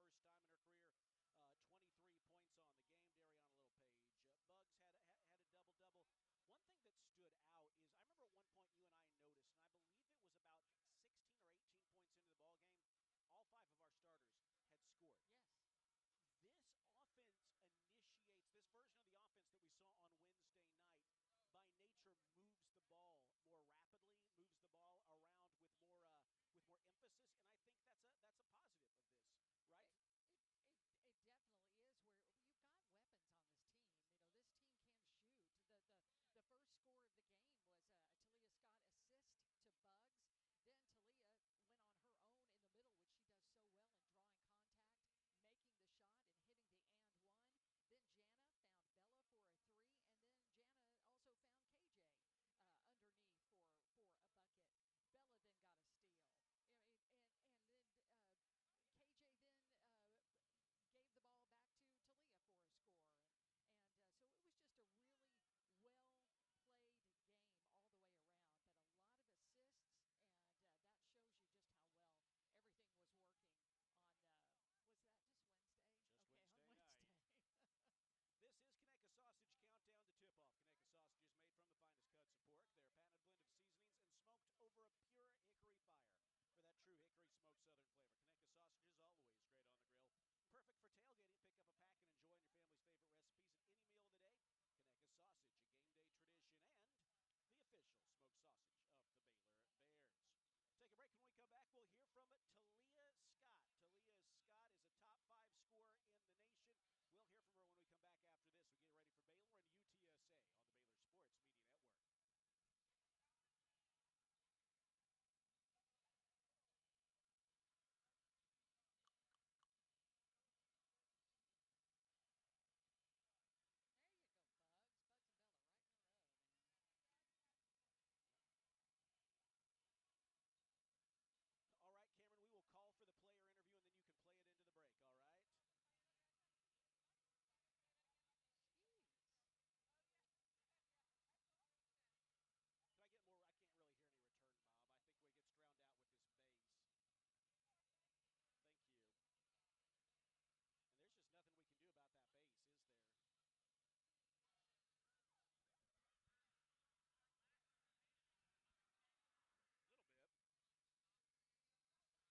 first time in her career. 23 points on the game. Dariana Little-Page. Bugs had a double-double. One thing that stood out is I remember at one point you and I noticed, and I believe it was about 16 or 18 points into the ball game, all 5 of our starters had scored. Yes. This offense initiates, this version of the offense that we saw on Wednesday night, by nature moves the ball more rapidly, moves the ball around with more emphasis, and I think that's a positive of this, right? It definitely is. Where you've got weapons on this team. You know, this team can shoot. The first score of the game was a Talia Scott assist to Bugs. Then Talia went on her own in the middle, which she does so well in drawing contact, making the shot and hitting the and one. Then Jana found Bella for a 3, and then Jana also found KJ underneath for a bucket. Bella then got a steal. You know, and then KJ then gave the ball back to Talia for a score. And so it was just a really well-played game all the way around, but a lot of assists, and that shows you just how well everything was working on, was that just Wednesday? Just okay, Wednesday on night. Wednesday. This is Conecuh Sausage Countdown to Tip-Off. Conecuh Sausage is made from the finest cuts of pork. Their patented blend of seasonings and smoked over a pure hickory fire for that true hickory smoked southern flavor. Conecuh Sausage is always great on the grill. Perfect for tailgating. Pick up a pack and enjoy your family's favorite recipes at any meal of the day. Conecuh Sausage, a game day tradition and the official smoked sausage of the Baylor Bears. Take a break. When we come back, we'll hear from Talia Scott. Talia Scott is a top 5 scorer in the nation. We'll hear from her when we come back after this. We get ready for Baylor and UTSA on the Baylor Sports Media Network. There you go, Bugs. Bugs and Bella right in a row, man. All right, Cameron, we will call for the player interview, and then you can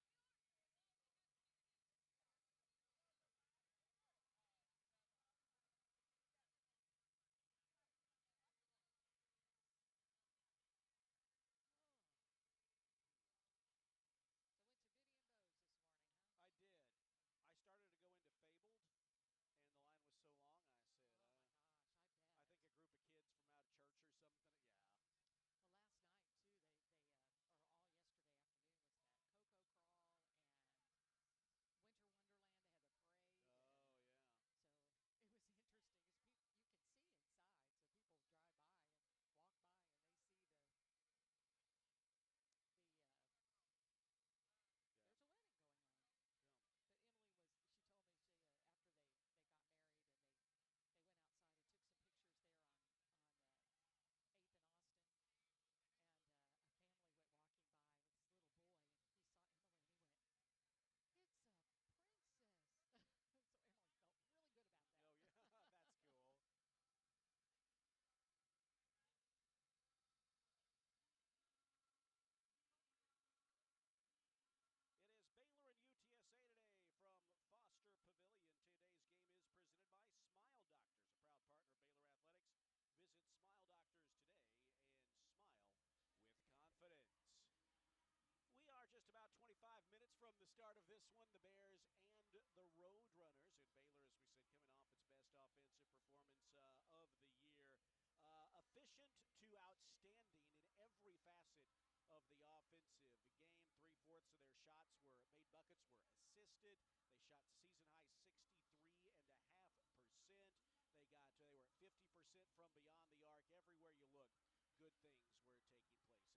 play it into the break, all right? Jeez. Can I get more? I can't really hear any return, Bob. I think it gets drowned out with this bass. Thank you. And there's just nothing we can do about that bass, is there? A little bit. Oh. So went to Biddy and Bose this morning, huh? I did. I started to go into Fabled, and the line was so long, I said, Oh my gosh, I bet. I think a group of kids from out of church or something. Yeah. Well, last night too, or all yesterday afternoon was that Cocoa Crawl and Winter Wonderland. They had the parade. Oh, yeah. So it was interesting because you can see inside. So people drive by and walk by and they see the Yeah. there's a wedding going on. Yeah. But Emily she told me after they got married and they went outside and took some pictures there on 8th and Austin. And a family went walking by with this little boy, and he saw Emily, and he went, "It's a princess." So Emily felt really good about that. Oh, yeah, that's cool. It is Baylor and UTSA today from Foster Pavilion. Today's game is presented by Smile Doctors, a proud partner of Baylor Athletics. Visit Smile Doctors today and smile with confidence. We are just about 25 minutes from the start of this one. The Bears and the Roadrunners. And Baylor, as we said, coming off its best offensive performance of the year. Efficient to outstanding in every facet of the offensive game. 3/4 of their shots were made buckets, were assisted. They shot season-high 63.5%. They were at 50% from beyond the arc. Everywhere you look, good things were taking place.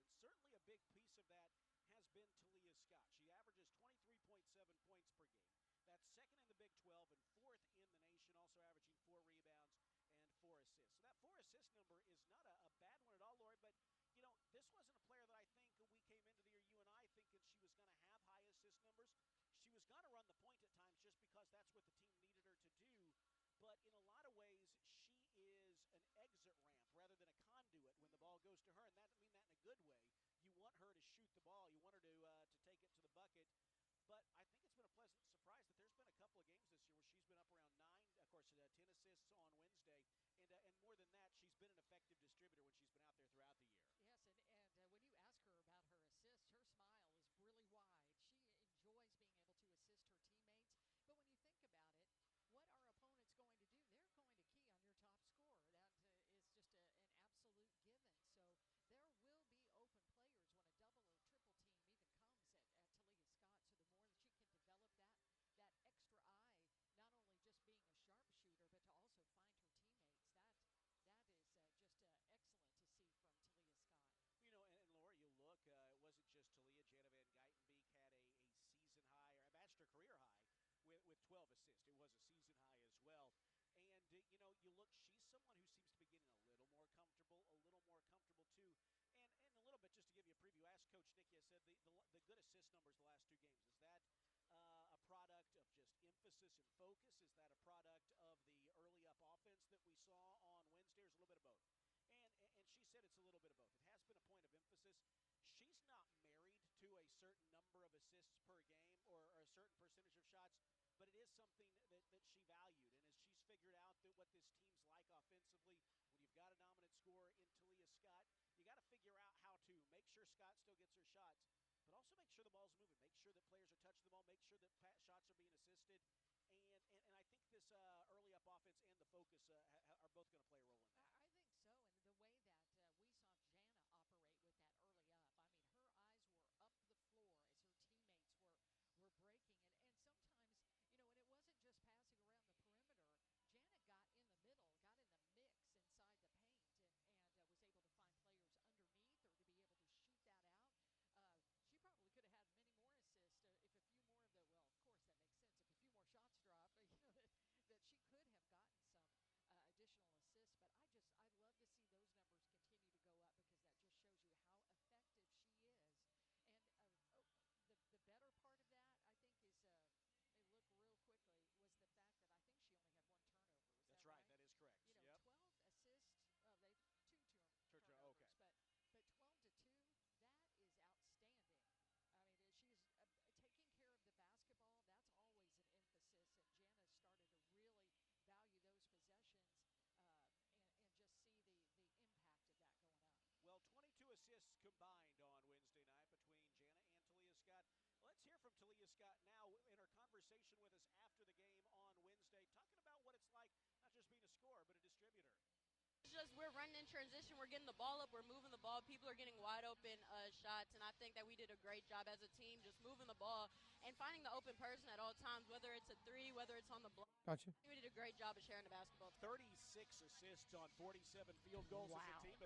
And certainly a big piece of that has been Talia Scott. She averages 23.7 points per game. That's second in the Big 12 and fourth in the nation, also averaging 4 rebounds and 4 assists. So that 4 assist number is not a bad one at all, Lori, but you know, this wasn't a player that I think we came into the year, you and I, thinking she was going to have high assist numbers. She was going to run the point at times just because ball goes to her, and that I mean that in a good way. You want her to shoot the ball. You want her to take it to the bucket. But I think it's been a pleasant surprise that there's been a couple of games this year where she's been up around 9, of course, 10 assists on Wednesday. And more than that, she's been an effective distributor when she's been out there throughout the year. Yes, and when you ask her about her assists, her smile is really wide. She enjoys being able to assist her teammates. But when you think about it, what are opponents going to do? They're going to key on your top scorer. That is just an absolute given. So there will be open players when a double or triple team even comes at Talia Scott. So the more that she can develop that extra eye, not only just being a sharpshooter, but to also find her teammates, that is just excellent to see from Talia Scott. And Laura, you look, it wasn't just Talia. Jana Van Geitenbeek had a season high, or a bachelor career high, with 12 assists. It was a season high as well. And, you look, she's someone who seems to be getting a little more comfortable too. And a little bit, just to give you a preview, ask Coach Nikki, I said the good assist numbers the last 2 games. Is that a product of just emphasis and focus? Is that a product of the early up offense that we saw on Wednesday? Or is a little bit of both? And she said it's a little bit of both. It has been a point of emphasis. She's not married to a certain number of assists per game or a certain percentage of shots, but it is something that she valued. And as she's figured out that what this team's like offensively, when you've got a dominant scorer in Talia Scott, you got to figure out how to make sure Scott still gets her shots, but also make sure the ball's moving, make sure that players are touching the ball, make sure that shots are being assisted. And I think this early up offense and the focus are both going to play a role in that. I think so, and the way that we saw Jana operate with that early up, I mean, her eyes were up the floor as her teammates were breaking. And sometimes, and it wasn't just passing around the perimeter. Jana got in the middle, got in the mix inside the paint, and was able to find players underneath or to be able to shoot that out. She probably could have had many more assists if a few more of the, well, of course that makes sense. If a few more shots drop, that she could have gotten some additional assists. But I love to see those numbers continue to go up because that just shows you how effective she is. And the better part of that, I think, is let me look real quickly, was the fact that I think she only had 1 turnover. Is That's that right? That is correct. 12 assists. They 2 turnovers, okay. but 12 to 2. That is outstanding. I mean, she's taking care of the basketball. That's always an emphasis, and Jana started to really value those possessions and just see the impact of that going up. Well, 22 assists combined on Wednesday night between Jana and Talia Scott. Let's hear from Talia Scott now in her conversation with us after the game on Wednesday, talking about what it's like not just being a scorer but a distributor. It's just we're running in transition, we're getting the ball up, we're moving the ball, people are getting wide open shots, and I think that we did a great job as a team just moving the ball and finding the open person at all times, whether it's a 3, whether it's on the block. Gotcha. We did a great job of sharing the basketball. 36 assists on 47 field goals Wow. as a team.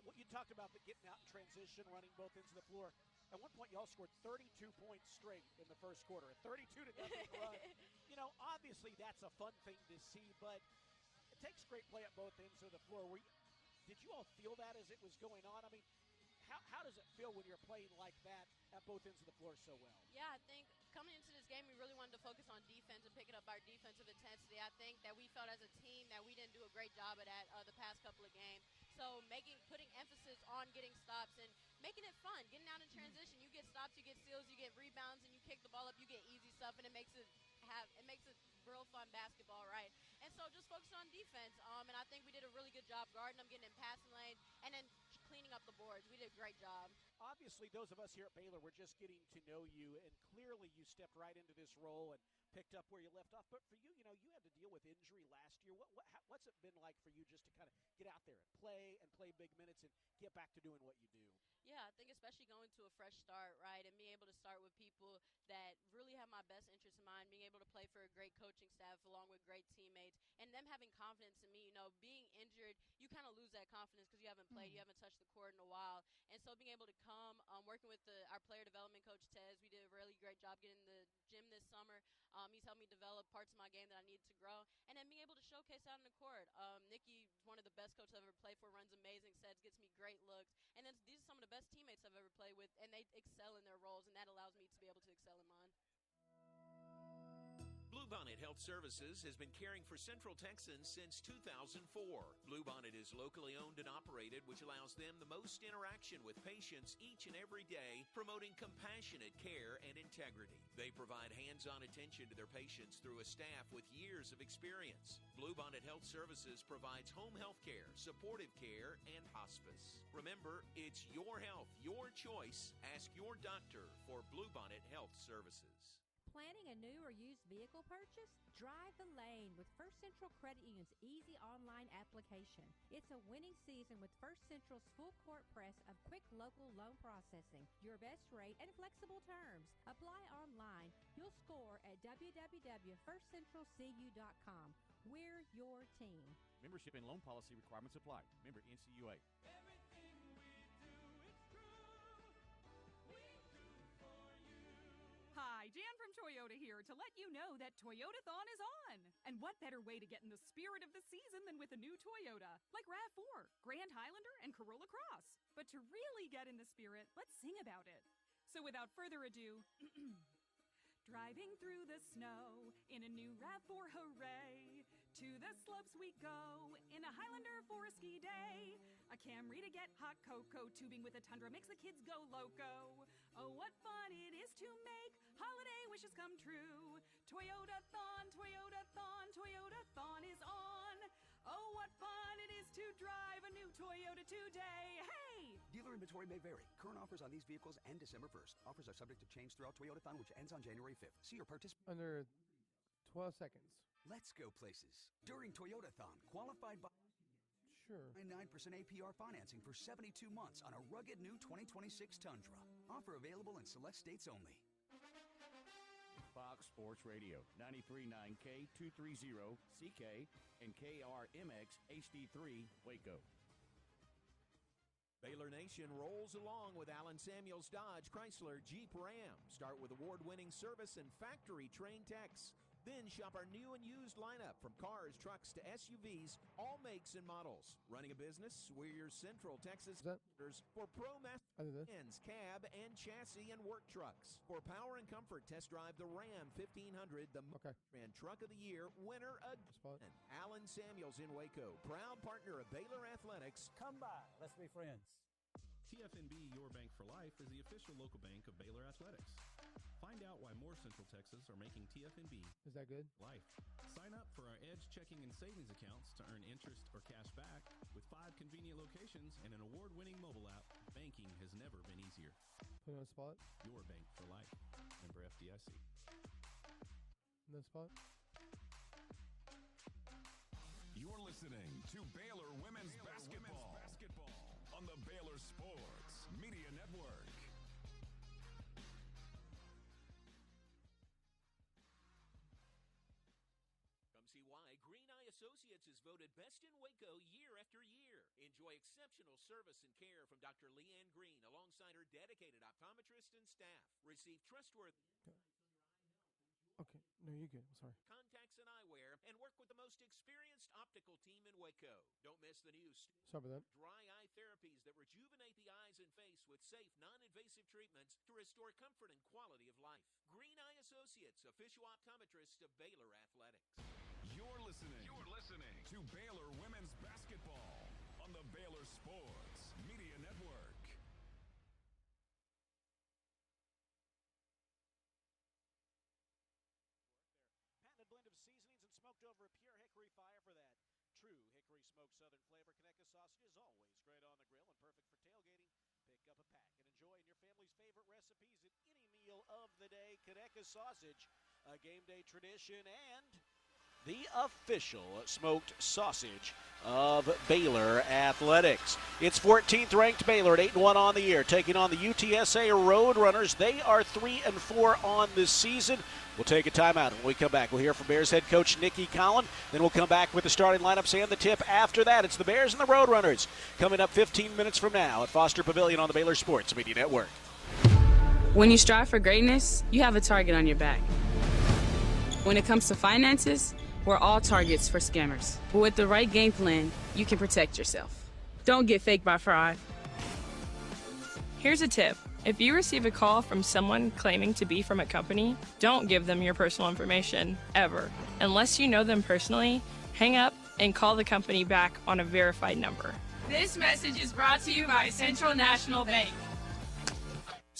What you talked about, the getting out in transition, running both ends of the floor. At one point, y'all scored 32 points straight in the first quarter, a 32-0 run. Obviously that's a fun thing to see, but it takes great play at both ends of the floor. Did you all feel that as it was going on? I mean, how does it feel when you're playing like that at both ends of the floor so well? Yeah, I think coming into this game, we really wanted to focus on defense and picking up our defensive intensity. I think that we felt as a team that we didn't do a great job of that the past couple of games. So putting emphasis on getting stops and making it fun, getting out in transition. You get stops, you get steals, you get rebounds, and you kick the ball up, you get easy stuff, and it makes it real fun basketball, right? And so just focus on defense. And I think we did a really good job guarding them, getting in passing lanes, and then cleaning up the boards. We did a great job. Obviously, those of us here at Baylor, we're just getting to know you, and clearly you stepped right into this role and picked up where you left off. But for you, you had to deal with injury last year. What's it been like for you just to kind of get out there and play big minutes and get back to doing what you do? Yeah, I think especially going to a fresh start, right, and being able to start with people that really have my best interest in mind, being able to play for a great coaching staff along with great teammates, and them having confidence in me. Being injured, you kind of lose that confidence because you haven't played, you haven't touched the court in a while. And so being able to come, working with our player development coach, Tez, we did a really great job getting in the gym this summer. He's helped me develop parts of my game that I needed to grow, and then being able to showcase out in the court. Nikki, one of the best coaches I've ever played for, runs amazing sets, gets me great looks, and then these are some of the best teammates I've ever played with, and they excel in their roles, and that allows me to be able to excel in mine. Bluebonnet Health Services has been caring for Central Texans since 2004. Bluebonnet is locally owned and operated, which allows them the most interaction with patients each and every day, promoting compassionate care and integrity. They provide hands-on attention to their patients through a staff with years of experience. Bluebonnet Health Services provides home health care, supportive care, and hospice. Remember, it's your health, your choice. Ask your doctor for Bluebonnet Health Services. Planning a new or used vehicle purchase? Drive the lane with First Central Credit Union's easy online application. It's a winning season with First Central's full court press of quick local loan processing, your best rate, and flexible terms. Apply online. You'll score at www.firstcentralcu.com. We're your team. Membership and loan policy requirements apply. Member NCUA. Everything we do, it's true. We do for you. Hi, Jan from Toyota here to let you know that Toyotathon is on. And what better way to get in the spirit of the season than with a new Toyota, like RAV4, Grand Highlander, and Corolla Cross. But to really get in the spirit, let's sing about it. So without further ado, driving through the snow in a new RAV4, hooray! To the slopes we go in a Highlander for a ski day. A Camry to get hot cocoa, tubing with a Tundra makes the kids go loco. Oh, what fun it is to make holiday wishes come true. Toyotathon, Toyotathon, Toyotathon is on. Oh, what fun it is to drive a new Toyota today. Hey! Dealer inventory may vary. Current offers on these vehicles end December 1st. Offers are subject to change throughout Toyotathon, which ends on January 5th. See your participant. Under 12 seconds. Let's go places. During Toyotathon, qualified by Sure. 9% APR financing for 72 months on a rugged new 2026 Tundra. Offer available in select states only. Fox Sports Radio, 93.9 K230 CK and KRMX HD3 Waco. Baylor Nation rolls along with Allen Samuels Dodge Chrysler Jeep Ram. Start with award-winning service and factory-trained techs. Then shop our new and used lineup from cars, trucks to SUVs, all makes and models. Running a business? We're your Central Texas partners for ProMaster cab and chassis and work trucks. For power and comfort, test drive the Ram 1500, the and Truck of the Year winner again. Allen Samuels in Waco, proud partner of Baylor Athletics. Come by, let's be friends. TFNB Your Bank for Life is the official local bank of Baylor Athletics. Find out why more Central Texas are making TFNB Is that good? Life. Sign up for our Edge checking and savings accounts to earn interest or cash back. With 5 convenient locations and an award-winning mobile app, banking has never been easier. Put on a spot? Your Bank for Life. Member FDIC. No spot? You're listening to Baylor Women's Basketball on the Baylor Sports Media Network. Come see why Green Eye Associates is voted best in Waco year after year. Enjoy exceptional service and care from Dr. Leanne Green alongside her dedicated optometrist and staff. Receive trustworthy Okay, no, you're good. Sorry. contacts and eyewear, and work with the most experienced optical team in Waco. Don't miss the new Sorry about that. dry eye therapies that rejuvenate the eyes and face with safe, non-invasive treatments to restore comfort and quality of life. Green Eye Associates, official optometrist of Baylor Athletics. You're listening to Baylor Women's Basketball on the Baylor Sports Media Network. Blend of seasonings and smoked over a pure hickory fire for that true hickory smoked southern flavor. Conecuh sausage is always great on the grill and perfect for tailgating. Pick up a pack and enjoy in your family's favorite recipes at any meal of the day. Conecuh sausage, a game day tradition and the official smoked sausage of Baylor Athletics. It's 14th ranked Baylor at 8-1 on the year, taking on the UTSA Roadrunners. They are 3-4 on the season. We'll take a timeout. When we come back, we'll hear from Bears head coach Nikki Collin. Then we'll come back with the starting lineups and the tip. After that, it's the Bears and the Roadrunners coming up 15 minutes from now at Foster Pavilion on the Baylor Sports Media Network. When you strive for greatness, you have a target on your back. When it comes to finances, we're all targets for scammers. But with the right game plan, you can protect yourself. Don't get faked by fraud. Here's a tip. If you receive a call from someone claiming to be from a company, don't give them your personal information, ever. Unless you know them personally, hang up and call the company back on a verified number. This message is brought to you by Central National Bank.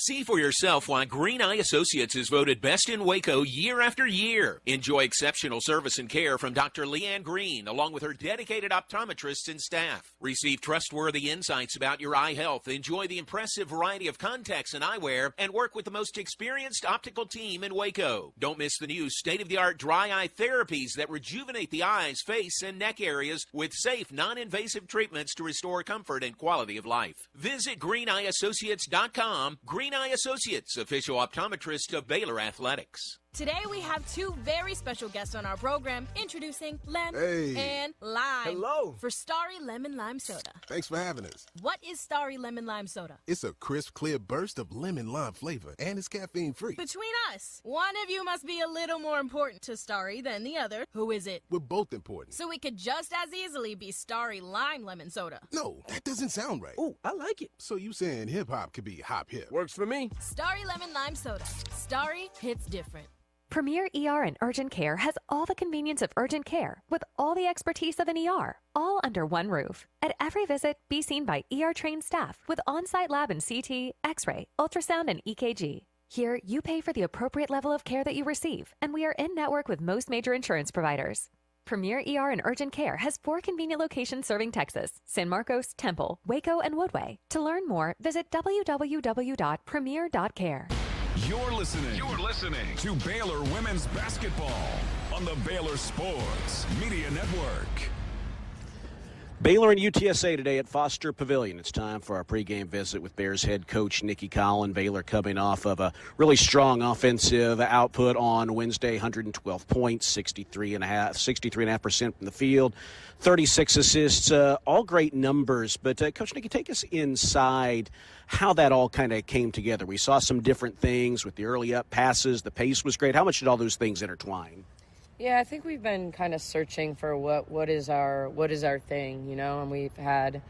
See for yourself why Green Eye Associates is voted best in Waco year after year. Enjoy exceptional service and care from Dr. Leanne Green, along with her dedicated optometrists and staff. Receive trustworthy insights about your eye health, enjoy the impressive variety of contacts and eyewear, and work with the most experienced optical team in Waco. Don't miss the new state-of-the-art dry eye therapies that rejuvenate the eyes, face, and neck areas with safe, non-invasive treatments to restore comfort and quality of life. Visit greeneyeassociates.com. Green Eye Associates, official optometrist of Baylor Athletics. Today we have two very special guests on our program, introducing Lem and Lime. Hello. For Starry Lemon Lime Soda. Thanks for having us. What is Starry Lemon Lime Soda? It's a crisp, clear burst of lemon lime flavor, and it's caffeine-free. Between us, one of you must be a little more important to Starry than the other. Who is it? We're both important. So we could just as easily be Starry Lime Lemon Soda. No, that doesn't sound right. Oh, I like it. So you saying hip-hop could be hop-hip? Works for me. Starry Lemon Lime Soda. Starry hits different. Premier ER and Urgent Care has all the convenience of urgent care with all the expertise of an ER, all under one roof. At every visit, be seen by ER-trained staff with on-site lab and CT, X-ray, ultrasound, and EKG. Here, you pay for the appropriate level of care that you receive, and we are in-network with most major insurance providers. Premier ER and Urgent Care has 4 convenient locations serving Texas: San Marcos, Temple, Waco, and Woodway. To learn more, visit www.premier.care. You're listening to Baylor Women's Basketball on the Baylor Sports Media Network. Baylor and UTSA today at Foster Pavilion. It's time for our pregame visit with Bears head coach Nikki Collin. Baylor coming off of a really strong offensive output on Wednesday, 112 points, 63.5% from the field, 36 assists, all great numbers. But Coach Nikki, take us inside how that all kind of came together. We saw some different things with the early up passes. The pace was great. How much did all those things intertwine? Yeah, I think we've been kind of searching for what is our thing, you know, and we've had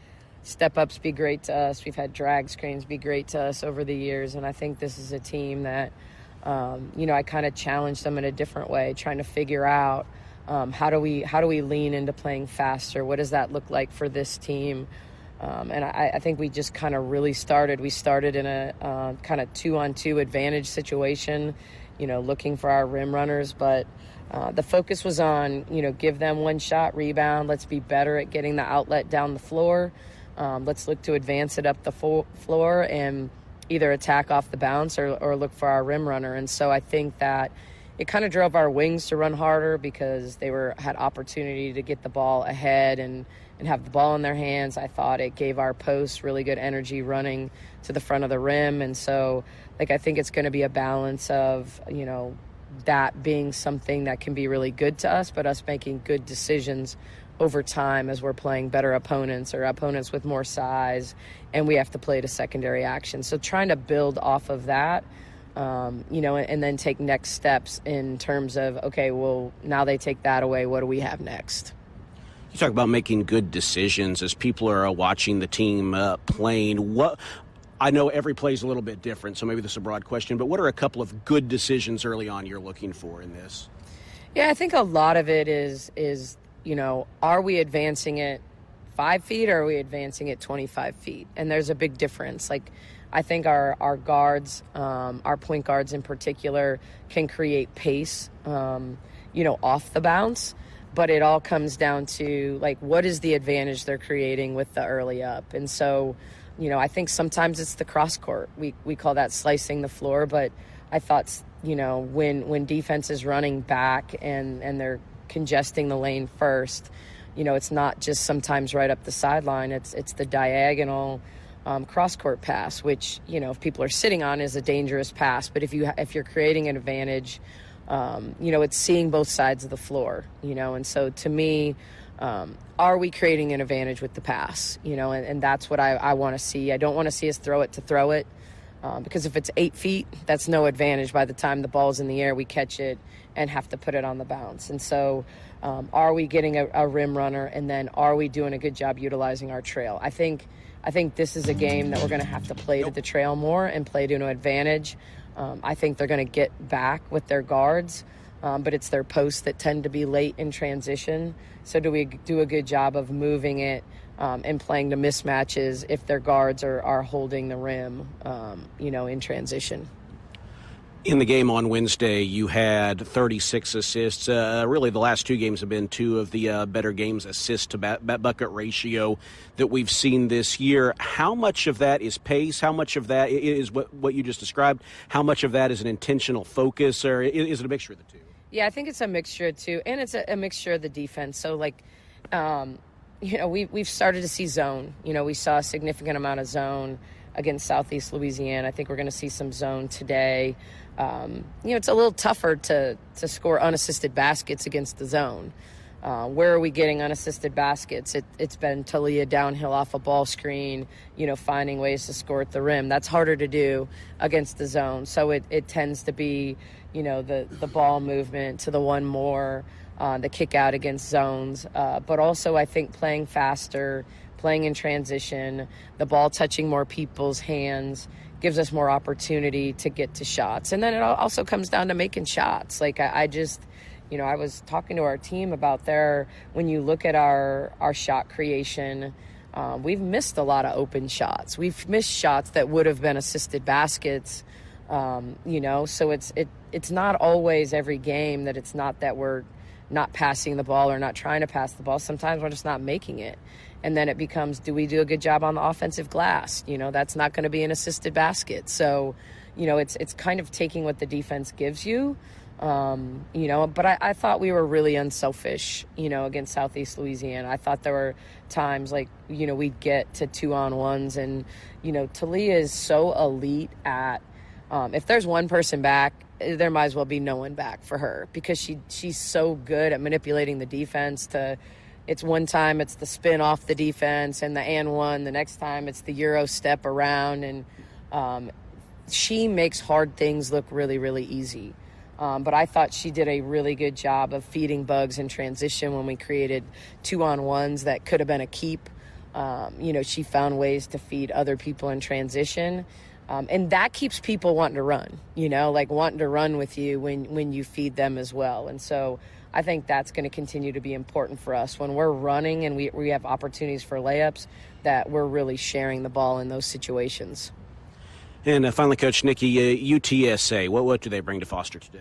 step-ups be great to us. We've had drag screens be great to us over the years, and I think this is a team that, you know, I kind of challenged them in a different way, trying to figure out how do we lean into playing faster? What does that look like for this team? And I think we just kind of really started. We started in a kind of 2-on-2 advantage situation, you know, looking for our rim runners, but the focus was on, you know, give them one shot, rebound. Let's be better at getting the outlet down the floor. Let's look to advance it up the floor and either attack off the bounce or look for our rim runner. And so I think that it kind of drove our wings to run harder because they had opportunity to get the ball ahead and have the ball in their hands. I thought it gave our posts really good energy running to the front of the rim. And so, like, I think it's going to be a balance of, you know, that being something that can be really good to us, but us making good decisions over time as we're playing better opponents or opponents with more size, and we have to play to secondary action. So trying to build off of that, you know, and then take next steps in terms of, okay, well, now they take that away. What do we have next? You talk about making good decisions as people are watching the team playing. I know every play is a little bit different, so maybe this is a broad question, but what are a couple of good decisions early on you're looking for in this? Yeah, I think a lot of it is you know, are we advancing it 5 feet or are we advancing it 25 feet? And there's a big difference. Like, I think our guards, our point guards in particular, can create pace, you know, off the bounce. But it all comes down to, like, what is the advantage they're creating with the early up? And so, you know, I think sometimes it's the cross court. We call that slicing the floor. But I thought, you know, when defense is running back and they're congesting the lane first, you know, it's not just sometimes right up the sideline. It's the diagonal cross court pass, which, you know, if people are sitting on, is a dangerous pass. But if you're creating an advantage, you know, it's seeing both sides of the floor, you know. And so to me, are we creating an advantage with the pass, you know, and that's what I want to see. I don't want to see us throw it to throw it, because if it's 8 feet, that's no advantage. By the time the ball's in the air, we catch it and have to put it on the bounce. And so are we getting a rim runner, and then are we doing a good job utilizing our trail? I think I think this is a game that we're going to have to play to the trail more and play to an advantage. I think they're going to get back with their guards, but it's their posts that tend to be late in transition. So do we do a good job of moving it and playing to mismatches if their guards are holding the rim, in transition? In the game on Wednesday, you had 36 assists. Really, the last two games have been two of the better games assist to bucket ratio that we've seen this year. How much of that is pace? How much of that is what you just described? How much of that is an intentional focus, or is it a mixture of the two? Yeah, I think it's a mixture of two, and it's a mixture of the defense. So, we've started to see zone. We saw a significant amount of zone against Southeast Louisiana. I think we're going to see some zone today. It's a little tougher to score unassisted baskets against the zone. Where are we getting unassisted baskets? It's been Talia downhill off a ball screen, finding ways to score at the rim. That's harder to do against the zone. So it tends to be, the ball movement to the one more, the kick out against zones. But also I think playing faster, playing in transition, the ball touching more people's hands gives us more opportunity to get to shots. And then it also comes down to making shots. I was talking to our team about when you look at our shot creation, we've missed a lot of open shots. We've missed shots that would have been assisted baskets, so it's not always every game that it's not that we're not passing the ball or not trying to pass the ball. Sometimes we're just not making it. And then it becomes, do we do a good job on the offensive glass? That's not going to be an assisted basket. So, it's kind of taking what the defense gives you, but I thought we were really unselfish, against Southeast Louisiana. I thought there were times we'd get to 2-on-1s and, Talia is so elite at, if there's one person back, there might as well be no one back for her because she's so good at manipulating the defense it's one time it's the spin off the defense and the and one. The next time it's the Euro step around. And she makes hard things look really, really easy. But I thought she did a really good job of feeding bugs in transition when we created 2-on-1s that could have been a keep. She found ways to feed other people in transition. And that keeps people wanting to run, wanting to run with you when you feed them as well. And so I think that's going to continue to be important for us when we're running and we have opportunities for layups, that we're really sharing the ball in those situations. And finally, Coach Nikki, UTSA, what do they bring to Foster today?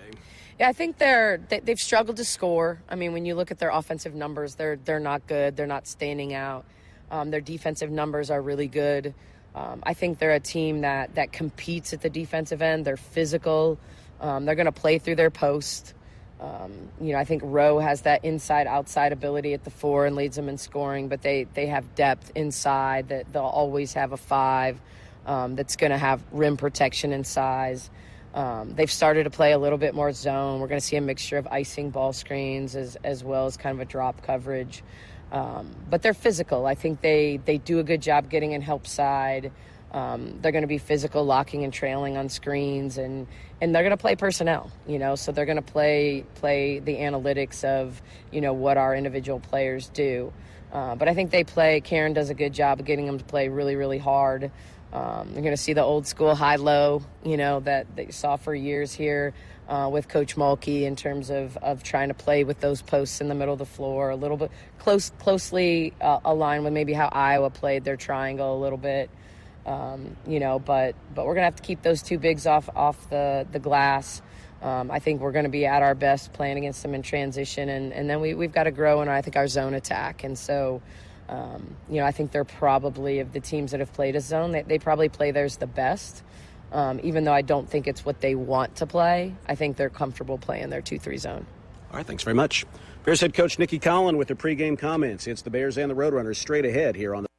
Yeah, I think they've struggled to score. I mean, when you look at their offensive numbers, they're not good. They're not standing out. Their defensive numbers are really good. I think they're a team that competes at the defensive end. They're physical. They're going to play through their post. I think Rowe has that inside-outside ability at the 4 and leads them in scoring, but they have depth inside that they'll always have a 5 that's going to have rim protection and size. They've started to play a little bit more zone. We're going to see a mixture of icing ball screens as well as kind of a drop coverage. But they're physical. I think they do a good job getting in help side. They're going to be physical, locking and trailing on screens, and they're going to play personnel, so they're going to play the analytics of, what our individual players do. But I think Karen does a good job of getting them to play really, really hard. You're going to see the old school high-low, that you saw for years here with Coach Mulkey in terms of trying to play with those posts in the middle of the floor, a little bit closely aligned with maybe how Iowa played their triangle a little bit. But we're gonna have to keep those two bigs off the glass. I think we're gonna be at our best playing against them in transition, and then we've got to grow in our zone attack. And so, I think they're probably, of the teams that have played a zone, they probably play theirs the best. Even though I don't think it's what they want to play, I think they're comfortable playing their 2-3 zone. All right, thanks very much. Bears head coach Nikki Collin with the pregame comments. It's the Bears and the Roadrunners straight ahead here on the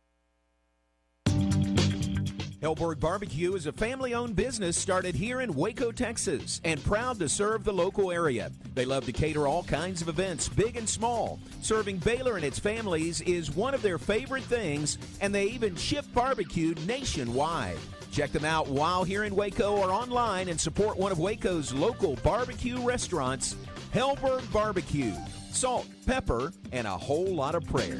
Hellberg Barbecue is a family-owned business started here in Waco, Texas, and proud to serve the local area. They love to cater all kinds of events, big and small. Serving Baylor and its families is one of their favorite things, and they even ship barbecue nationwide. Check them out while here in Waco or online and support one of Waco's local barbecue restaurants, Hellberg Barbecue. Salt, pepper, and a whole lot of prayer.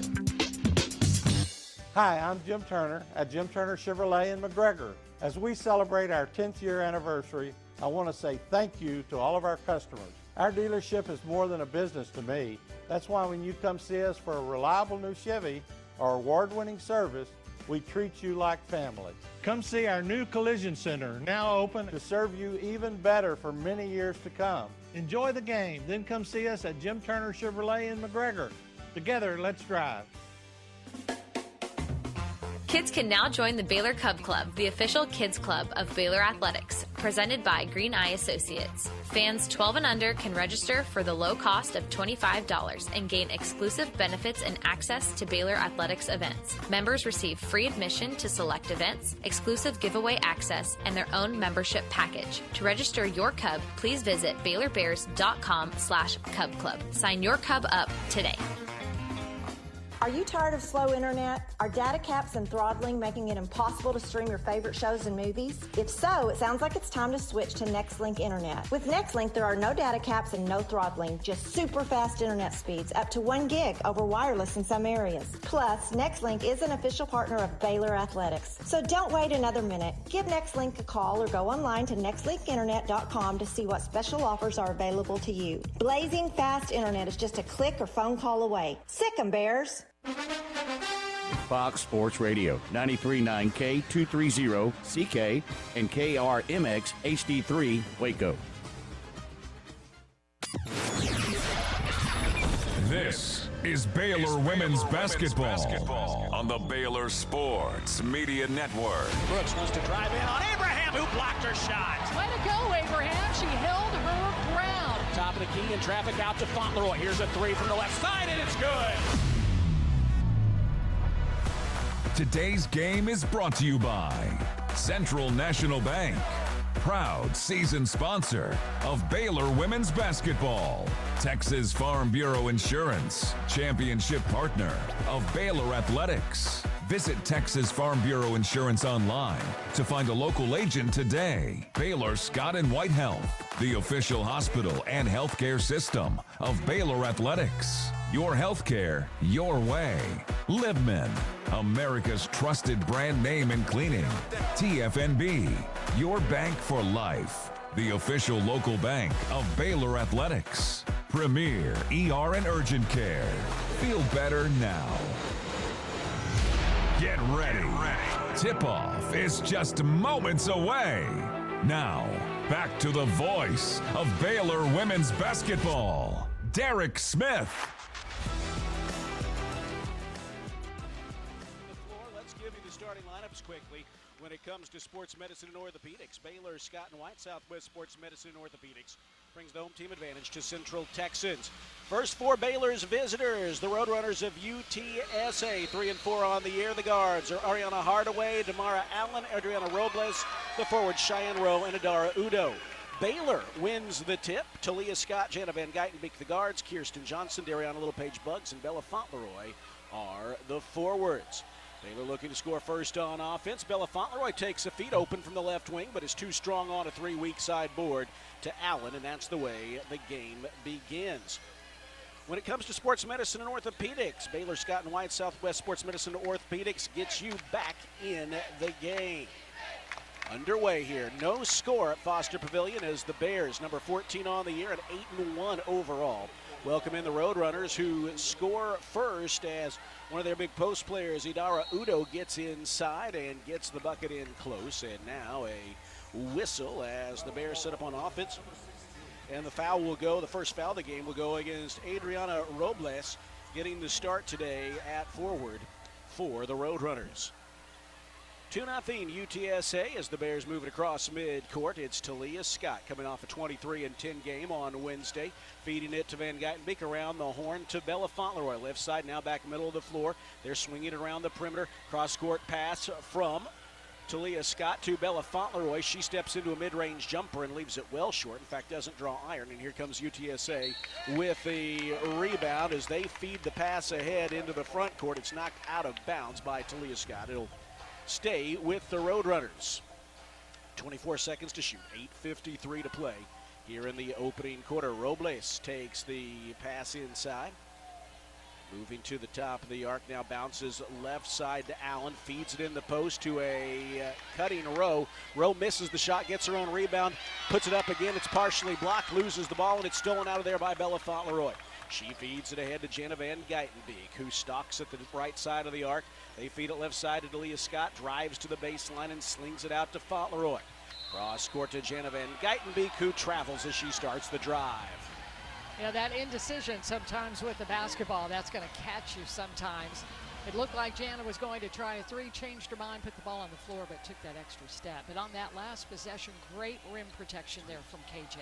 Hi, I'm Jim Turner at Jim Turner Chevrolet in McGregor. As we celebrate our 10th year anniversary, I want to say thank you to all of our customers. Our dealership is more than a business to me. That's why when you come see us for a reliable new Chevy or award-winning service, we treat you like family. Come see our new collision center, now open to serve you even better for many years to come. Enjoy the game, then come see us at Jim Turner Chevrolet in McGregor. Together, let's drive. Kids can now join the Baylor Cub Club, the official kids club of Baylor Athletics, presented by Green Eye Associates. Fans 12 and under can register for the low cost of $25 and gain exclusive benefits and access to Baylor Athletics events. Members receive free admission to select events, exclusive giveaway access, and their own membership package. To register your Cub, please visit BaylorBears.com/Cub Club. Sign your Cub up today. Are you tired of slow internet? Are data caps and throttling making it impossible to stream your favorite shows and movies? If so, it sounds like it's time to switch to Nextlink Internet. With Nextlink, there are no data caps and no throttling, just super fast internet speeds, up to 1 gig over wireless in some areas. Plus, Nextlink is an official partner of Baylor Athletics. So don't wait another minute. Give Nextlink a call or go online to nextlinkinternet.com to see what special offers are available to you. Blazing fast internet is just a click or phone call away. Sick 'em, Bears! Fox Sports Radio, 93.9 K230 CK and KRMX HD3 Waco. This is Baylor women's basketball on the Baylor Sports Media Network. Brooks wants to drive in on Abraham, who blocked her shot. Way to go, Abraham. She held her ground. Top of the key and traffic out to Fauntleroy. Here's a three from the left side, and it's good. Today's game is brought to you by Central National Bank, proud season sponsor of Baylor women's basketball. Texas Farm Bureau Insurance, championship partner of Baylor Athletics. Visit Texas Farm Bureau Insurance online to find a local agent today. Baylor Scott and White Health, the official hospital and healthcare system of Baylor Athletics. Your healthcare, your way. Libman, America's trusted brand name in cleaning. TFNB, your bank for life. The official local bank of Baylor Athletics. Premier ER and Urgent Care. Feel better now. Get ready. Tip-off is just moments away. Now, back to the voice of Baylor women's basketball, Derek Smith. Let's give you the starting lineups quickly. When it comes to sports medicine and orthopedics, Baylor, Scott and White, Southwest Sports Medicine and Orthopedics brings the home team advantage to Central Texans. First for Baylor's visitors, the Roadrunners of UTSA, 3-4 on the year. The guards are Ariana Hardaway, Damara Allen, Adriana Robles, the forwards Cheyenne Rowe and Adara Udo. Baylor wins the tip. Talia Scott, Jana Van Geitenbeek, the guards. Kirsten Johnson, Dariana Littlepage Buggs, and Bella Fauntleroy are the forwards. Baylor looking to score first on offense. Bella Fauntleroy takes a feed open from the left wing, but is too strong on a 3 weak side board to Allen, and that's the way the game begins. When it comes to sports medicine and orthopedics, Baylor, Scott and White, Southwest Sports Medicine and Orthopedics gets you back in the game. Underway here. No score at Foster Pavilion as the Bears, number 14 on the year, at 8-1 overall, welcome in the Roadrunners, who score first as one of their big post players, Idara Udo, gets inside and gets the bucket in close. And now a whistle as the Bears set up on offense. And the foul will go, the first foul of the game will go against Adriana Robles, getting the start today at forward for the Roadrunners. 2-0 UTSA as the Bears move it across midcourt. It's Talia Scott coming off a 23-10 game on Wednesday, feeding it to Van Geitenbeek around the horn to Bella Fauntleroy. Left side now back middle of the floor. They're swinging it around the perimeter. Cross-court pass from Talia Scott to Bella Fauntleroy. She steps into a mid-range jumper and leaves it well short. In fact, doesn't draw iron. And here comes UTSA with the rebound as they feed the pass ahead into the front court. It's knocked out of bounds by Talia Scott. It'll stay with the Roadrunners. 24 seconds to shoot, 8:53 to play here in the opening quarter. Robles takes the pass inside. Moving to the top of the arc now, bounces left side to Allen, feeds it in the post to a cutting Rowe. Rowe misses the shot, gets her own rebound, puts it up again. It's partially blocked, loses the ball, and it's stolen out of there by Bella Fauntleroy. She feeds it ahead to Jenna Van Geitenbeek, who stalks at the right side of the arc. They feed it left side to Delia Scott, drives to the baseline and slings it out to Fauntleroy. Cross court to Jenna Van Geitenbeek, who travels as she starts the drive. You know, that indecision sometimes with the basketball, that's going to catch you sometimes. It looked like Jana was going to try a three, changed her mind, put the ball on the floor, but took that extra step. But on that last possession, great rim protection there from KJ.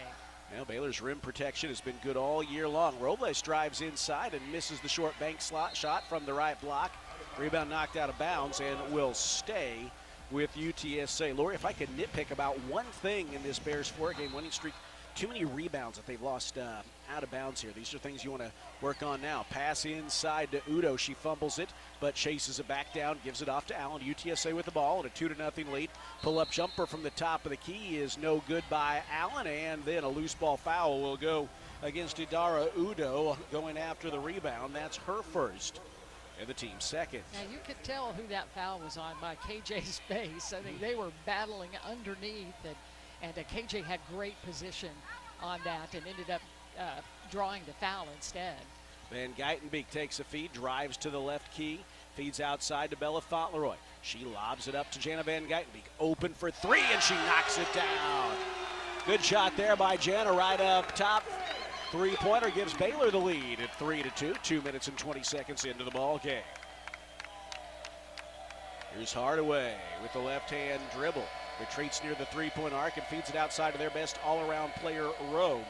Well, Baylor's rim protection has been good all year long. Robles drives inside and misses the short bank slot shot from the right block. Rebound knocked out of bounds and will stay with UTSA. Lori, if I could nitpick about one thing in this Bears four-game winning streak, too many rebounds that they've lost out of bounds here. These are things you want to work on now. Pass inside to Udo. She fumbles it, but chases it back down, gives it off to Allen. UTSA with the ball and a 2-0 lead. Pull-up jumper from the top of the key is no good by Allen, and then a loose ball foul will go against Idara Udo going after the rebound. That's her first and the team's second. Now you could tell who that foul was on by KJ's face. I think they were battling underneath, and KJ had great position on that and ended up drawing the foul instead. Van Geitenbeek takes a feed, drives to the left key, feeds outside to Bella Fauntleroy. She lobs it up to Jana Van Geitenbeek. Open for three, and she knocks it down. Good shot there by Jana right up top. Three-pointer gives Baylor the lead at 3-2, 2 minutes and 20 seconds into the ball game. Here's Hardaway with the left-hand dribble. Retreats near the three-point arc and feeds it outside to their best all-around player, Rowe.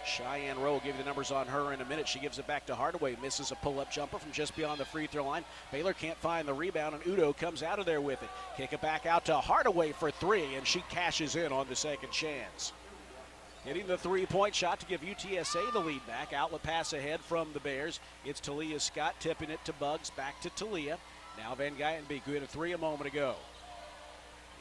Cheyenne Rowe will give you the numbers on her in a minute. She gives it back to Hardaway, misses a pull-up jumper from just beyond the free throw line. Baylor can't find the rebound, and Udo comes out of there with it. Kick it back out to Hardaway for three, and she cashes in on the second chance. Hitting the three-point shot to give UTSA the lead back. Outlet pass ahead from the Bears. It's Talia Scott tipping it to Bugs, back to Talia. Now Van Geitenbeek, who hit a three a moment ago.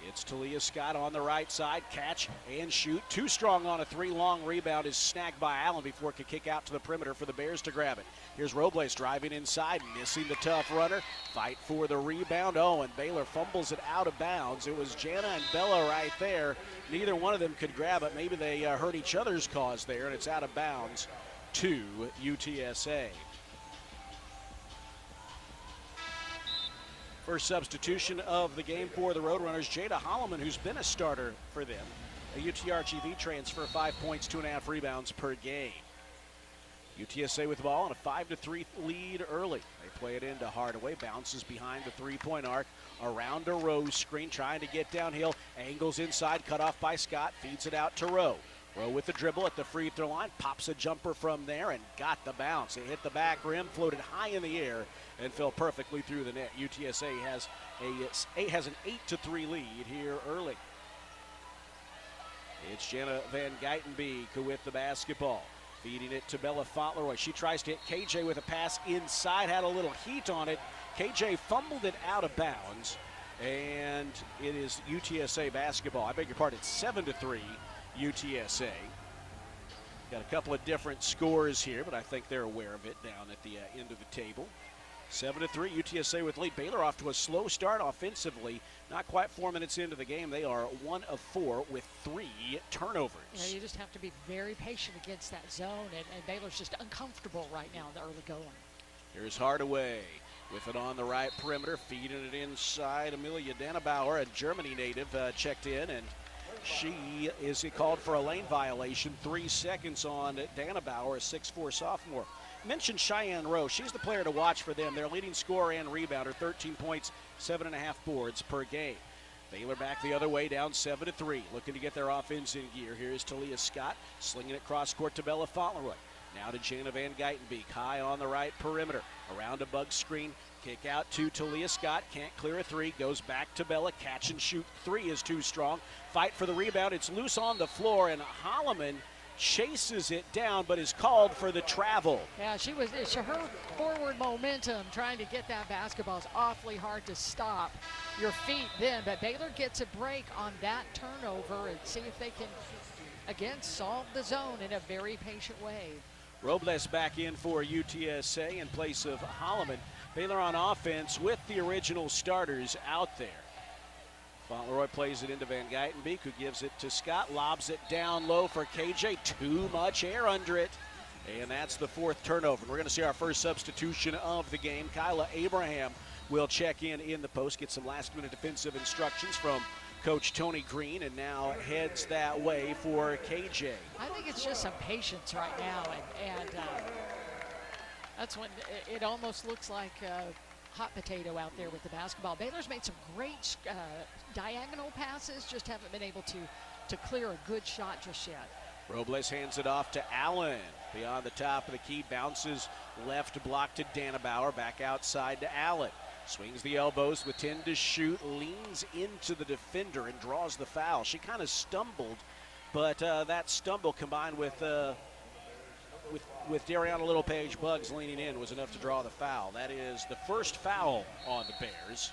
It's Talia Scott on the right side. Catch and shoot. Too strong on a three. Long rebound is snagged by Allen before it could kick out to the perimeter for the Bears to grab it. Here's Robles driving inside, missing the tough runner. Fight for the rebound. Oh, and Baylor fumbles it out of bounds. It was Jana and Bella right there. Neither one of them could grab it. Maybe they hurt each other's cause there, and it's out of bounds to UTSA. First substitution of the game for the Roadrunners, Jada Holloman, who's been a starter for them. A UTRGV transfer, 5 points, 2.5 rebounds per game. UTSA with the ball on a 5-3 lead early. They play it into Hardaway, bounces behind the three-point arc, around a Rowe screen, trying to get downhill, angles inside, cut off by Scott, feeds it out to Rowe. Rowe with the dribble at the free throw line, pops a jumper from there and got the bounce. It hit the back rim, floated high in the air, and fell perfectly through the net. UTSA has an 8-3 lead here early. It's Jana Van Geitenbeek with the basketball, feeding it to Bella Fauntleroy. She tries to hit KJ with a pass inside, had a little heat on it. KJ fumbled it out of bounds, and it is UTSA basketball. I beg your pardon, it's 7-3 UTSA. Got a couple of different scores here, but I think they're aware of it down at the end of the table. 7-3, UTSA with lead. Baylor off to a slow start offensively. Not quite 4 minutes into the game. They are 1 of 4 with 3 turnovers. You know, you just have to be very patient against that zone, and Baylor's just uncomfortable right now in the early going. Here's Hardaway with it on the right perimeter, feeding it inside. Amelia Danebauer, a Germany native, checked in, and she is called for a lane violation. 3 seconds on Danebauer, a 6'4 sophomore. Mentioned Cheyenne Rowe. She's the player to watch for them. Their leading scorer and rebounder, 13 points, 7.5 boards per game. Baylor back the other way, down 7-3, looking to get their offense in gear. Here's Talia Scott, slinging it cross court to Bella Fauntleroy. Now to Jana Van Geitenbeek, high on the right perimeter. Around a bug screen, kick out to Talia Scott, can't clear a three, goes back to Bella, catch and shoot. Three is too strong. Fight for the rebound, it's loose on the floor, and Holloman chases it down, but is called for the travel. Yeah, it's her forward momentum trying to get that basketball is awfully hard to stop your feet then, but Baylor gets a break on that turnover and see if they can, again, solve the zone in a very patient way. Robles back in for UTSA in place of Holloman. Baylor on offense with the original starters out there. Fauntleroy plays it into Van Geitenbeek, who gives it to Scott, lobs it down low for KJ. Too much air under it. And that's the fourth turnover. We're going to see our first substitution of the game. Kyla Abraham will check in the post, get some last-minute defensive instructions from Coach Tony Green, and now heads that way for KJ. I think it's just some patience right now, and that's when it almost looks like hot potato out there with the basketball. Baylor's made some great diagonal passes, just haven't been able to clear a good shot just yet. Robles hands it off to Allen. Beyond the top of the key, bounces left block to Danabauer, back outside to Allen. Swings the elbows with 10 to shoot, leans into the defender and draws the foul. She kind of stumbled, but that stumble combined with Dariana Littlepage Buggs leaning in was enough to draw the foul. That is the first foul on the Bears.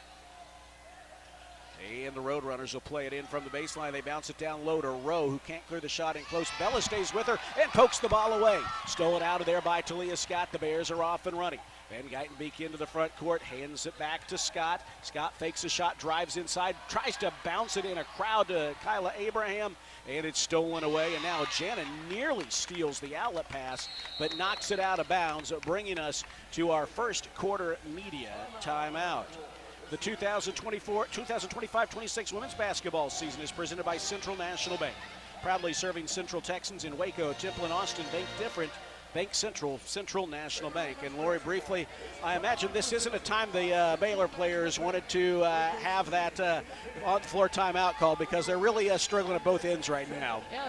And the Roadrunners will play it in from the baseline. They bounce it down low to Rowe, who can't clear the shot in close. Bella stays with her and pokes the ball away. Stolen out of there by Talia Scott. The Bears are off and running. Van Geitenbeek into the front court, hands it back to Scott. Scott fakes a shot, drives inside, tries to bounce it in a crowd to Kyla Abraham, and it's stolen away. And now Jana nearly steals the outlet pass, but knocks it out of bounds, bringing us to our first quarter media timeout. The 2025-26 women's basketball season is presented by Central National Bank. Proudly serving Central Texans in Waco, Temple, and Austin. Bank different. Bank Central, Central National Bank. And Lori, briefly, I imagine this isn't a time the Baylor players wanted to have that on-the-floor timeout called, because they're really struggling at both ends right now. Yeah,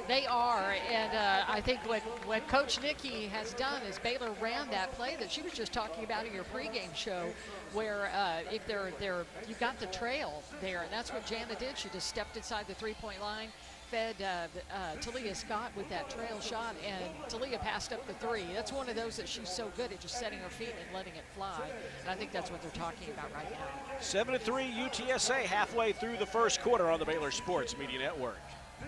they are, and I think what Coach Nikki has done is Baylor ran that play that she was just talking about in your pregame show, where if you got the trail there, and that's what Jana did. She just stepped inside the three-point line, fed Talia Scott with that trail shot, and Talia passed up the three. That's one of those that she's so good at, just setting her feet and letting it fly. And I think that's what they're talking about right now. 7-3 UTSA halfway through the first quarter on the Baylor Sports Media Network.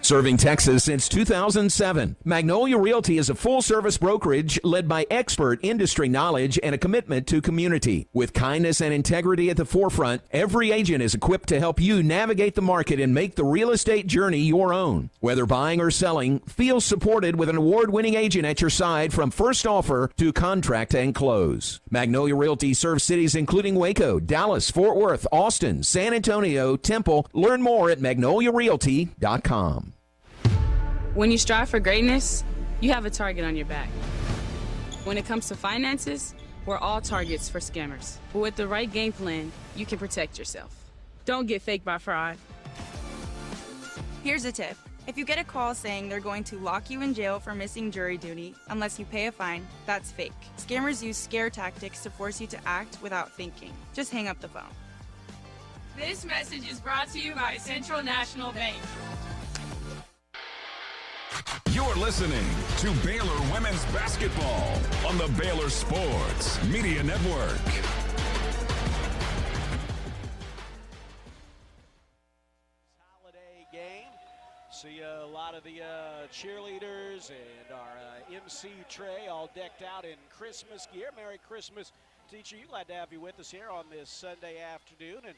Serving Texas since 2007, Magnolia Realty is a full-service brokerage led by expert industry knowledge and a commitment to community. With kindness and integrity at the forefront, every agent is equipped to help you navigate the market and make the real estate journey your own. Whether buying or selling, feel supported with an award-winning agent at your side from first offer to contract and close. Magnolia Realty serves cities including Waco, Dallas, Fort Worth, Austin, San Antonio, Temple. Learn more at magnoliarealty.com. When you strive for greatness, you have a target on your back. When it comes to finances, we're all targets for scammers. But with the right game plan, you can protect yourself. Don't get faked by fraud. Here's a tip. If you get a call saying they're going to lock you in jail for missing jury duty unless you pay a fine, that's fake. Scammers use scare tactics to force you to act without thinking. Just hang up the phone. This message is brought to you by Central National Bank. You're listening to Baylor Women's Basketball on the Baylor Sports Media Network. Holiday game. See a lot of the cheerleaders and our MC Trey all decked out in Christmas gear. Merry Christmas, teacher. You glad to have you with us here on this Sunday afternoon. And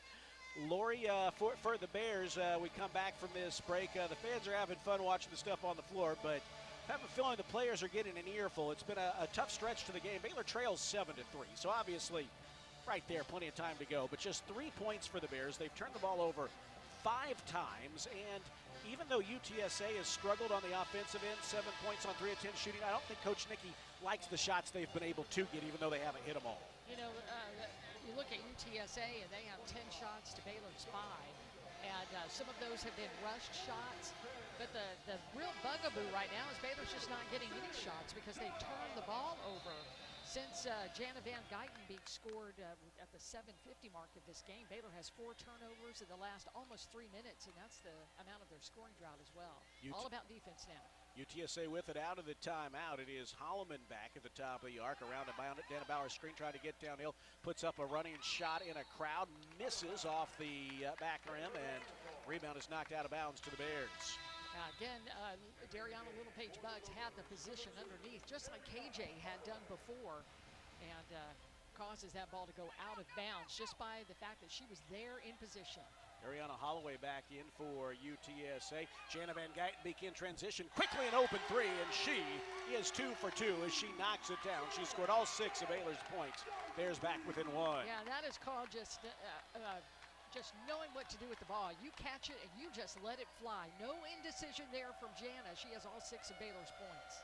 Lori, for the Bears, we come back from this break. The fans are having fun watching the stuff on the floor, but I have a feeling the players are getting an earful. It's been a tough stretch to the game. Baylor trails 7-3, so obviously right there, plenty of time to go. But just 3 points for the Bears. They've turned the ball over 5 times, and even though UTSA has struggled on the offensive end, 7 points on 3 of 10 shooting, I don't think Coach Nikki likes the shots they've been able to get, even though they haven't hit them all. You know, you look at UTSA, and they have 10 shots to Baylor's 5, and some of those have been rushed shots. But the real bugaboo right now is Baylor's just not getting any shots because they've turned the ball over. Since Jana Van Geitenbeek scored at the 7:50 mark of this game, Baylor has 4 turnovers in the last almost 3 minutes, and that's the amount of their scoring drought as well. All about defense now. UTSA with it out of the timeout. It is Holloman back at the top of the arc, around and bound it. Danabauer screen trying to get downhill, puts up a running shot in a crowd, misses off the back rim, and rebound is knocked out of bounds to the Bears. Again, Dariana Littlepage Buggs had the position underneath, just like KJ had done before, and causes that ball to go out of bounds just by the fact that she was there in position. Ariana Holloway back in for UTSA. Jana Van Geitenbeek in transition. Quickly an open three, and she is 2 for 2 as she knocks it down. She scored all 6 of Baylor's points. Bears back within 1. Yeah, that is called just knowing what to do with the ball. You catch it and you just let it fly. No indecision there from Jana. She has all 6 of Baylor's points.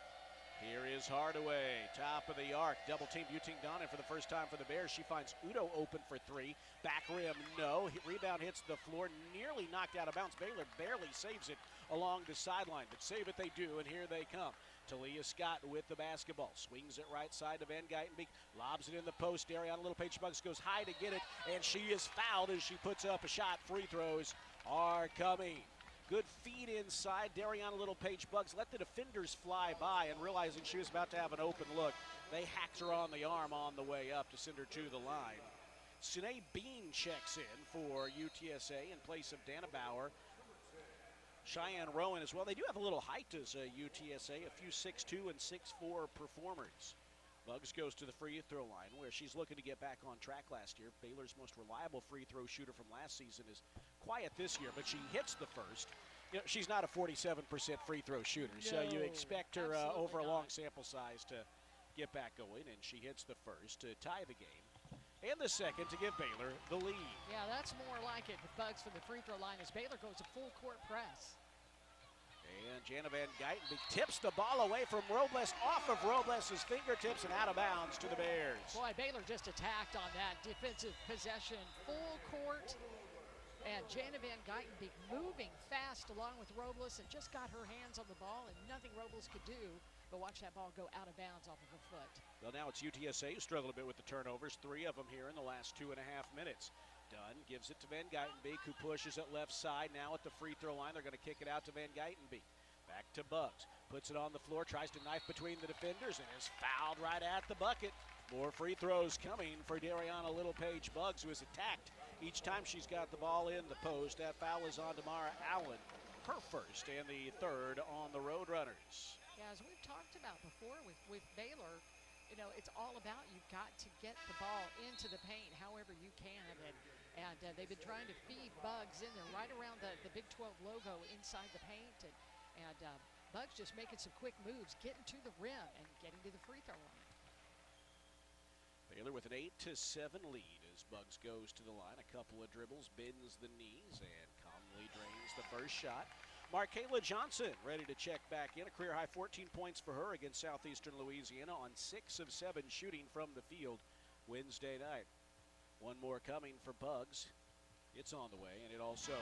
Here is Hardaway, top of the arc. Double team Buting Donnan for the first time for the Bears. She finds Udo open for 3. Back rim, no. Rebound hits the floor, nearly knocked out of bounds. Baylor barely saves it along the sideline, but save it they do, and here they come. Talia Scott with the basketball. Swings it right side to Van Geitenbeek. Lobs it in the post. Dariana Littlepage Buggs goes high to get it, and she is fouled as she puts up a shot. Free throws are coming. Good feed inside. Dariana Littlepage Buggs let the defenders fly by, and realizing she was about to have an open look, they hacked her on the arm on the way up to send her to the line. Sinead Bean checks in for UTSA in place of Dana Bauer. Cheyenne Rowan as well. They do have a little height as UTSA, a few 6'2" and 6'4" performers. Buggs goes to the free throw line where she's looking to get back on track last year. Baylor's most reliable free throw shooter from last season is quiet this year, but she hits the first. You know, she's not a 47% free throw shooter, so you expect her over a long sample size to get back going, and she hits the first to tie the game. And the second to give Baylor the lead. Yeah, that's more like it with Buggs from the free throw line as Baylor goes a full court press. And Jana Van Geitenbeek tips the ball away from Robles, off of Robles' fingertips and out of bounds to the Bears. Boy, Baylor just attacked on that defensive possession. Full court, and Jana Van Geitenbeek moving fast along with Robles and just got her hands on the ball, and nothing Robles could do but watch that ball go out of bounds off of her foot. Well, now it's UTSA who struggled a bit with the turnovers, 3 of them here in the last 2.5 minutes. Dunn gives it to Van Geitenbeek, who pushes it left side. Now at the free throw line, they're going to kick it out to Van Geitenbeek. Back to Buggs. Puts it on the floor, tries to knife between the defenders, and is fouled right at the bucket. More free throws coming for Dariana Littlepage Buggs, who is attacked each time she's got the ball in the post. That foul is on Damara Allen, her first and the third on the Roadrunners. Yeah, as we've talked about before with Baylor, you know, it's all about you've got to get the ball into the paint however you can. And they've been trying to feed Buggs in there right around the Big 12 logo inside the paint. And Buggs just making some quick moves, getting to the rim and getting to the free throw line. Baylor with an 8-7 lead as Buggs goes to the line. A couple of dribbles, bends the knees, and calmly drains the first shot. Markayla Johnson ready to check back in. A career-high 14 points for her against Southeastern Louisiana on 6 of 7 shooting from the field Wednesday night. One more coming for Buggs. It's on the way, and it also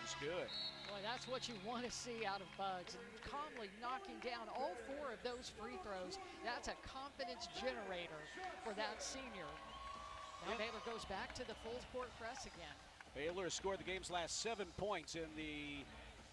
is good. Boy, that's what you want to see out of Buggs. And calmly knocking down all 4 of those free throws. That's a confidence generator for that senior. Now Baylor goes back to the full court press again. Baylor has scored the game's last 7 points in the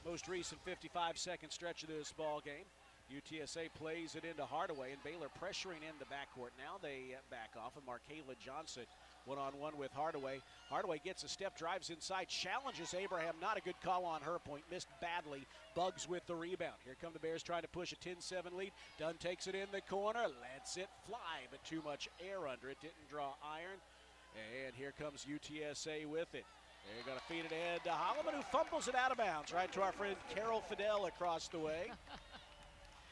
most recent 55-second stretch of this ball game. UTSA plays it into Hardaway, and Baylor pressuring in the backcourt. Now they back off, and Markayla Johnson one-on-one with Hardaway. Hardaway gets a step, drives inside, challenges Abraham. Not a good call on her point, missed badly. Buggs with the rebound. Here come the Bears trying to push a 10-7 lead. Dunn takes it in the corner, lets it fly, but too much air under it. Didn't draw iron. And here comes UTSA with it. They're going to feed it ahead to Holloman, who fumbles it out of bounds right to our friend Carol Fidel across the way.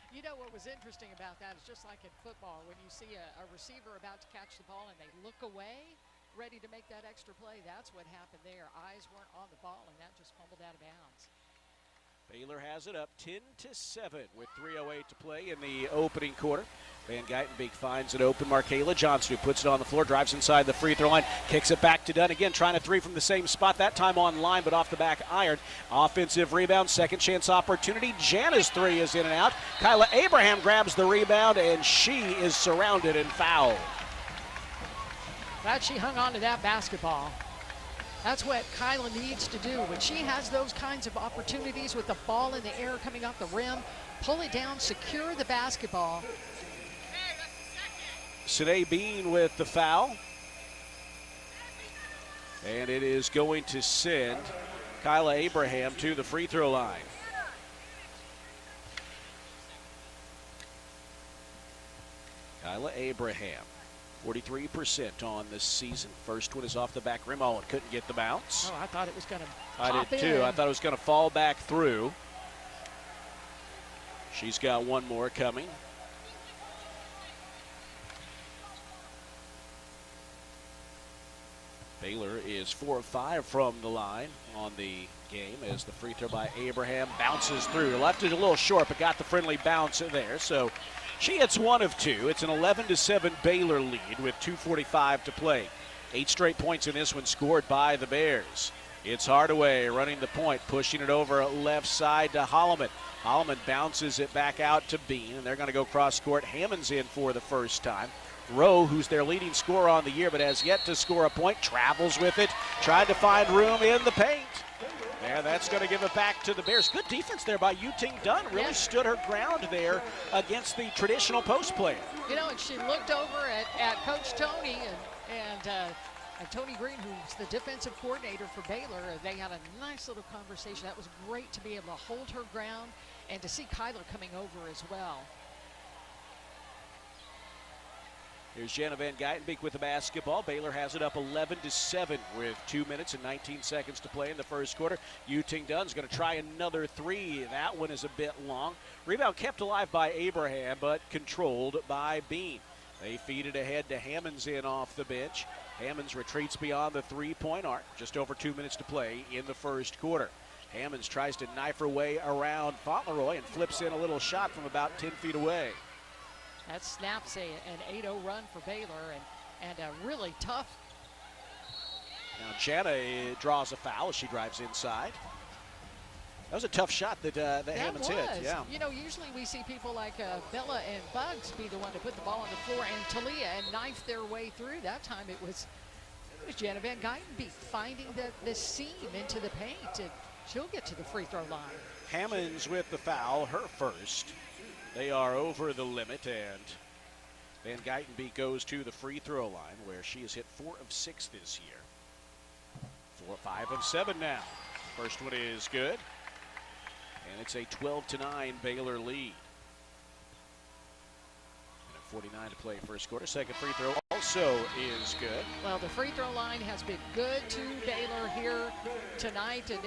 You know what was interesting about that is just like in football, when you see a receiver about to catch the ball and they look away, ready to make that extra play, that's what happened there. Eyes weren't on the ball, and that just fumbled out of bounds. Baylor has it up 10-7 with 3:08 to play in the opening quarter. Van Geitenbeek finds it open. Markayla Johnson, who puts it on the floor, drives inside the free throw line, kicks it back to Dunn again, trying to 3 from the same spot, that time on line, but off the back iron. Offensive rebound, second chance opportunity. Jana's 3 is in and out. Kyla Abraham grabs the rebound, and she is surrounded and fouled. Glad she hung on to that basketball. That's what Kyla needs to do. When she has those kinds of opportunities with the ball in the air coming off the rim, pull it down, secure the basketball. Sinead Bean with the foul. And it is going to send Kyla Abraham to the free throw line. Kyla Abraham, 43% on this season. First one is off the back rim. Oh, it couldn't get the bounce. Oh, I thought it was going to I did too. I thought it was going to fall back through. She's got one more coming. Baylor is 4 of 5 from the line on the game as the free throw by Abraham bounces through. Left it a little short, but got the friendly bounce there. So she hits 1 of 2. It's an 11-7 Baylor lead with 2:45 to play. 8 straight points in this one scored by the Bears. It's Hardaway running the point, pushing it over left side to Holloman. Holloman bounces it back out to Bean, and they're going to go cross court. Hammond's in for the first time. Rowe, who's their leading scorer on the year but has yet to score a point, travels with it, tried to find room in the paint. And that's going to give it back to the Bears. Good defense there by Yu-Ting Dunn. Really stood her ground there against the traditional post player. You know, and she looked over at Coach Tony and Tony Green, who's the defensive coordinator for Baylor. They had a nice little conversation. That was great to be able to hold her ground and to see Kyler coming over as well. Here's Jana Van Geitenbeek with the basketball. Baylor has it up 11-7 with 2 minutes and 19 seconds to play in the first quarter. Yu-Ting Dunn's going to try another three. That one is a bit long. Rebound kept alive by Abraham, but controlled by Bean. They feed it ahead to Hammonds in off the bench. Hammonds retreats beyond the three-point arc. Just over 2 minutes to play in the first quarter. Hammonds tries to knife her way around Fauntleroy and flips in a little shot from about 10 feet away. That snaps an 8-0 run for Baylor and a really tough. Now Jana draws a foul as she drives inside. That was a tough shot that Hammonds hit. Yeah. You know, usually we see people like Bella and Bugs be the one to put the ball on the floor and Talia and knife their way through. That time it was Jana Van Geitenbeek finding the seam into the paint, and she'll get to the free throw line. Hammonds with the foul, her first. They are over the limit, and Van Geitenbeek goes to the free throw line where she has hit 4 of 6 this year. 5 of 7 now. First one is good, and it's a 12-9 Baylor lead. And at 49 to play first quarter. Second free throw also is good. Well, the free throw line has been good to Baylor here tonight, and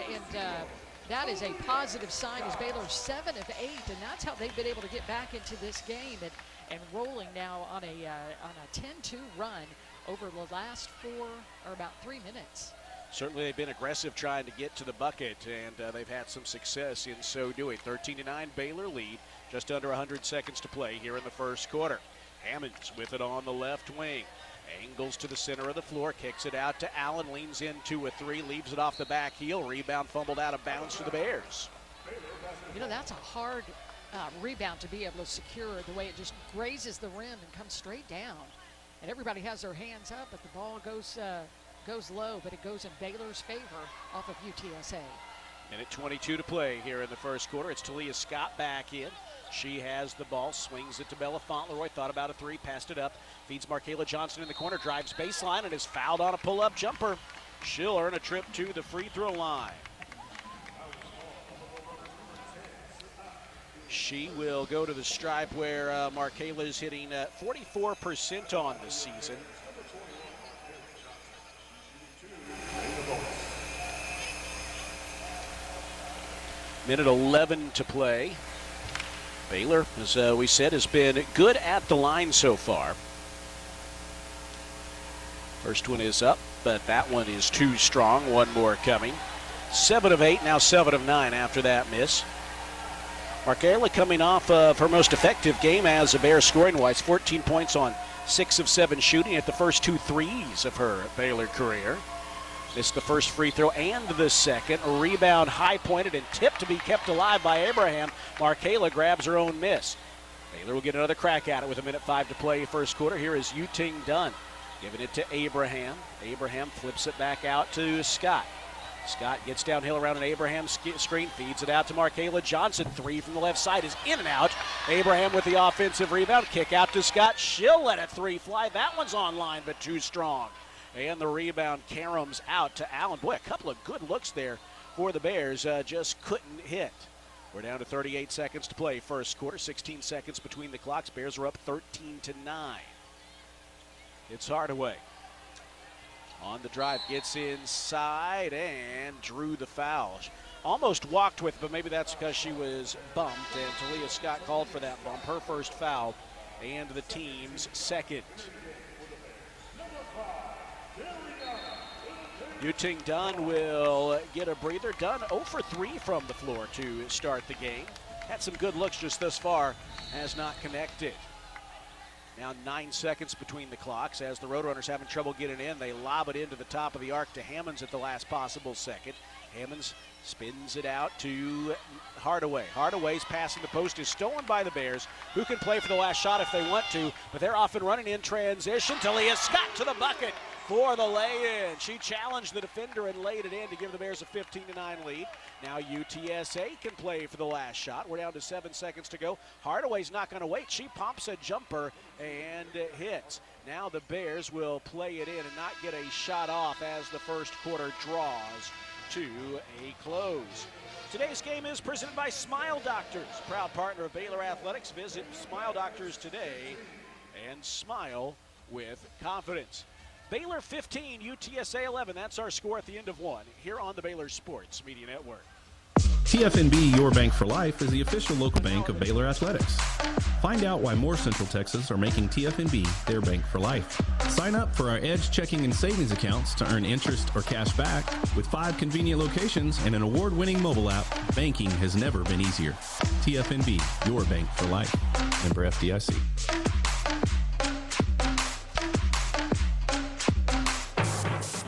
that is a positive sign as Baylor's 7 of 8, and that's how they've been able to get back into this game and rolling now on a 10-2 run over the last 4 or about 3 minutes. Certainly they've been aggressive trying to get to the bucket, and they've had some success in so doing. 13-9 Baylor lead, just under 100 seconds to play here in the first quarter. Hammonds with it on the left wing. Angles to the center of the floor, kicks it out to Allen, leans into a three, leaves it off the back heel. Rebound fumbled out of bounds to the Bears. You know, that's a hard rebound to be able to secure the way it just grazes the rim and comes straight down. And everybody has their hands up, but the ball goes low, but it goes in Baylor's favor off of UTSA. And at 22 to play here in the first quarter, it's Talia Scott back in. She has the ball, swings it to Bella Fauntleroy, thought about a three, passed it up, feeds Markayla Johnson in the corner, drives baseline, and is fouled on a pull-up jumper. She'll earn a trip to the free throw line. She will go to the stripe where Markayla is hitting 44% on this season. Minute 11 to play. Baylor, as we said, has been good at the line so far. First one is up, but that one is too strong. One more coming. 7 of 8, now 7 of 9 after that miss. Markayla coming off of her most effective game as a Bear scoring-wise. 14 points on 6 of 7 shooting at the first 2 threes of her Baylor career. Missed the first free throw and the second. A rebound high-pointed and tipped to be kept alive by Abraham. Markayla grabs her own miss. Baylor will get another crack at it with 1:05 to play first quarter. Here is Yu-Ting Dunn giving it to Abraham. Abraham flips it back out to Scott. Scott gets downhill around an Abraham screen, feeds it out to Markayla Johnson. Three from the left side is in and out. Abraham with the offensive rebound. Kick out to Scott. She'll let a three fly. That one's online, but too strong. And the rebound caroms out to Allen. Boy, a couple of good looks there for the Bears. Just couldn't hit. We're down to 38 seconds to play. First quarter, 16 seconds between the clocks. Bears are up 13-9. It's Hardaway. On the drive, gets inside and drew the foul. Almost walked with, but maybe that's because she was bumped, and Talia Scott called for that bump. Her first foul and the team's second. Yuting Dunn will get a breather. Dunn 0 for 3 from the floor to start the game. Had some good looks just thus far, has not connected. Now 9 seconds between the clocks. As the Roadrunners having trouble getting in, they lob it into the top of the arc to Hammonds at the last possible second. Hammonds spins it out to Hardaway. Hardaway's passing the post is stolen by the Bears, who can play for the last shot if they want to, but they're off and running in transition. Talia Scott to the bucket for the lay-in. She challenged the defender and laid it in to give the Bears a 15-9 lead. Now UTSA can play for the last shot. We're down to 7 seconds to go. Hardaway's not going to wait. She pumps a jumper and hits. Now the Bears will play it in and not get a shot off as the first quarter draws to a close. Today's game is presented by Smile Doctors, proud partner of Baylor Athletics. Visit Smile Doctors today and smile with confidence. Baylor 15, UTSA 11. That's our score at the end of one here on the Baylor Sports Media Network. TFNB, your bank for life, is the official local bank of Baylor Athletics. Find out why more Central Texas are making TFNB their bank for life. Sign up for our Edge checking and savings accounts to earn interest or cash back. With 5 convenient locations and an award-winning mobile app, banking has never been easier. TFNB, your bank for life. Member FDIC.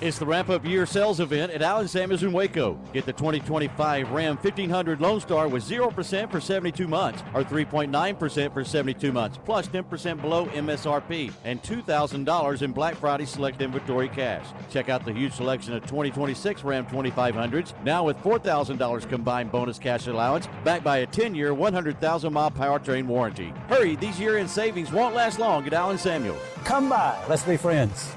It's the wrap-up year sales event at Allen Samuels in Waco. Get the 2025 Ram 1500 Lone Star with 0% for 72 months or 3.9% for 72 months, plus 10% below MSRP and $2,000 in Black Friday select inventory cash. Check out the huge selection of 2026 Ram 2500s, now with $4,000 combined bonus cash allowance, backed by a 10-year, 100,000-mile powertrain warranty. Hurry, these year-end savings won't last long at Allen Samuels. Come by, let's be friends.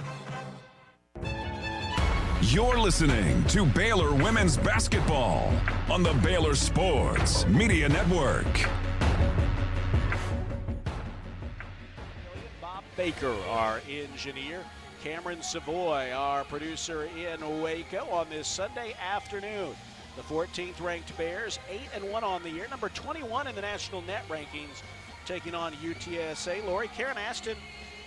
You're listening to Baylor Women's Basketball on the Baylor Sports Media Network. Bob Baker, our engineer. Cameron Savoy, our producer in Waco on this Sunday afternoon. The 14th ranked Bears, 8-1 on the year, number 21 in the national net rankings, taking on UTSA. Lori, Karen Aston,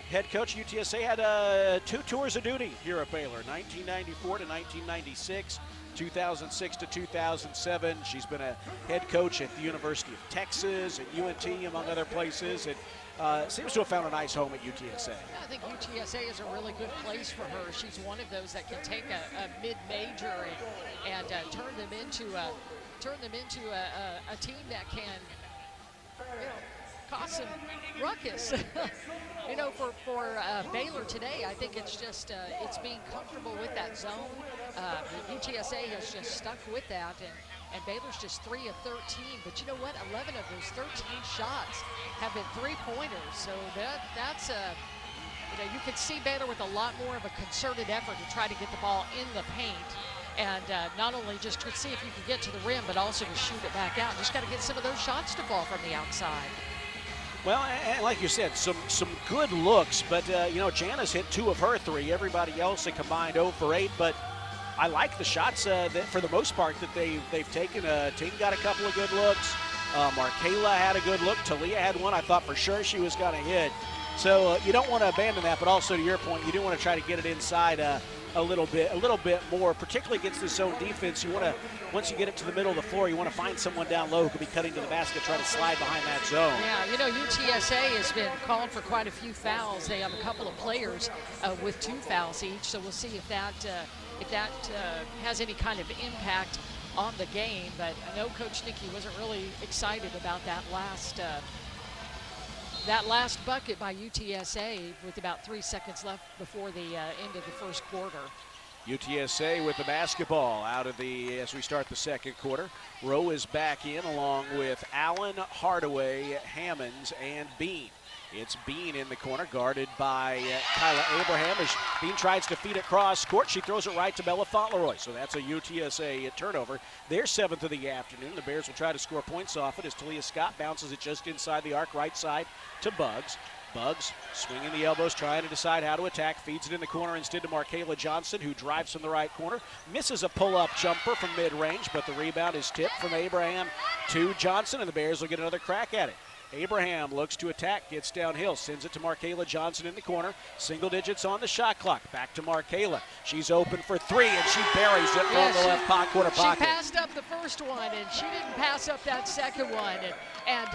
head coach. UTSA had 2 tours of duty here at Baylor, 1994 to 1996, 2006 to 2007. She's been a head coach at the University of Texas, at UNT, among other places, and seems to have found a nice home at UTSA. I think UTSA is a really good place for her. She's one of those that can take a mid-major and turn them into a team that can, cause some ruckus. For Baylor today, I think it's just it's being comfortable with that zone. UTSA has just stuck with that, and Baylor's just 3 of 13. But you know what? 11 of those 13 shots have been three-pointers. So that's you can see Baylor with a lot more of a concerted effort to try to get the ball in the paint. And not only just to see if you can get to the rim, but also to shoot it back out. Just got to get some of those shots to fall from the outside. Well, and like you said, some good looks, but, Jana's hit 2 of her 3. Everybody else a combined 0 for 8, but I like the shots that, for the most part, that they've taken. Team got a couple of good looks. Markayla had a good look. Talia had one I thought for sure she was going to hit. So you don't want to abandon that, but also to your point, you do want to try to get it inside a little bit more, particularly against this zone defense. You want to, once you get it to the middle of the floor, you want to find someone down low who could be cutting to the basket, try to slide behind that zone. Yeah, UTSA has been called for quite a few fouls. They have a couple of players with 2 fouls each, so we'll see if that has any kind of impact on the game. But I know Coach Nikki wasn't really excited about that last bucket by UTSA with about 3 seconds left before the end of the first quarter. UTSA with the basketball as we start the second quarter. Rowe is back in along with Allen, Hardaway, Hammonds, and Bean. It's Bean in the corner, guarded by Kyla Abraham. As Bean tries to feed it cross court, she throws it right to Bella Fauntleroy. So that's a UTSA turnover. Their 7th of the afternoon. The Bears will try to score points off it as Talia Scott bounces it just inside the arc, right side to Buggs. Buggs swinging the elbows, trying to decide how to attack. Feeds it in the corner instead to Markayla Johnson, who drives from the right corner. Misses a pull-up jumper from mid-range, but the rebound is tipped from Abraham to Johnson, and the Bears will get another crack at it. Abraham looks to attack, gets downhill, sends it to Markayla Johnson in the corner. Single digits on the shot clock. Back to Markayla. She's open for 3, and she buries it from the left quarter pocket. She passed up the first one, and she didn't pass up that second one. And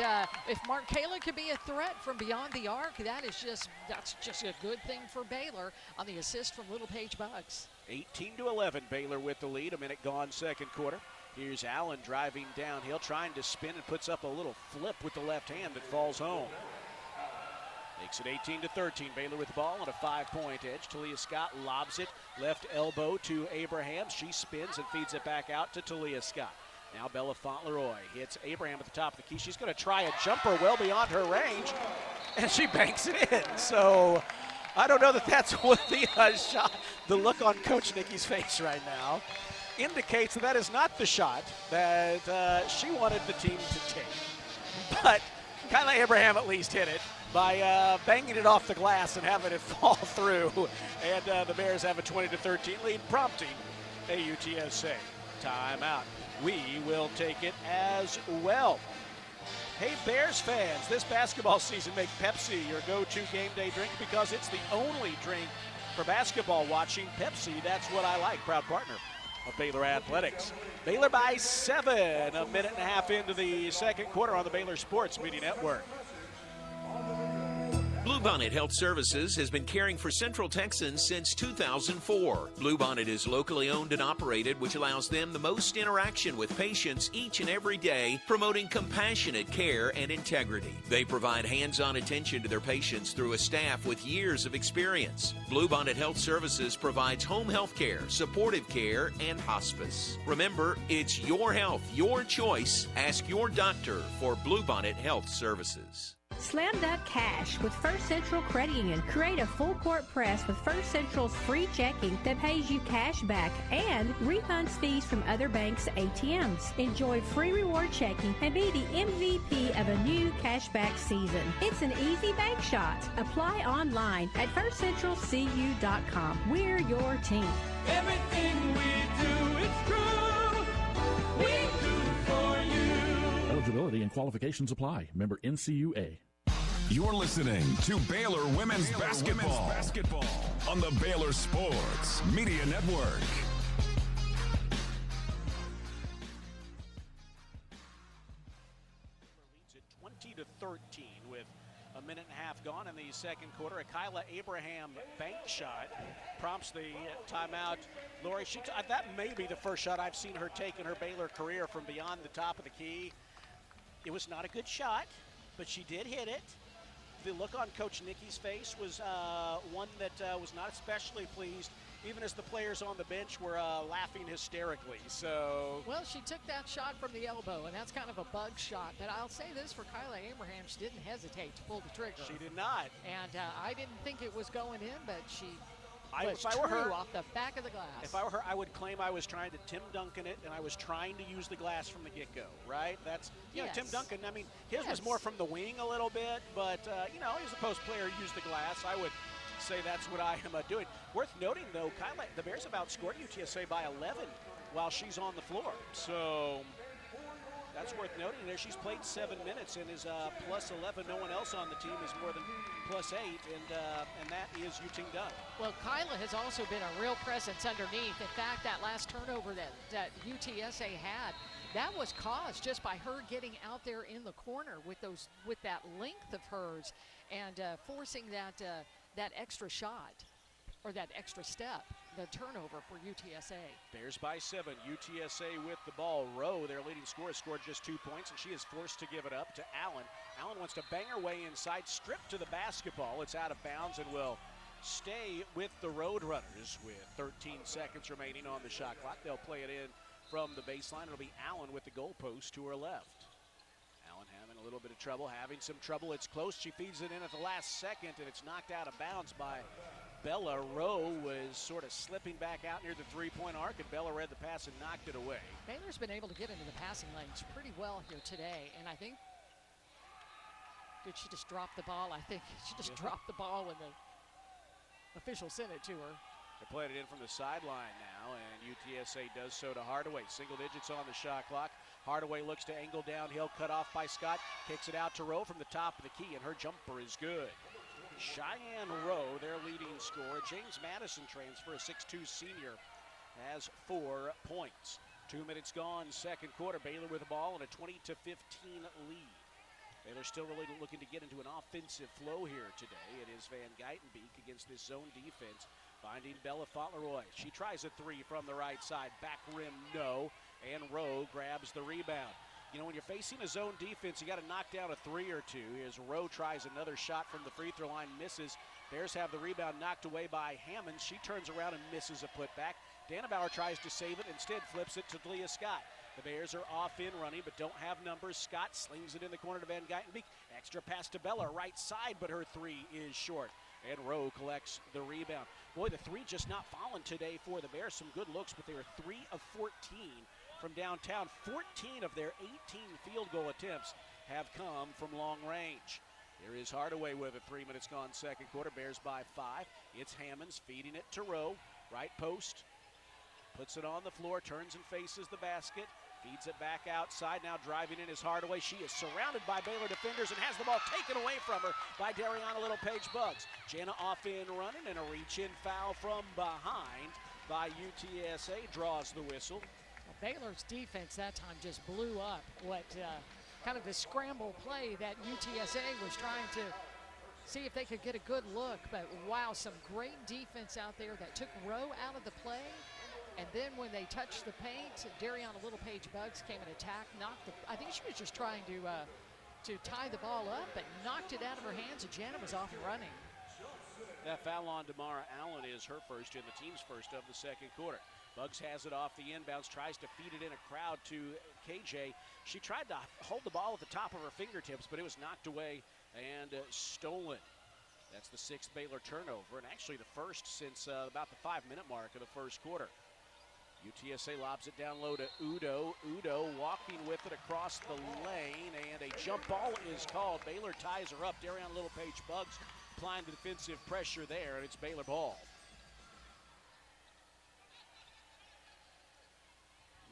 if Markayla could be a threat from beyond the arc, that's just a good thing for Baylor on the assist from Little Paige Buggs. 18-11, Baylor with the lead. A minute gone, second quarter. Here's Allen driving downhill, trying to spin and puts up a little flip with the left hand that falls home. Makes it 18-13. Baylor with the ball on a 5-point edge. Talia Scott lobs it, left elbow to Abraham. She spins and feeds it back out to Talia Scott. Now Bella Fauntleroy hits Abraham at the top of the key. She's going to try a jumper well beyond her range, and she banks it in. So I don't know that that's what the shot. The look on Coach Nikki's face right now indicates that is not the shot that she wanted the team to take. But Kyla Abraham at least hit it by banging it off the glass and having it fall through. And the Bears have a 20-13 lead, prompting a UTSA timeout. We will take it as well. Hey, Bears fans, this basketball season, make Pepsi your go-to game day drink because it's the only drink for basketball watching. Pepsi, that's what I like. Proud partner of Baylor Athletics. Baylor by 7, a minute and a half into the second quarter on the Baylor Sports Media Network. Bluebonnet Health Services has been caring for Central Texans since 2004. Bluebonnet is locally owned and operated, which allows them the most interaction with patients each and every day, promoting compassionate care and integrity. They provide hands-on attention to their patients through a staff with years of experience. Bluebonnet Health Services provides home health care, supportive care, and hospice. Remember, it's your health, your choice. Ask your doctor for Bluebonnet Health Services. Slam that cash with First Central Credit Union. Create a full court press with First Central's free checking that pays you cash back and refunds fees from other banks' ATMs. Enjoy free reward checking and be the MVP of a new cashback season. It's an easy bank shot. Apply online at firstcentralcu.com. We're your team. Everything we do is true. We do for you. Eligibility and qualifications apply. Member NCUA. You're listening to Baylor Women's Basketball on the Baylor Sports Media Network. Leads it 20-13 with a minute and a half gone in the second quarter. A Kyla Abraham bank shot prompts the timeout. Lori, that may be the first shot I've seen her take in her Baylor career from beyond the top of the key. It was not a good shot, but she did hit it. The look on Coach Nikki's face was one that was not especially pleased, even as the players on the bench were laughing hysterically. So, well, she took that shot from the elbow, and that's kind of a bug shot. But I'll say this for Kyla Abraham, she didn't hesitate to pull the trigger. She did not. And I didn't think it was going in, but she if I were her, off the back of the glass. If I were her, I would claim I was trying to Tim Duncan it, and I was trying to use the glass from the get-go, right? That's, you know, Tim Duncan, I mean, his was more from the wing a little bit, but, you know, as a post player, use the glass. I would say that's what I am doing. Worth noting, though, Kyla, the Bears have outscored UTSA by 11 while she's on the floor. So that's worth noting there. She's played 7 minutes and is plus 11. No one else on the team is more than plus 8, and that is Yuting Dunn. Well, Kyla has also been a real presence underneath. In fact, that last turnover that UTSA had, that was caused just by her getting out there in the corner with that length of hers and forcing that extra shot or that extra step, the turnover for UTSA. Bears by 7. UTSA with the ball. Rowe, their leading scorer, scored just 2 points, and she is forced to give it up to Allen. Allen wants to bang her way inside, stripped to the basketball. It's out of bounds and will stay with the Roadrunners with 13 seconds remaining on the shot clock. They'll play it in from the baseline. It'll be Allen with the goalpost to her left. Allen having a little bit of trouble, having some trouble. It's close. She feeds it in at the last second, and it's knocked out of bounds by Bella. Rowe was sort of slipping back out near the three-point arc, and Bella read the pass and knocked it away. Baylor's been able to get into the passing lanes pretty well here today, and I think, did she just drop the ball? I think she just dropped the ball when the official sent it to her. They're playing it in from the sideline now, and UTSA does so to Hardaway. Single digits on the shot clock. Hardaway looks to angle downhill, cut off by Scott, kicks it out to Rowe from the top of the key, and her jumper is good. Cheyenne Rowe, their leading scorer. James Madison transfer, a 6'2 senior, has 4 points. 2 minutes gone, second quarter. Baylor with the ball and a 20-15 lead. Baylor still really looking to get into an offensive flow here today. It is Van Geitenbeek against this zone defense, finding Bella Fauntleroy. She tries a three from the right side, back rim, no, and Rowe grabs the rebound. You know, when you're facing a zone defense, you got to knock down a three or two. As Rowe tries another shot from the free throw line, misses. Bears have the rebound knocked away by Hammonds. She turns around and misses a putback. Danabauer tries to save it, instead flips it to Leah Scott. The Bears are off in running, but don't have numbers. Scott slings it in the corner to Van Geitenbeek. Extra pass to Bella, right side, but her three is short. And Rowe collects the rebound. Boy, the three just not falling today for the Bears. Some good looks, but they were 3 of 14 from downtown. 14 of their 18 field goal attempts have come from long range. There is Hardaway with it. 3 minutes gone, second quarter. Bears by 5. It's Hammonds feeding it to Rowe. Right post. Puts it on the floor, turns and faces the basket. Feeds it back outside. Now driving in is Hardaway. She is surrounded by Baylor defenders and has the ball taken away from her by Dariana Little Page Buggs. Jana off in running, and a reach-in foul from behind by UTSA draws the whistle. Well, Baylor's defense that time just blew up what kind of the scramble play that UTSA was trying to see if they could get a good look. But wow, some great defense out there that took Rowe out of the play. And then when they touched the paint, Dariana Little Page Buggs came and attacked, I think she was just trying to tie the ball up, but knocked it out of her hands, and Jana was off and running. That foul on Damara Allen is her first and the team's first of the second quarter. Buggs has it off the inbounds, tries to feed it in a crowd to KJ. She tried to hold the ball at the top of her fingertips, but it was knocked away and stolen. That's the 6th Baylor turnover, and actually the first since about the 5-minute mark of the first quarter. UTSA lobs it down low to Udo. Udo walking with it across the lane, and a jump ball is called. Baylor ties her up. Dariana Little Page Buggs applying defensive pressure there, and it's Baylor ball.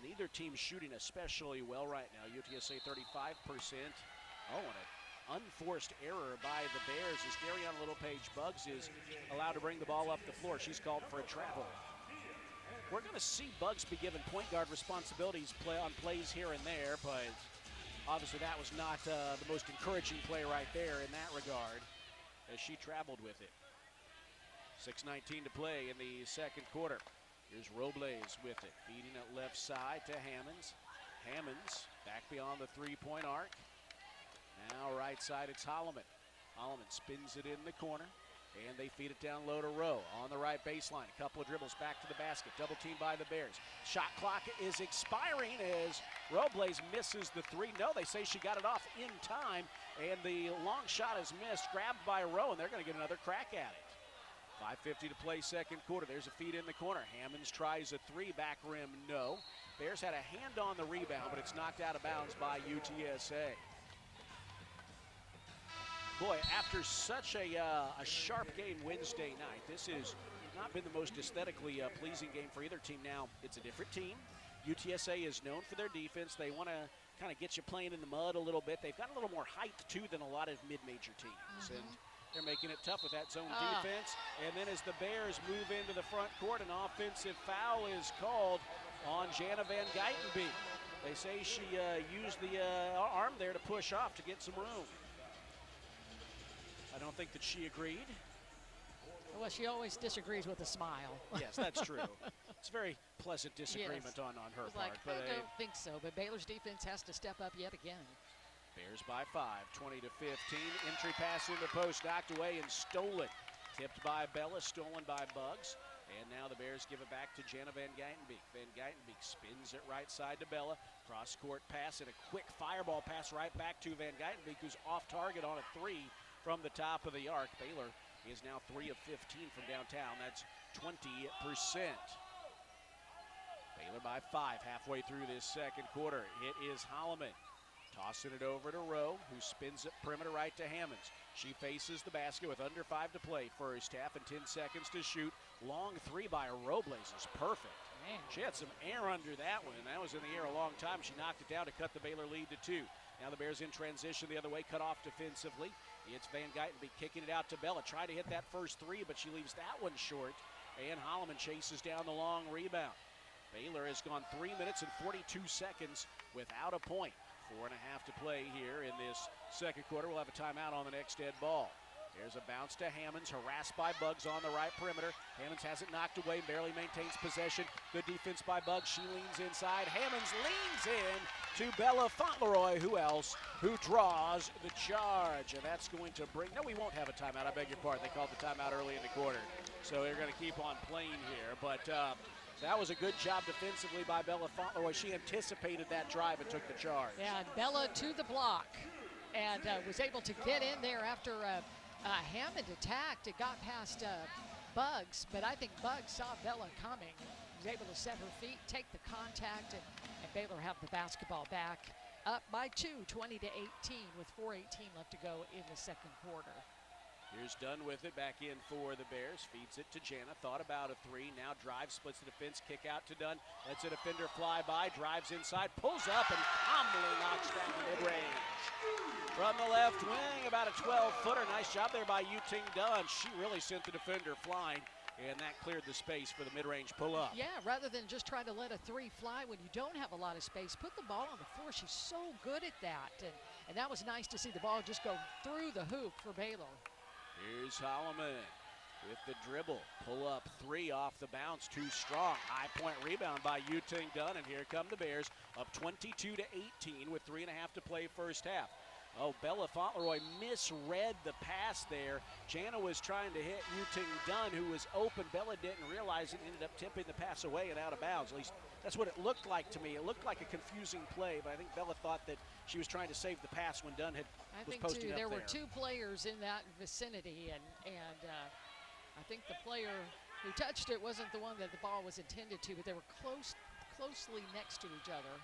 Neither team shooting especially well right now. UTSA 35%. Oh, and an unforced error by the Bears as Dariana Little Page Buggs is allowed to bring the ball up the floor. She's called for a travel. We're going to see Buggs be given point guard responsibilities on plays here and there, but obviously that was not the most encouraging play right there in that regard as she traveled with it. 6:19 to play in the second quarter. Here's Robles with it, feeding it left side to Hammonds. Hammonds back beyond the three-point arc. Now right side, it's Holloman. Holloman spins it in the corner. And they feed it down low to Rowe on the right baseline. A couple of dribbles back to the basket. Double team by the Bears. Shot clock is expiring as Robles misses the three. No, they say she got it off in time, and the long shot is missed, grabbed by Rowe, and they're going to get another crack at it. 5:50 to play second quarter. There's a feed in the corner. Hammonds tries a three, back rim, no. Bears had a hand on the rebound, but it's knocked out of bounds by UTSA. Boy, after such a sharp game Wednesday night, this has not been the most aesthetically pleasing game for either team. Now, it's a different team. UTSA is known for their defense. They want to kind of get you playing in the mud a little bit. They've got a little more height, too, than a lot of mid-major teams. And they're making it tough with that zone defense. And then as the Bears move into the front court, an offensive foul is called on Jana Van Geitenbeek. They say she used the arm there to push off to get some room. I don't think that she agreed. Well, she always disagrees with a smile. Yes, that's true. It's a very pleasant disagreement on her part. But I don't think so, but Baylor's defense has to step up yet again. Bears by 5, 20-15. Entry pass in the post, knocked away and stolen Tipped by Bella, stolen by Bugs. And now the Bears give it back to Jana Van Geitenbeek. Van Geitenbeek spins it right side to Bella. Cross-court pass and a quick fireball pass right back to Van Geitenbeek, who's off target on a three from the top of the arc. Baylor is now 3 of 15 from downtown. That's 20%. Baylor by 5 halfway through this second quarter. It is Holloman tossing it over to Rowe, who spins it perimeter right to Hammonds. She faces the basket with under 5 to play first half and 10 seconds to shoot. Long three by Robles is perfect. Man. She had some air under that one, and that was in the air a long time. She knocked it down to cut the Baylor lead to 2. Now the Bears in transition the other way, cut off defensively. It's Van Geitenbeek kicking it out to Bella. Tried to hit that first three, but she leaves that one short. And Holloman chases down the long rebound. Baylor has gone 3 minutes and 42 seconds without a point. 4.5 to play here in this second quarter. We'll have a timeout on the next dead ball. There's a bounce to Hammonds, harassed by Bugs on the right perimeter. Hammonds has it knocked away, barely maintains possession. Good defense by Bugs. She leans inside. Hammonds leans in to Bella Fauntleroy. Who else? Who draws the charge? And that's going to bring. No, we won't have a timeout. I beg your pardon. They called the timeout early in the quarter. So they're going to keep on playing here. But that was a good job defensively by Bella Fauntleroy. She anticipated that drive and took the charge. Yeah, and Bella to the block and was able to get in there after Hammond attacked. It got past Bugs, but I think Bugs saw Bella coming. Was able to set her feet, take the contact, and Baylor have the basketball back. Up by 2, 20 to 18, with 4:18 left to go in the second quarter. Here's Dunn with it, back in for the Bears. Feeds it to Jana, thought about a three. Now drives, splits the defense, kick out to Dunn. Lets a defender fly by, drives inside, pulls up, and calmly knocks down the mid-range. From the left wing, about a 12-footer. Nice job there by Yu-Ting Dunn. She really sent the defender flying, and that cleared the space for the mid-range pull-up. Yeah, rather than just try to let a three fly when you don't have a lot of space, put the ball on the floor. She's so good at that, and that was nice to see the ball just go through the hoop for Baylor. Here's Holloman with the dribble. Pull up three off the bounce, too strong. High point rebound by Yu-Ting Dunn, and here come the Bears up 22 to 18 with 3.5 to play first half. Oh, Bella Fauntleroy misread the pass there. Jana was trying to hit Yu-Ting Dunn, who was open. Bella didn't realize it, ended up tipping the pass away and out of bounds. At least that's what it looked like to me. It looked like a confusing play, but I think Bella thought that she was trying to save the pass when Dunn was posting up there. There were two players in that vicinity, and I think the player who touched it wasn't the one that the ball was intended to, but they were closely next to each other.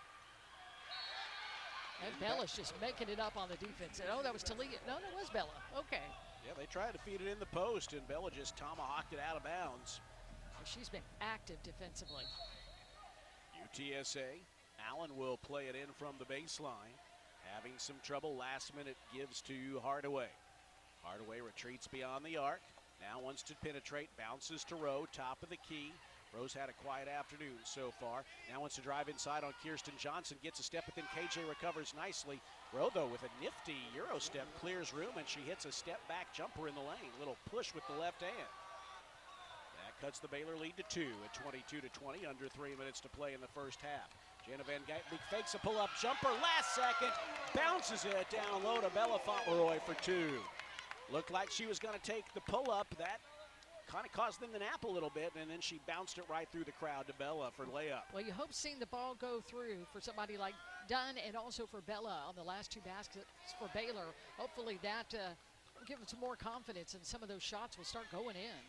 And Bella's just making it up on the defense. Oh, that was Talia. No, that was Bella. Okay. Yeah, they tried to feed it in the post, and Bella just tomahawked it out of bounds. She's been active defensively. UTSA. Allen will play it in from the baseline. Having some trouble, last minute gives to Hardaway. Hardaway retreats beyond the arc. Now wants to penetrate, bounces to Rowe, top of the key. Rowe's had a quiet afternoon so far. Now wants to drive inside on Kirsten Johnson. Gets a step within KJ, recovers nicely. Rowe, though, with a nifty Euro step, clears room, and she hits a step back jumper in the lane. Little push with the left hand. That cuts the Baylor lead to 2 at 22 to 20, under 3 minutes to play in the first half. Jana Van Geitenbeek fakes a pull-up jumper last second, bounces it down low to Bella Fauntleroy for 2. Looked like she was going to take the pull-up. That kind of caused them to nap a little bit, and then she bounced it right through the crowd to Bella for layup. Well, you hope seeing the ball go through for somebody like Dunn and also for Bella on the last two baskets for Baylor. Hopefully that will give them some more confidence, and some of those shots will start going in.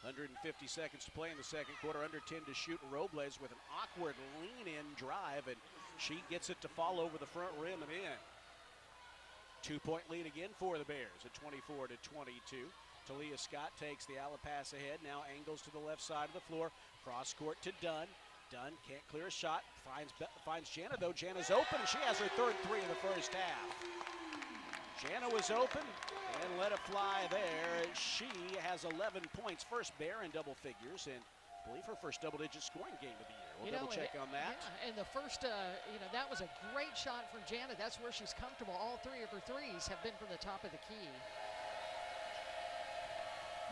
150 seconds to play in the second quarter, under 10 to shoot. Robles with an awkward lean-in drive, and she gets it to fall over the front rim and in. 2-point lead again for the Bears at 24 to 22. Talia Scott takes the alley pass ahead, now angles to the left side of the floor. Cross court to Dunn. Dunn can't clear a shot, finds Jana, though. Jana's open, and she has her third three in the first half. Jana was open and let it fly there. She has 11 points, first Bear in double figures, and I believe her first double-digit scoring game of the year. We'll double check on that. Yeah, and the first, that was a great shot from Jana. That's where she's comfortable. All three of her threes have been from the top of the key.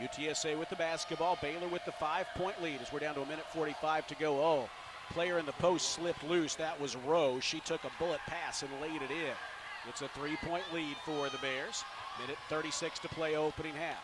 UTSA with the basketball, Baylor with the 5-point lead as we're down to a minute 45 to go. Oh, player in the post slipped loose. That was Rowe. She took a bullet pass and laid it in. It's a 3-point lead for the Bears. Minute 36 to play opening half.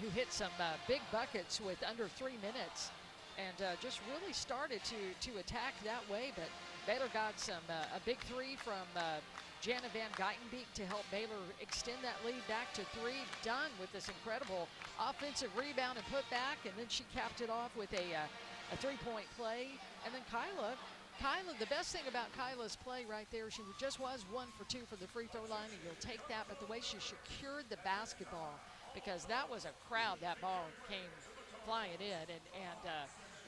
who hit some big buckets with under 3 minutes, and just really started to attack that way. But Baylor got a big three from Jana Van Geitenbeek to help Baylor extend that lead back to 3. Done with this incredible offensive rebound and putback, and then she capped it off with a 3-point play. And then Kyla, the best thing about Kyla's play right there, she just was 1 for 2 for the free throw line, and you'll take that. But the way she secured the basketball, because that was a crowd, that ball came flying in, and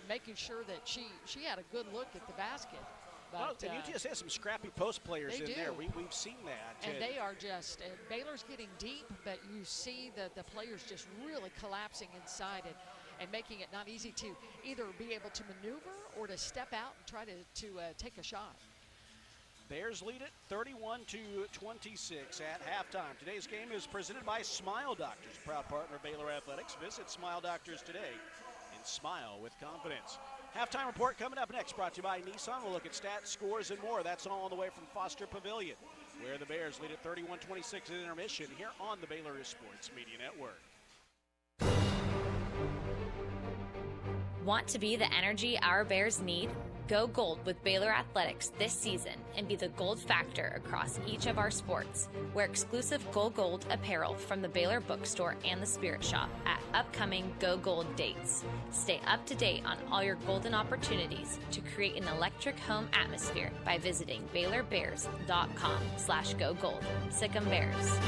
making sure that she had a good look at the basket. But, and UTSA has some scrappy post players in there. We've seen that. And they are just, Baylor's getting deep, but you see the players just really collapsing inside and making it not easy to either be able to maneuver or to step out and try to take a shot. Bears lead it 31-26 at halftime. Today's game is presented by Smile Doctors, proud partner of Baylor Athletics. Visit Smile Doctors today and smile with confidence. Halftime report coming up next, brought to you by Nissan. We'll look at stats, scores, and more. That's all on the way from Foster Pavilion, where the Bears lead at 31-26 at intermission here on the Baylor Sports Media Network. Want to be the energy our Bears need? Go gold with Baylor Athletics this season and be the gold factor across each of our sports. Wear exclusive Go Gold apparel from the Baylor Bookstore and the Spirit Shop at upcoming Go Gold dates. Stay up to date on all your golden opportunities to create an electric home atmosphere by visiting BaylorBears.com/Go Gold. Sic 'em Bears.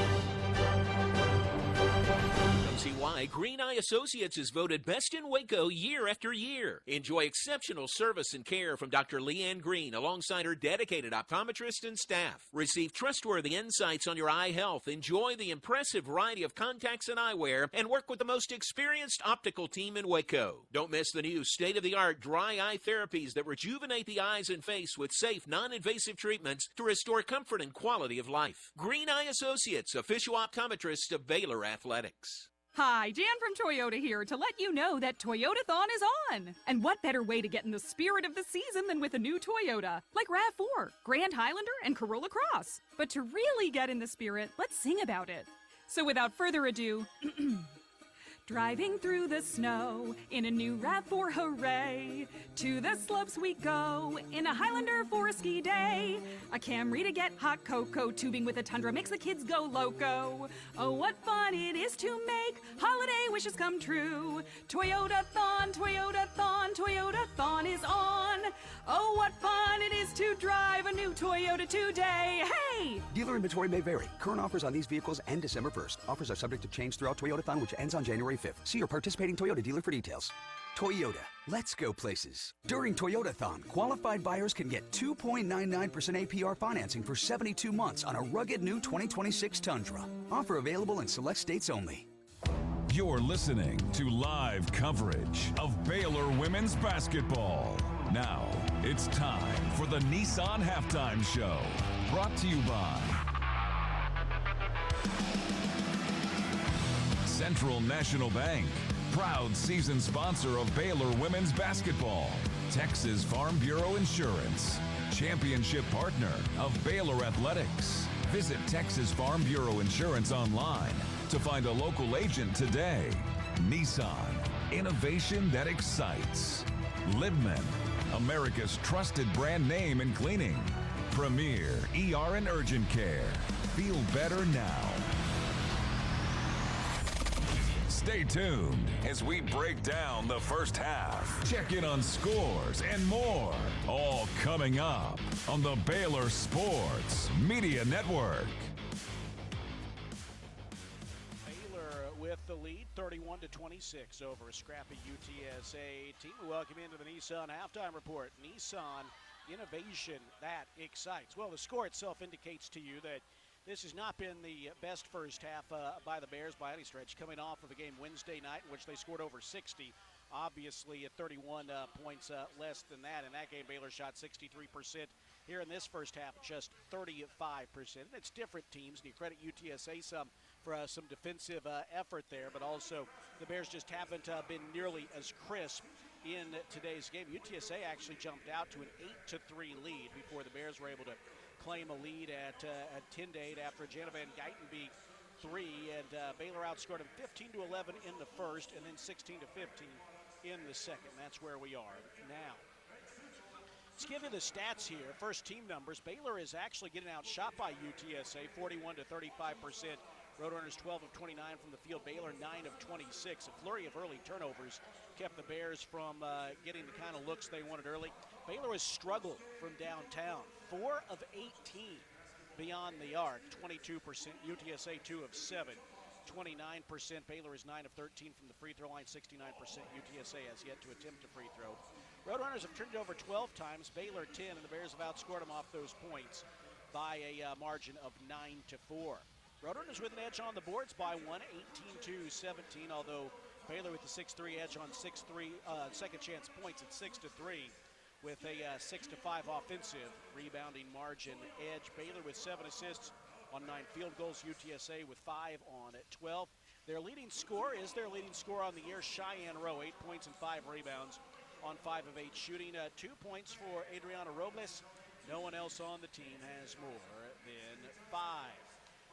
Come see why Green Eye Associates is voted best in Waco year after year. Enjoy exceptional service and care from Dr. Leanne Green alongside her dedicated optometrist and staff. Receive trustworthy insights on your eye health, enjoy the impressive variety of contacts and eyewear, and work with the most experienced optical team in Waco. Don't miss the new state-of-the-art dry eye therapies that rejuvenate the eyes and face with safe, non-invasive treatments to restore comfort and quality of life. Green Eye Associates, official optometrist of Baylor Athletics. Hi, Jan from Toyota here to let you know that Toyotathon is on. And what better way to get in the spirit of the season than with a new Toyota, like RAV4, Grand Highlander, and Corolla Cross. But to really get in the spirit, let's sing about it. So without further ado, driving through the snow in a new RAV4, hooray! To the slopes we go in a Highlander for a ski day. A Camry to get hot cocoa, tubing with a Tundra makes the kids go loco. Oh, what fun it is to make holiday wishes come true. Toyotathon, Toyotathon, Toyotathon is on. Oh, what fun it is to drive a new Toyota today. Hey! Dealer inventory may vary. Current offers on these vehicles end December 1st. Offers are subject to change throughout Toyotathon, which ends on January 5th. See your participating Toyota dealer for details. Toyota, let's go places. During Toyotathon, qualified buyers can get 2.99% APR financing for 72 months on a rugged new 2026 Tundra. Offer available in select states only. You're listening to live coverage of Baylor women's basketball. Now, it's time for the Nissan Halftime Show, brought to you by Central National Bank, proud season sponsor of Baylor women's basketball. Texas Farm Bureau Insurance, championship partner of Baylor Athletics. Visit Texas Farm Bureau Insurance online to find a local agent today. Nissan, innovation that excites. Libman, America's trusted brand name in cleaning. Premier ER and Urgent Care. Feel better now. Stay tuned as we break down the first half. Check in on scores and more. All coming up on the Baylor Sports Media Network. Baylor with the lead, 31-26 over a scrappy UTSA team. We welcome into the Nissan Halftime Report. Nissan, innovation that excites. Well, the score itself indicates to you that this has not been the best first half by the Bears by any stretch, coming off of a game Wednesday night in which they scored over 60. Obviously, at 31 points less than that. In that game, Baylor shot 63%. Here in this first half, just 35%. It's different teams, and you credit UTSA some for some defensive effort there, but also the Bears just haven't been nearly as crisp in today's game. UTSA actually jumped out to an 8-3 lead before the Bears were able to claim a lead at 10-8 after Jana Van Geitenbeek three, and Baylor outscored them 15-11 in the first, and then 16-15 in the second. That's where we are now. Let's give you the stats here. First team numbers. Baylor is actually getting outshot by UTSA, 41 to 35%. Roadrunners 12 of 29 from the field. Baylor 9 of 26. A flurry of early turnovers kept the Bears from getting the kind of looks they wanted early. Baylor has struggled from downtown. 4 of 18 beyond the arc, 22%. UTSA 2 of 7, 29%. Baylor is 9 of 13 from the free throw line, 69%. UTSA has yet to attempt a free throw. Roadrunners have turned it over 12 times. Baylor 10, and the Bears have outscored them off those points by a margin of 9-4. Roadrunners with an edge on the boards by 1, 18-17, although Baylor with the 6-3 edge on second chance points at 6-3 with a 6-5 offensive rebounding margin edge. Baylor with 7 assists on 9 field goals. UTSA with 5 on 12. Their leading scorer is their leading scorer on the year, Cheyenne Rowe, 8 points and 5 rebounds on 5 of 8 shooting. 2 points for Adriana Robles. No one else on the team has more than 5.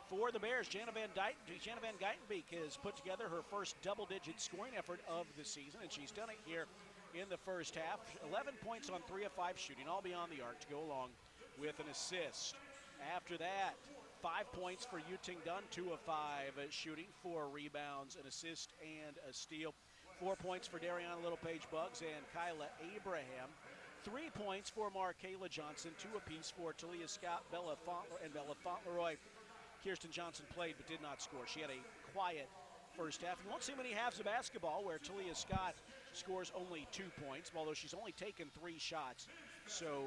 For the Bears, Jana Van Geitenbeek has put together her first double-digit scoring effort of the season, and she's done it here in the first half. 11 points on 3 of 5 shooting, all beyond the arc to go along with an assist. After that, 5 points for Yuting Dunn, 2 of 5 shooting, 4 rebounds, an assist, and a steal. 4 points for Dariana Littlepage-Buggs and Kyla Abraham. 3 points for Markayla Johnson, 2 apiece for Talia Scott, Bella Fauntleroy. Kirsten Johnson played but did not score. She had a quiet first half. You won't see many halves of basketball where Talia Scott scores only 2 points, although she's only taken 3 shots so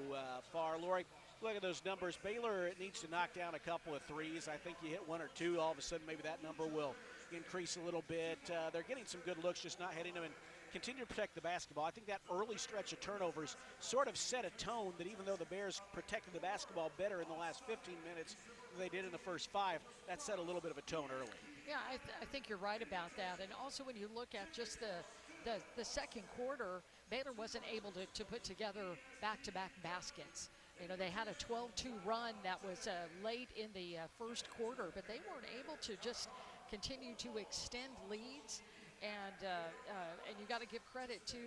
far. Lori, look at those numbers. Baylor needs to knock down a couple of threes. I think you hit 1 or 2, all of a sudden maybe that number will increase a little bit. They're getting some good looks, just not hitting them, and continue to protect the basketball. I think that early stretch of turnovers sort of set a tone that even though the Bears protected the basketball better in the last 15 minutes than they did in the first 5, that set a little bit of a tone early. Yeah, I think you're right about that. And also when you look at just the second quarter, Baylor wasn't able to put together back-to-back baskets. You know, they had a 12-2 run that was late in the first quarter, but they weren't able to just continue to extend leads. And you got to give credit to,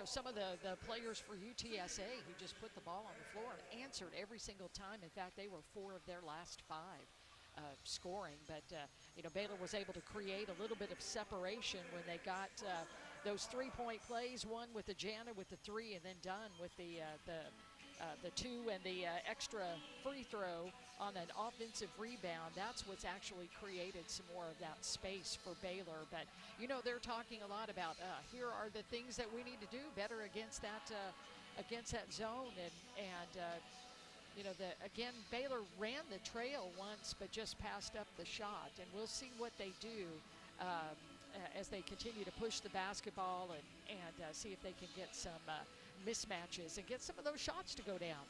some of the players for UTSA who just put the ball on the floor and answered every single time. In fact, they were 4 of their last 5 scoring. But, Baylor was able to create a little bit of separation when they got those 3-point plays, one with the Jana with the 3, and then done with the 2 and the extra free throw on an offensive rebound. That's what's actually created some more of that space for Baylor. But, they're talking a lot about here are the things that we need to do better against that zone. Again, Baylor ran the trail once but just passed up the shot. And we'll see what they do as they continue to push the basketball and see if they can get some mismatches and get some of those shots to go down.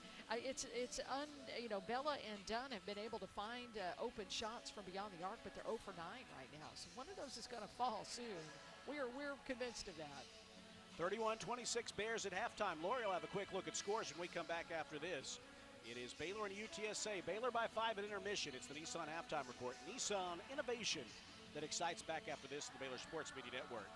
Bella and Dunn have been able to find open shots from beyond the arc, but they're 0 for 9 right now. So one of those is going to fall soon. We're convinced of that. 31-26 Bears at halftime. Lori will have a quick look at scores when we come back after this. It is Baylor and UTSA. Baylor by 5 at intermission. It's the Nissan halftime report. Nissan innovation that excites back after this on the Baylor Sports Media Network.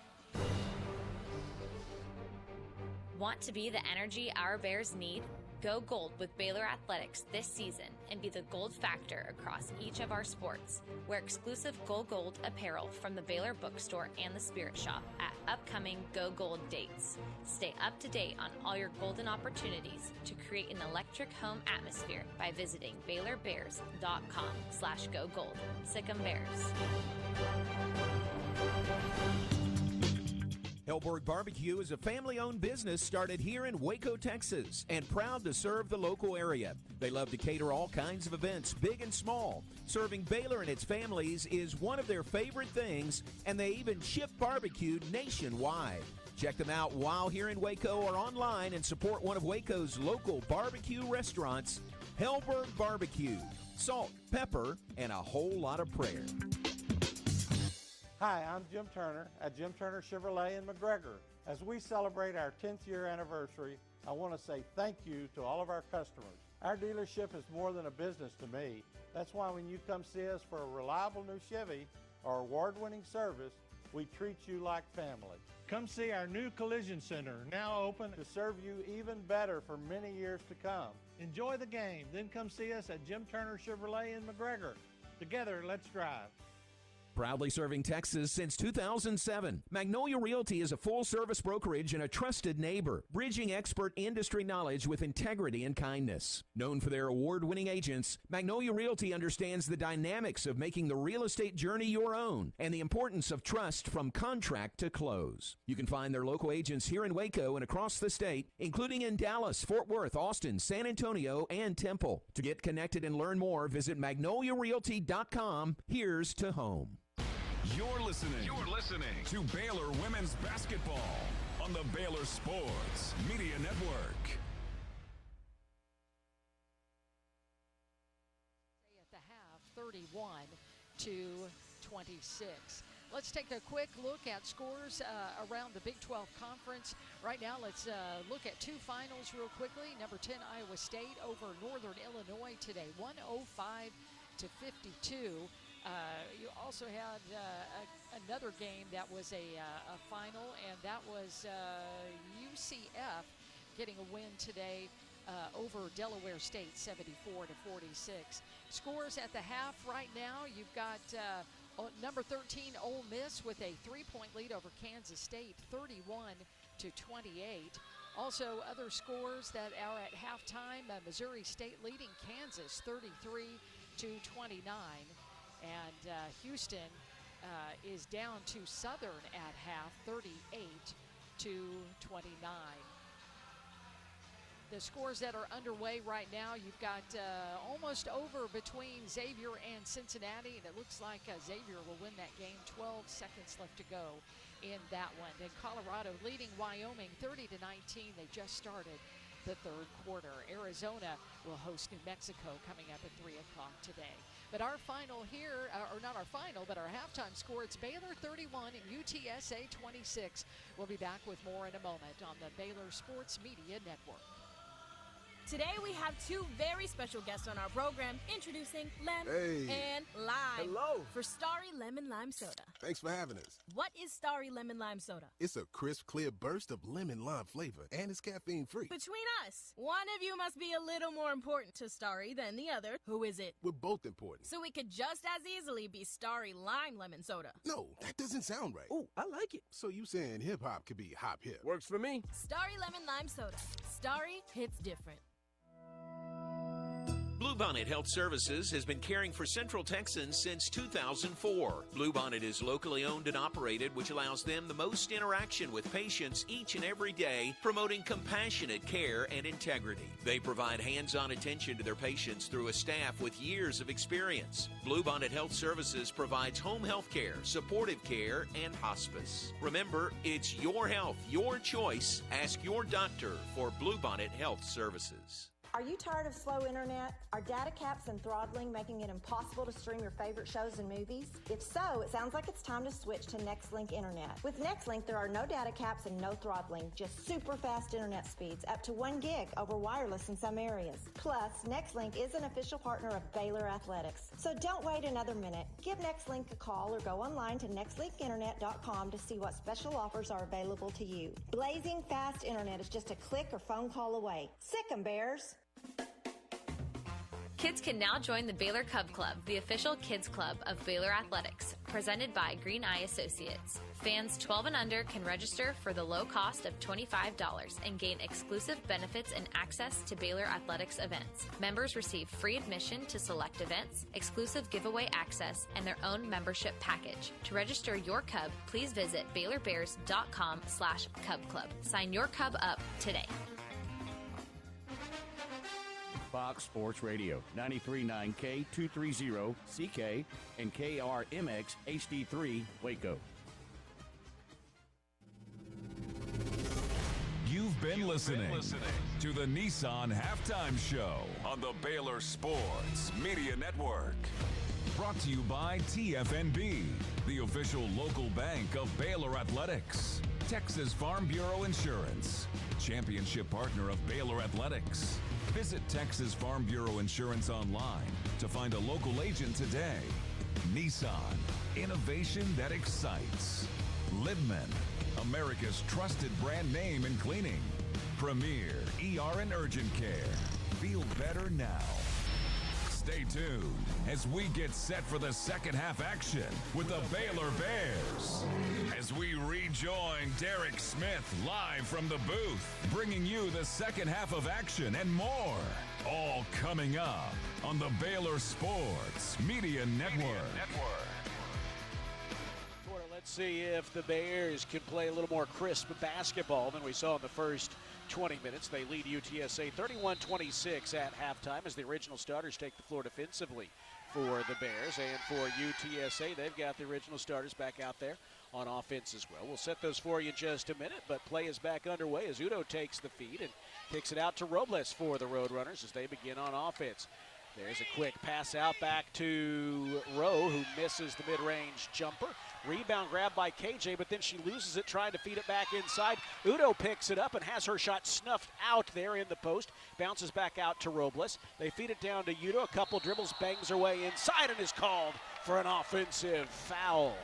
Want to be the energy our Bears need? Go gold with Baylor Athletics this season and be the gold factor across each of our sports. Wear exclusive Go Gold apparel from the Baylor Bookstore and the Spirit Shop at upcoming Go Gold dates. Stay up to date on all your golden opportunities to create an electric home atmosphere by visiting BaylorBears.com/GoGold. Sic 'em Bears. Hellberg Barbecue is a family-owned business started here in Waco, Texas, and proud to serve the local area. They love to cater all kinds of events, big and small. Serving Baylor and its families is one of their favorite things, and they even ship barbecue nationwide. Check them out while here in Waco or online and support one of Waco's local barbecue restaurants, Hellberg Barbecue. Salt, pepper, and a whole lot of prayer. Hi, I'm Jim Turner at Jim Turner Chevrolet in McGregor. As we celebrate our 10th year anniversary, I want to say thank you to all of our customers. Our dealership is more than a business to me. That's why when you come see us for a reliable new Chevy or award-winning service, we treat you like family. Come see our new collision center, now open to serve you even better for many years to come. Enjoy the game, then come see us at Jim Turner Chevrolet in McGregor. Together, let's drive. Proudly serving Texas since 2007, Magnolia Realty is a full-service brokerage and a trusted neighbor, bridging expert industry knowledge with integrity and kindness. Known for their award-winning agents, Magnolia Realty understands the dynamics of making the real estate journey your own and the importance of trust from contract to close. You can find their local agents here in Waco and across the state, including in Dallas, Fort Worth, Austin, San Antonio, and Temple. To get connected and learn more, visit magnoliarealty.com. Here's to home. You're listening to Baylor Women's Basketball on the Baylor Sports Media Network. At the half, 31-26. Let's take a quick look at scores around the Big 12 Conference. Right now, let's look at two finals real quickly. Number 10, Iowa State over Northern Illinois today, 105-52. You also had another game that was a final, and that was UCF getting a win today over Delaware State, 74-46. Scores at the half right now. You've got number 13 Ole Miss with a 3-point lead over Kansas State, 31-28. Also, other scores that are at halftime: Missouri State leading Kansas, 33-29. And Houston is down to Southern at half, 38-29. The scores that are underway right now, you've got almost over between Xavier and Cincinnati, and it looks like Xavier will win that game. 12 seconds left to go in that one. And Colorado leading Wyoming 30-19. They just started the third quarter. Arizona will host New Mexico coming up at 3 o'clock today. But our final here, or not our final, but our halftime score, it's Baylor 31 and UTSA 26. We'll be back with more in a moment on the Baylor Sports Media Network. Today we have two very special guests on our program, introducing Lem and Lime. Hello. For Starry Lemon Lime Soda. Thanks for having us. What is Starry Lemon Lime Soda? It's a crisp, clear burst of lemon lime flavor, and it's caffeine-free. Between us, one of you must be a little more important to Starry than the other. Who is it? We're both important. So we could just as easily be Starry Lime Lemon Soda. No, that doesn't sound right. Oh, I like it. So you saying hip-hop could be hop-hip? Works for me. Starry Lemon Lime Soda. Starry hits different. Bluebonnet Health Services has been caring for Central Texans since 2004. Bluebonnet is locally owned and operated, which allows them the most interaction with patients each and every day, promoting compassionate care and integrity. They provide hands-on attention to their patients through a staff with years of experience. Bluebonnet Health Services provides home health care, supportive care, and hospice. Remember, it's your health, your choice. Ask your doctor for Bluebonnet Health Services. Are you tired of slow internet? Are data caps and throttling making it impossible to stream your favorite shows and movies? If so, it sounds like it's time to switch to NextLink Internet. With NextLink, there are no data caps and no throttling, just super fast internet speeds, up to 1 gig over wireless in some areas. Plus, NextLink is an official partner of Baylor Athletics. So don't wait another minute. Give NextLink a call or go online to nextlinkinternet.com to see what special offers are available to you. Blazing fast internet is just a click or phone call away. Sick 'em, Bears! Kids can now join the Baylor Cub Club, the official kids club of Baylor Athletics, presented by Green Eye Associates. Fans 12 and under can register for the low cost of $25 and gain exclusive benefits and access to Baylor Athletics events. Members receive free admission to select events, exclusive giveaway access, and their own membership package. To register your Cub, please visit BaylorBears.com/Cub Club. Sign your Cub up today. Fox Sports Radio, 93.9 K230 CK and KRMX HD3 Waco. You've been listening to the Nissan Halftime Show on the Baylor Sports Media Network. Brought to you by TFNB, the official local bank of Baylor Athletics. Texas Farm Bureau Insurance, championship partner of Baylor Athletics. Visit Texas Farm Bureau Insurance online to find a local agent today. Nissan, innovation that excites. Lidman, America's trusted brand name in cleaning. Premier ER and Urgent Care. Feel better now. Stay tuned as we get set for the second half action with the Baylor Bears. As we rejoin Derek Smith live from the booth, bringing you the second half of action and more. All coming up on the Baylor Sports Media Network. Let's see if the Bears can play a little more crisp basketball than we saw in the first 20 minutes. They lead UTSA 31-26 at halftime as the original starters take the floor defensively for the Bears. And for UTSA, they've got the original starters back out there on offense as well. We'll set those for you in just a minute, but play is back underway as Udo takes the feed and kicks it out to Robles for the Roadrunners as they begin on offense. There's a quick pass out back to Rowe, who misses the mid-range jumper. Rebound grab by KJ, but then she loses it trying to feed it back inside. Udo picks it up and has her shot snuffed out there in the post. Bounces back out to Robles. They feed it down to Udo. A couple dribbles, bangs her way inside, and is called for an offensive foul.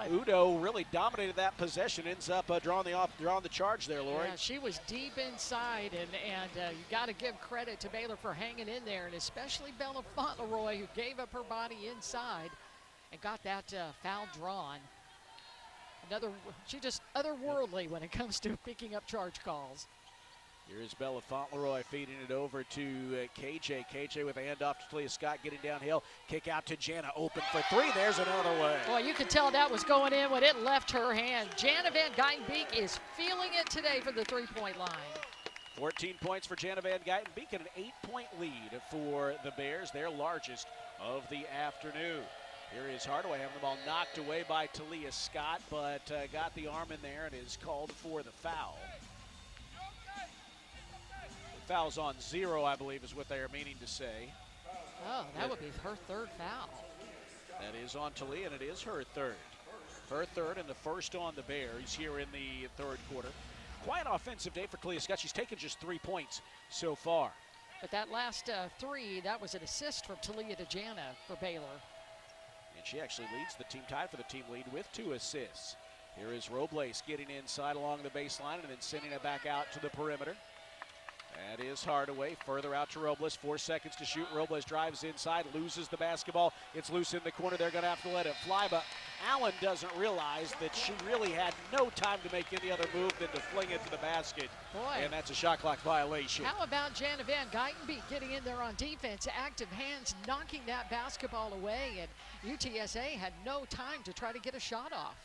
Udo really dominated that possession, ends up drawing the charge there, Lori. Yeah, she was deep inside, and you got to give credit to Baylor for hanging in there, and especially Bella Fauntleroy, who gave up her body inside and got that foul drawn. She's just otherworldly when it comes to picking up charge calls. Here's Bella Fauntleroy feeding it over to KJ. KJ with a handoff to Talia Scott, getting downhill. Kick out to Jana, open for three. There's another way. Boy, you could tell that was going in when it left her hand. Jana Van Geitenbeek is feeling it today from the three-point line. 14 points for Jana Van Geitenbeek and an 8-point lead for the Bears, their largest of the afternoon. Here is Hardaway having the ball knocked away by Talia Scott, but got the arm in there and is called for the foul. Foul's on 0, I believe, is what they are meaning to say. Oh, that would be her third foul. That is on Talia, and it is her third. Her third and the first on the Bears here in the third quarter. Quite an offensive day for Talia Scott. She's taken just 3 points so far. But that last three, that was an assist from Talia to Jana for Baylor. And she actually leads the team, tied for the team lead with 2 assists. Here is Robles getting inside along the baseline and then sending it back out to the perimeter. That is Hardaway, further out to Robles, 4 seconds to shoot. Robles drives inside, loses the basketball. It's loose in the corner. They're going to have to let it fly, but Allen doesn't realize that she really had no time to make any other move than to fling it to the basket. Boy. And that's a shot clock violation. How about Jana Van Geitenbeek getting in there on defense, active hands, knocking that basketball away, and UTSA had no time to try to get a shot off.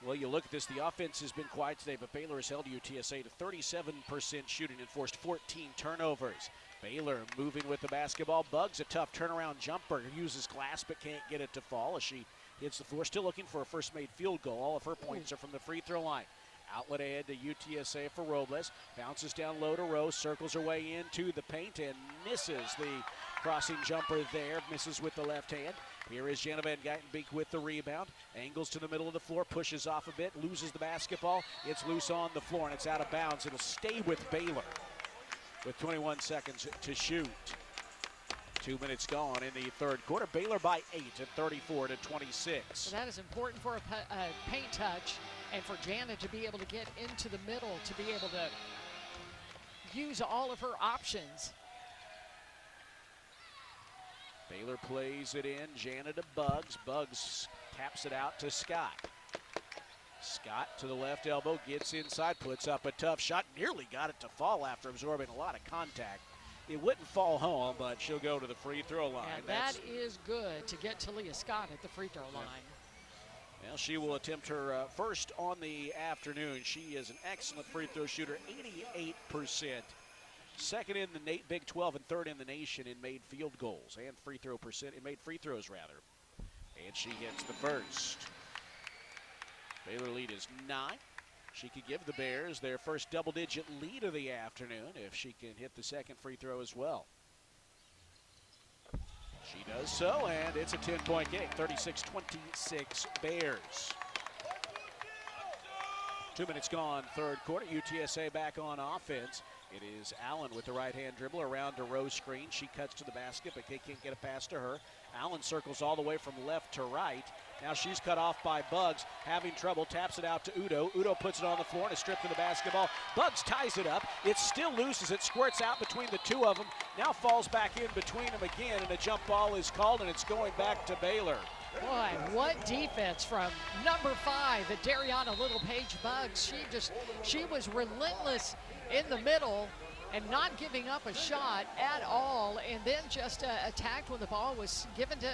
Well, you look at this, the offense has been quiet today, but Baylor has held UTSA to 37% shooting and forced 14 turnovers. Baylor moving with the basketball. Bugs a tough turnaround jumper. Uses glass but can't get it to fall as she hits the floor. Still looking for a first made field goal. All of her points are from the free throw line. Outlet ahead to UTSA for Robles. Bounces down low to Rose. Circles her way into the paint and misses the crossing jumper there. Misses with the left hand. Here is Jana Van Geitenbeek with the rebound. Angles to the middle of the floor. Pushes off a bit. Loses the basketball. It's loose on the floor and it's out of bounds. It'll stay with Baylor with 21 seconds to shoot. 2 minutes gone in the third quarter. Baylor by 8 at 34-26. So that is important for a paint touch and for Jana to be able to get into the middle, to be able to use all of her options. Baylor plays it in. Jana to Bugs. Bugs taps it out to Scott. Scott to the left elbow, gets inside, puts up a tough shot. Nearly got it to fall after absorbing a lot of contact. It wouldn't fall home, but she'll go to the free throw line. And that is good to get Talia Scott at the free throw line. Well, she will attempt her first on the afternoon. She is an excellent free throw shooter, 88%. Second in the Big 12 and third in the nation in made field goals and free throw percent, in made free throws rather. And she hits the first. Baylor lead is 9. She could give the Bears their first double-digit lead of the afternoon if she can hit the second free throw as well. She does so, and it's a 10-point game, 36-26 Bears. 2 minutes gone, third quarter. UTSA back on offense. It is Allen with the right-hand dribble around to Rowe screen. She cuts to the basket, but they can't get a pass to her. Allen circles all the way from left to right. Now she's cut off by Buggs, having trouble, taps it out to Udo. Udo puts it on the floor and is stripped of the basketball. Buggs ties it up. It still loose as it squirts out between the two of them. Now falls back in between them again, and a jump ball is called, and it's going back to Baylor. Boy, what defense from number 5, the Dariana Little Page Buggs. She was relentless in the middle and not giving up a shot at all, and then just attacked when the ball was given to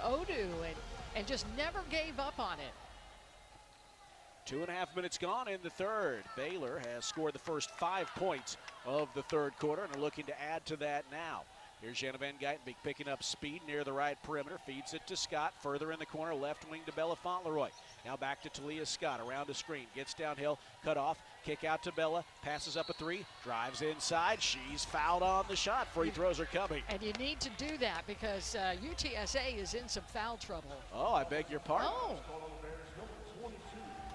Odu and just never gave up on it. 2.5 minutes gone in the third. Baylor has scored the first 5 points of the third quarter and are looking to add to that now. Here's Jana Van Geitenbeek picking up speed near the right perimeter, feeds it to Scott, further in the corner, left wing to Bella Fauntleroy. Now back to Talia Scott, around a screen, gets downhill, cut off, kick out to Bella, passes up a 3, drives inside, she's fouled on the shot, free throws are coming. And you need to do that because UTSA is in some foul trouble. Oh, I beg your pardon. Oh.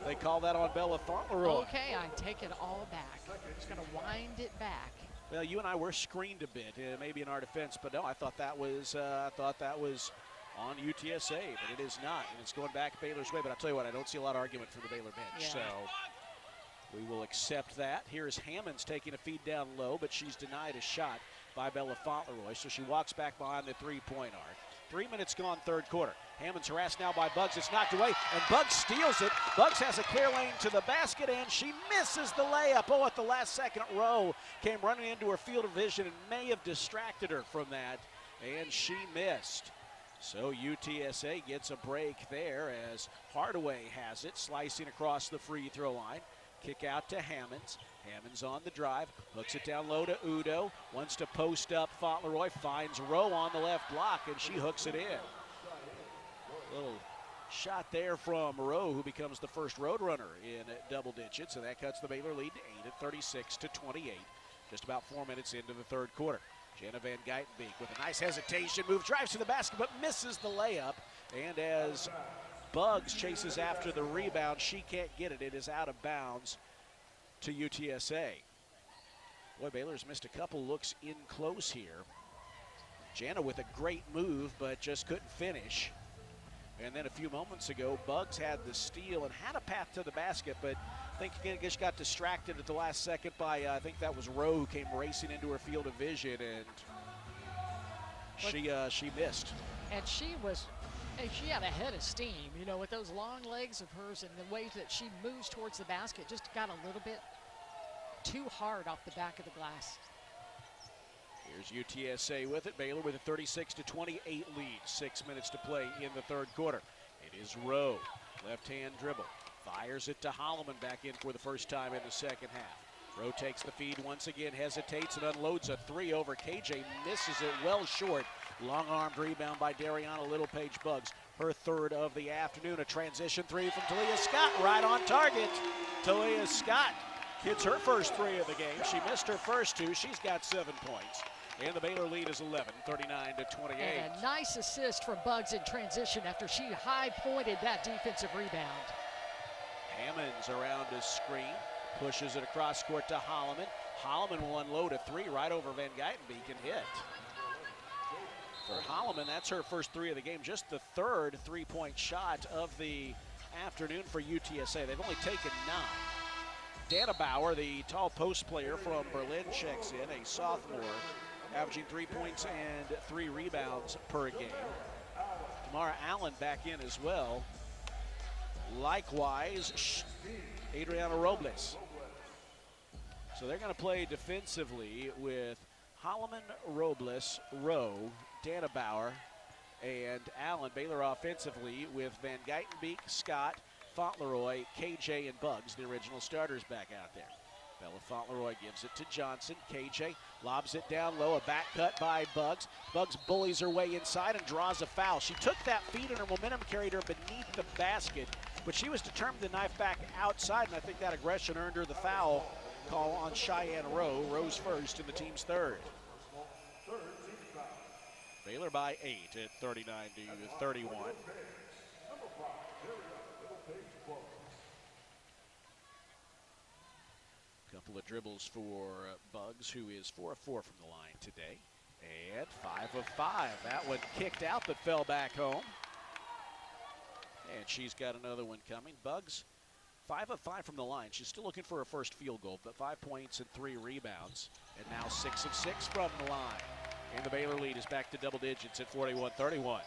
They call that on Bella Fauntleroy. Okay, I take it all back. Just going to wind it back. Well, you and I were screened a bit, maybe in our defense, but no, I thought that was on UTSA, but it is not, and it's going back Baylor's way. But I'll tell you what, I don't see a lot of argument from the Baylor bench, so we will accept that. Here's Hammonds taking a feed down low, but she's denied a shot by Bella Fauntleroy, so she walks back behind the three-point arc. 3 minutes gone, third quarter. Hammonds harassed now by Buggs. It's knocked away, and Buggs steals it. Buggs has a clear lane to the basket, and she misses the layup. Oh, at the last second, Rowe came running into her field of vision and may have distracted her from that, and she missed. So UTSA gets a break there as Hardaway has it, slicing across the free throw line. Kick out to Hammonds. Hammonds on the drive, hooks it down low to Udo, wants to post up Fauntleroy, finds Rowe on the left block, and she hooks it in. Little shot there from Rowe, who becomes the first road runner in double digits, and that cuts the Baylor lead to 8 at 36-28. Just about 4 minutes into the third quarter. Jana Van Geitenbeek with a nice hesitation move, drives to the basket, but misses the layup. And as Buggs chases after the rebound, she can't get it. It is out of bounds to UTSA. Boy, Baylor's missed a couple looks in close here. Jana with a great move, but just couldn't finish. And then a few moments ago, Buggs had the steal and had a path to the basket, but I think he just got distracted at the last second by, I think that was Rowe, who came racing into her field of vision, and she missed. And she had a head of steam, you know, with those long legs of hers and the way that she moves towards the basket, just got a little bit too hard off the back of the glass. Here's UTSA with it. Baylor with a 36-28 lead. 6 minutes to play in the third quarter. It is Rowe. Left-hand dribble. Fires it to Holloman back in for the first time in the second half. Rowe takes the feed once again, hesitates and unloads a 3 over KJ. Misses it well short. Long-armed rebound by Dariana Little Page Buggs. Her third of the afternoon. A transition 3 from Talia Scott. Right on target. Talia Scott hits her first 3 of the game. She missed her first 2. She's got 7 points. And the Baylor lead is 11, 39-28. And a nice assist from Buggs in transition after she high-pointed that defensive rebound. Hammonds around a screen, pushes it across court to Holloman. Holloman will unload a 3 right over Van Geitenbeek and hit. For Holloman, that's her first 3 of the game, just the third three-point shot of the afternoon for UTSA. They've only taken 9. Dana Bauer, the tall post player from Berlin, checks in, a sophomore, averaging 3 points and 3 rebounds per game. Tamara Allen back in as well. Likewise, Adriana Robles. So they're going to play defensively with Holloman, Robles, Rowe, Dana Bauer, and Allen. Baylor offensively with Van Geitenbeek, Scott, Fauntleroy, KJ, and Buggs, the original starters, back out there. Bella Fauntleroy gives it to Johnson. KJ lobs it down low, a back cut by Buggs. Buggs bullies her way inside and draws a foul. She took that feed and her momentum carried her beneath the basket, but she was determined to knife back outside, and I think that aggression earned her the foul call on Cheyenne Rowe. Rowe's first and the team's third. Baylor by 8 at 39-31. Couple of dribbles for Bugs, who is 4 of 4 from the line today. And 5 of 5. That one kicked out but fell back home. And she's got another one coming. Bugs, 5 of 5 from the line. She's still looking for her first field goal, but 5 points and 3 rebounds. And now 6 of 6 from the line. And the Baylor lead is back to double digits at 41-31.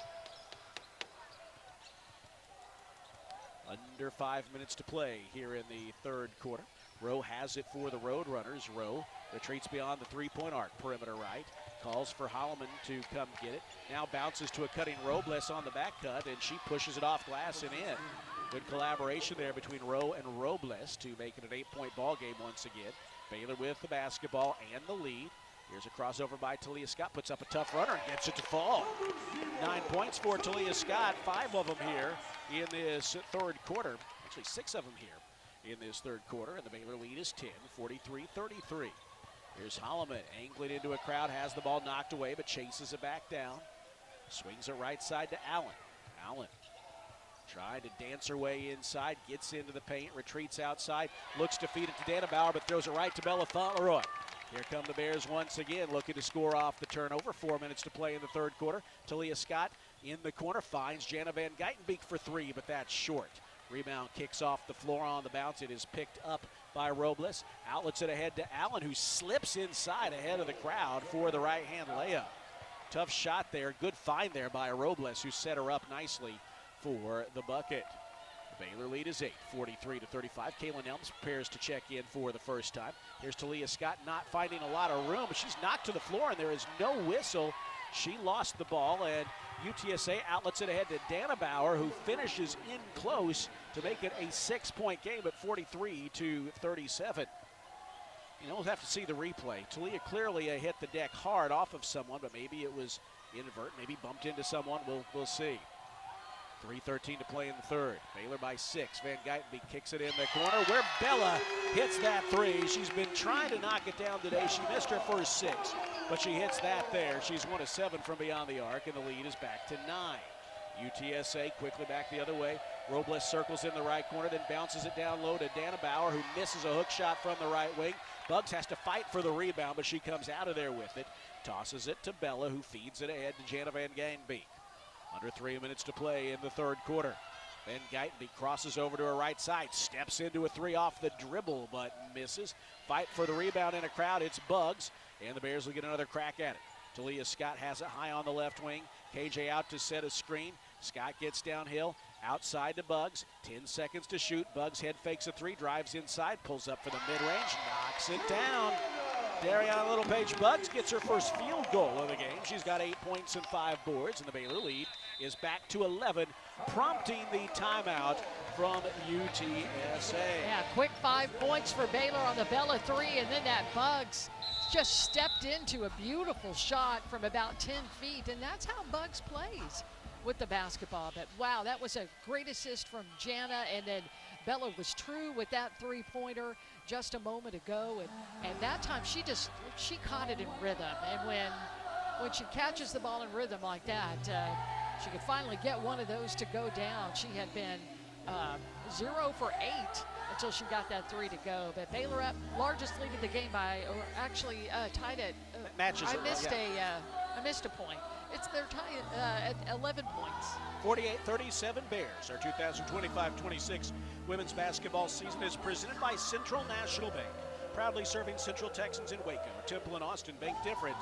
Under 5 minutes to play here in the third quarter. Rowe has it for the Roadrunners. Rowe retreats beyond the three-point arc, perimeter right. Calls for Holloman to come get it. Now bounces to a cutting Robles on the back cut, and she pushes it off glass and in. Good collaboration there between Rowe and Robles to make it an 8-point ball game once again. Baylor with the basketball and the lead. Here's a crossover by Talia Scott, puts up a tough runner and gets it to fall. 9 points for Talia Scott, 5 of them here in this third quarter. Actually 6 of them here in this third quarter, and the Baylor lead is 10, 43-33. Here's Holloman angling into a crowd, has the ball knocked away, but chases it back down. Swings it right side to Allen. Allen trying to dance her way inside, gets into the paint, retreats outside, looks to feed it to Danabauer, but throws it right to Bella Fauntleroy. Here come the Bears once again, looking to score off the turnover. 4 minutes to play in the third quarter. Talia Scott in the corner finds Jana Van Geitenbeek for 3, but that's short. Rebound kicks off the floor on the bounce. It is picked up by Robles. Outlets it ahead to Allen, who slips inside ahead of the crowd for the right-hand layup. Tough shot there. Good find there by Robles, who set her up nicely for the bucket. The Baylor lead is 8, 43-35. Kaylin Elms prepares to check in for the first time. Here's Talia Scott not finding a lot of room, but she's knocked to the floor, and there is no whistle. She lost the ball, and UTSA outlets it ahead to Danabauer, who finishes in close to make it a 6-point game at 43-37. You know, we'll have to see the replay. Talia clearly hit the deck hard off of someone, but maybe it was inadvertent, maybe bumped into someone. We'll see. 3:13 to play in the third. Baylor by 6. Van Geitenbeek kicks it in the corner where Bella hits that 3. She's been trying to knock it down today. She missed her first 6, but she hits that there. She's 1 of 7 from beyond the arc, and the lead is back to 9. UTSA quickly back the other way. Robles circles in the right corner, then bounces it down low to Danabauer, who misses a hook shot from the right wing. Bugs has to fight for the rebound, but she comes out of there with it. Tosses it to Bella, who feeds it ahead to Jana Van Geitenbeek. Under 3 minutes to play in the third quarter. Van Geitenbeek crosses over to her right side, steps into a 3 off the dribble, but misses. Fight for the rebound in a crowd. It's Bugs, and the Bears will get another crack at it. Talia Scott has it high on the left wing. KJ out to set a screen. Scott gets downhill, outside to Bugs. 10 seconds to shoot. Bugs head fakes a 3, drives inside, pulls up for the mid-range, knocks it down. Dariana Littlepage Bugs gets her first field goal of the game. She's got 8 points and 5 boards, and the Baylor lead is back to 11, prompting the timeout from UTSA. Yeah, quick 5 points for Baylor on the Bella 3, and then that Bugs just stepped into a beautiful shot from about 10 feet, and that's how Bugs plays with the basketball. But wow, that was a great assist from Jana, and then Bella was true with that 3-pointer just a moment ago, and that time she caught it in rhythm. And when she catches the ball in rhythm like that, she could finally get one of those to go down. She had been 0 for 8 until she got that 3 to go. But Baylor up, largest lead of the game by, or actually tied at. Matches. I missed a point. They're tied at 11 points. 48-37 Bears. Our 2025-26 women's basketball season is presented by Central National Bank. Proudly serving Central Texans in Waco, Temple, and Austin. Bank different.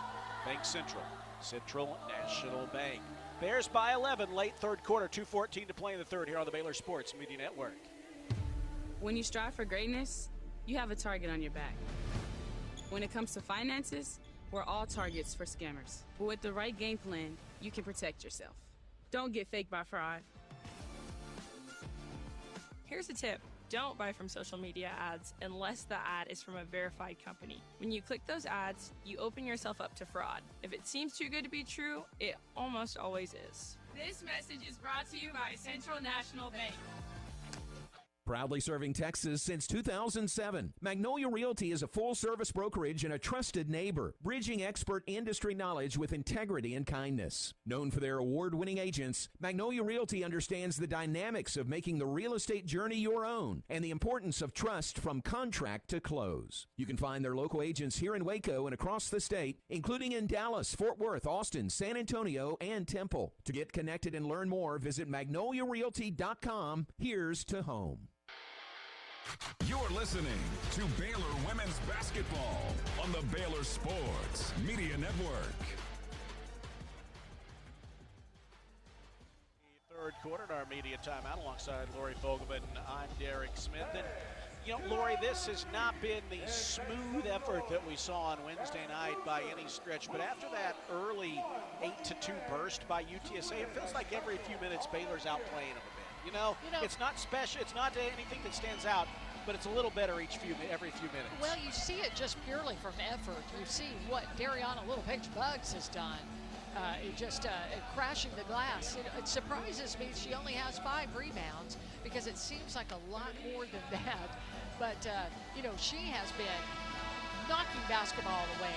Bank Central. Central National Bank. Bears by 11, late third quarter, 2:14 to play in the third here on the Baylor Sports Media Network. When you strive for greatness, you have a target on your back. When it comes to finances, we're all targets for scammers. But with the right game plan, you can protect yourself. Don't get faked by fraud. Here's a tip. Don't buy from social media ads unless the ad is from a verified company. When you click those ads, you open yourself up to fraud. If it seems too good to be true, it almost always is. This message is brought to you by Central National Bank. Proudly serving Texas since 2007, Magnolia Realty is a full-service brokerage and a trusted neighbor, bridging expert industry knowledge with integrity and kindness. Known for their award-winning agents, Magnolia Realty understands the dynamics of making the real estate journey your own and the importance of trust from contract to close. You can find their local agents here in Waco and across the state, including in Dallas, Fort Worth, Austin, San Antonio, and Temple. To get connected and learn more, visit magnoliarealty.com. Here's to home. You're listening to Baylor Women's Basketball on the Baylor Sports Media Network. Third quarter in our media timeout alongside Lori Fogelman. I'm Derek Smith. And, Lori, this has not been the smooth effort that we saw on Wednesday night by any stretch. But after that early 8-2 burst by UTSA, it feels like every few minutes Baylor's outplaying them a bit. It's not special. It's not anything that stands out, but it's a little better every few minutes. Well, you see it just purely from effort. You see what Dariana Little Page Buggs has done. Crashing the glass. It surprises me she only has 5 rebounds because it seems like a lot more than that. But, she has been knocking basketball away,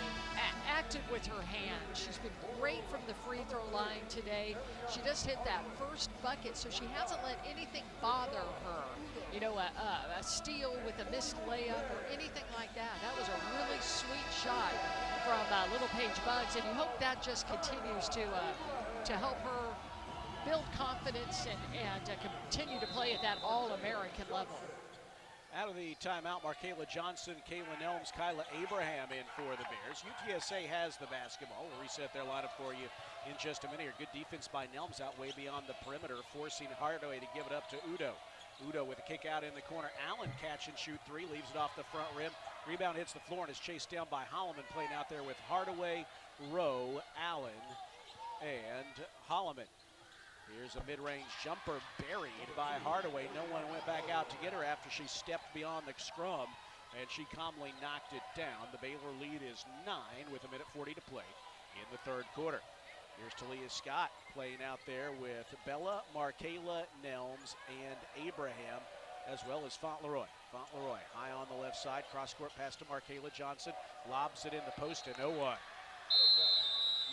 active with her hand. She's been great from the free throw line today. She just hit that first bucket, so she hasn't let anything bother her. A steal with a missed layup or anything like that. That was a really sweet shot from Little Page Buggs, and you hope that just continues to help her build confidence and continue to play at that All-American level. Out of the timeout, Markayla Johnson, Kayla Nelms, Kyla Abraham in for the Bears. UTSA has the basketball. We'll reset their lineup for you in just a minute. Good defense by Nelms out way beyond the perimeter, forcing Hardaway to give it up to Udo. Udo with a kick out in the corner. Allen catch and shoot 3, leaves it off the front rim. Rebound hits the floor and is chased down by Holloman, playing out there with Hardaway, Rowe, Allen, and Holloman. Here's a mid-range jumper buried by Hardaway. No one went back out to get her after she stepped beyond the scrum, and she calmly knocked it down. The Baylor lead is 9 with 1:40 to play in the third quarter. Here's Talia Scott playing out there with Bella, Markayla, Nelms, and Abraham, as well as Fauntleroy. Fauntleroy high on the left side, cross-court pass to Markayla Johnson, lobs it in the post to no one.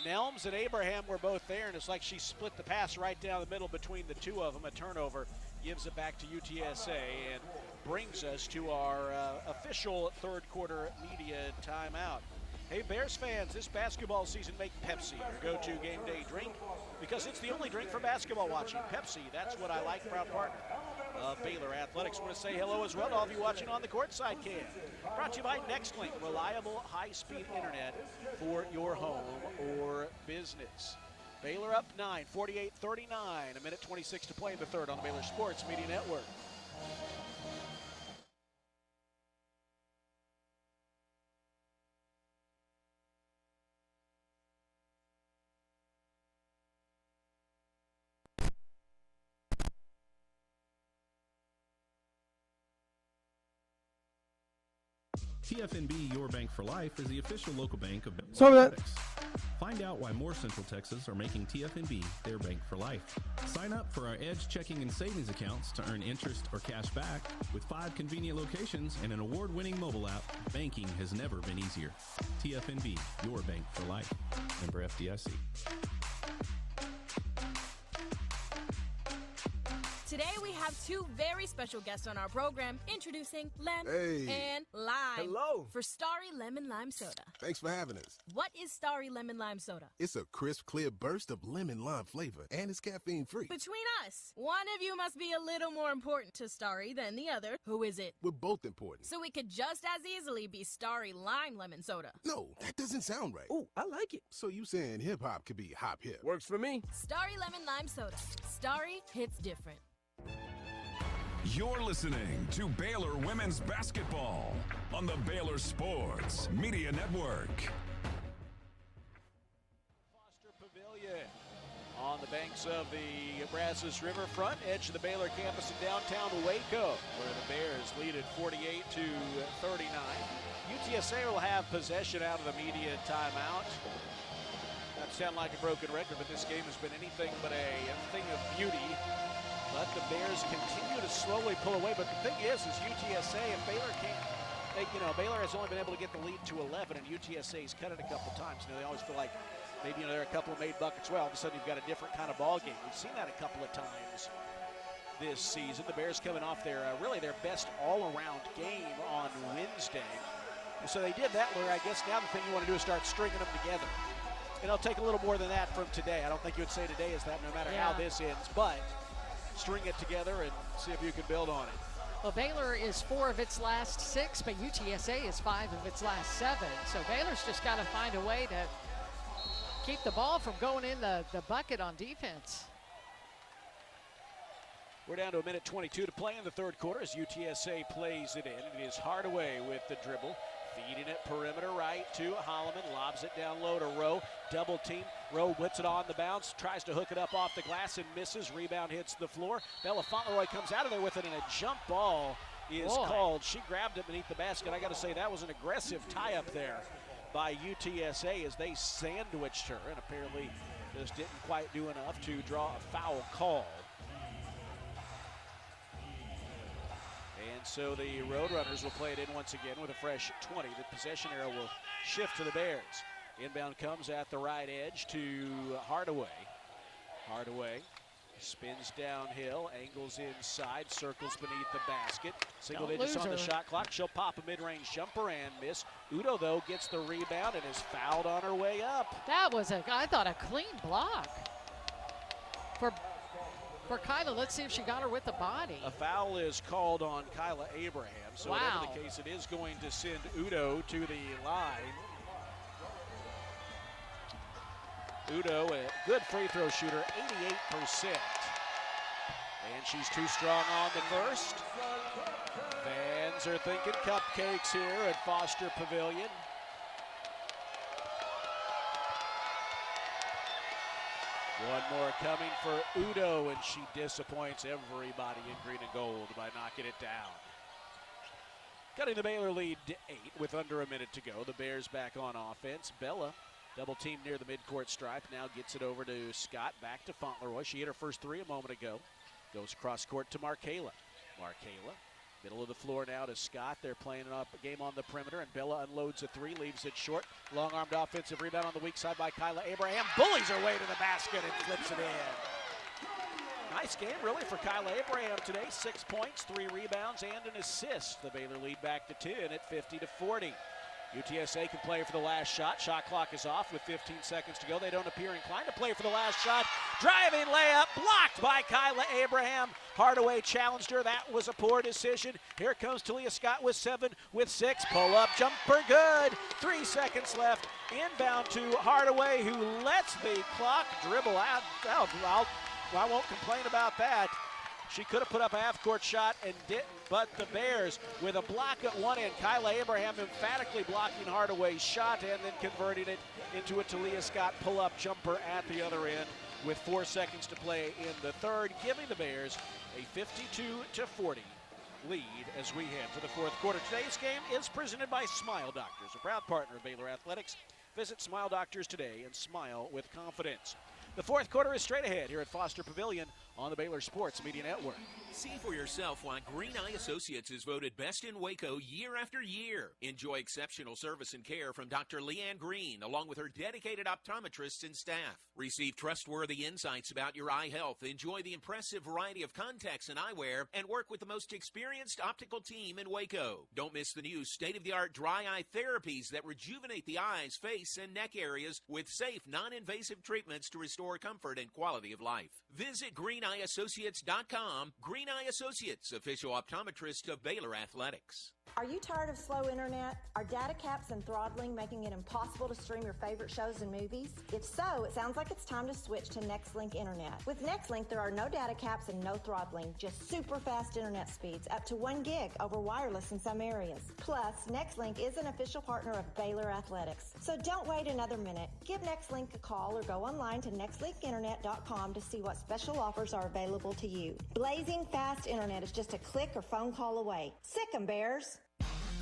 Nelms and Abraham were both there, and it's like she split the pass right down the middle between the two of them. A turnover gives it back to UTSA and brings us to our official third quarter media timeout. Hey, Bears fans, this basketball season, make Pepsi your go-to game day drink because it's the only drink for basketball watching. Pepsi, that's what I like, proud partner of Baylor Athletics. I want to say hello as well to all of you watching on the Courtside cam. Brought to you by NextLink, reliable high-speed internet for your home or business. Baylor up 9, 48-39, 1:26 to play in the third on the Baylor Sports Media Network. TFNB Your Bank for Life is the official local bank of Baylor Sorry about Athletics. Find out why more Central Texas are making TFNB their bank for life. Sign up for our Edge checking and savings accounts to earn interest or cash back. With 5 convenient locations and an award-winning mobile app, banking has never been easier. TFNB, your bank for life. Member FDIC. Today we have 2 very special guests on our program. Introducing Lem and Lime. Hello. For Starry Lemon Lime Soda. Thanks for having us. What is Starry Lemon Lime Soda? It's a crisp, clear burst of lemon lime flavor, and it's caffeine-free. Between us, one of you must be a little more important to Starry than the other. Who is it? We're both important. So it could just as easily be Starry Lime Lemon Soda. No, that doesn't sound right. Oh, I like it. So you saying hip-hop could be hop-hip? Works for me. Starry Lemon Lime Soda. Starry hits different. You're listening to Baylor Women's Basketball on the Baylor Sports Media Network. Foster Pavilion on the banks of the Brazos Riverfront, edge of the Baylor campus in downtown Waco, where the Bears lead at 48-39. UTSA will have possession out of the media timeout. That sound like a broken record, but this game has been anything but a thing of beauty. But the Bears continue to slowly pull away, but the thing is UTSA, if Baylor can't, Baylor has only been able to get the lead to 11, and UTSA's cut it a couple times. They always feel like maybe there are a couple of made buckets. Well, all of a sudden you've got a different kind of ball game. We've seen that a couple of times this season. The Bears coming off really their best all-around game on Wednesday. And so they did that, where I guess now the thing you want to do is start stringing them together. And it'll take a little more than that from today. I don't think you would say today is that, no matter how this ends, but string it together and see if you can build on it. Well, Baylor is 4 of its last 6, but UTSA is 5 of its last 7. So Baylor's just got to find a way to keep the ball from going in the bucket on defense. We're down to 1:22 to play in the third quarter as UTSA plays it in. It is Hardaway with the dribble, feeding it perimeter right to Holloman, lobs it down low to Rowe, double team. Rowe whips it on the bounce, tries to hook it up off the glass and misses. Rebound hits the floor. Bella Fauntleroy comes out of there with it, and a jump ball is called. She grabbed it beneath the basket. I got to say, that was an aggressive tie-up there by UTSA as they sandwiched her, and apparently just didn't quite do enough to draw a foul call. And so the Roadrunners will play it in once again with a fresh 20. The possession arrow will shift to the Bears. Inbound comes at the right edge to Hardaway. Hardaway spins downhill, angles inside, circles beneath the basket. Single digits on the shot clock. She'll pop a mid-range jumper and miss. Udo, though, gets the rebound and is fouled on her way up. That was, I thought, a clean block for Kyla. Let's see if she got her with the body. A foul is called on Kyla Abraham. So whatever the case, it is going to send Udo to the line. Udo, a good free throw shooter, 88%. And she's too strong on the first. Fans are thinking cupcakes here at Foster Pavilion. One more coming for Udo, and she disappoints everybody in green and gold by knocking it down. Cutting the Baylor lead to 8 with under a minute to go. The Bears back on offense. Bella, double team near the midcourt stripe, now gets it over to Scott, back to Fauntleroy. She hit her first 3 a moment ago. Goes cross court to Markayla. Markayla, middle of the floor now to Scott. They're playing a game on the perimeter, and Bella unloads a 3, leaves it short. Long-armed offensive rebound on the weak side by Kyla Abraham. Bullies her way to the basket and flips it in. Nice game, really, for Kyla Abraham today. 6 points, 3 rebounds, and an assist. The Baylor lead back to 10 at 50-40. UTSA can play for the last shot. Shot clock is off with 15 seconds to go. They don't appear inclined to play for the last shot. Driving layup blocked by Kyla Abraham. Hardaway challenged her. That was a poor decision. Here comes Talia Scott with 7, with 6. Pull-up jumper good. 3 seconds left. Inbound to Hardaway, who lets the clock dribble out. I won't complain about that. She could have put up a half-court shot and didn't, but the Bears with a block at one end. Kyla Abraham emphatically blocking Hardaway's shot and then converting it into a Talia Scott pull-up jumper at the other end with 4 seconds to play in the third, giving the Bears a 52-40 lead as we head to the fourth quarter. Today's game is presented by Smile Doctors, a proud partner of Baylor Athletics. Visit Smile Doctors today and smile with confidence. The fourth quarter is straight ahead here at Foster Pavilion on the Baylor Sports Media Network. See for yourself why Green Eye Associates is voted best in Waco year after year. Enjoy exceptional service and care from Dr. Leanne Green, along with her dedicated optometrists and staff. Receive trustworthy insights about your eye health, enjoy the impressive variety of contacts and eyewear, and work with the most experienced optical team in Waco. Don't miss the new state-of-the-art dry eye therapies that rejuvenate the eyes, face, and neck areas with safe, non-invasive treatments to restore comfort and quality of life. Visit GreenEyeAssociates.com. Green Eye Associates, official optometrist of Baylor Athletics. Are you tired of slow internet? Are data caps and throttling making it impossible to stream your favorite shows and movies? If so, it sounds like it's time to switch to NextLink Internet. With NextLink, there are no data caps and no throttling, just super fast internet speeds, up to 1 gig over wireless in some areas. Plus, NextLink is an official partner of Baylor Athletics. So don't wait another minute. Give NextLink a call or go online to nextlinkinternet.com to see what special offers are available to you. Blazing fast internet is just a click or phone call away. Sick 'em, Bears.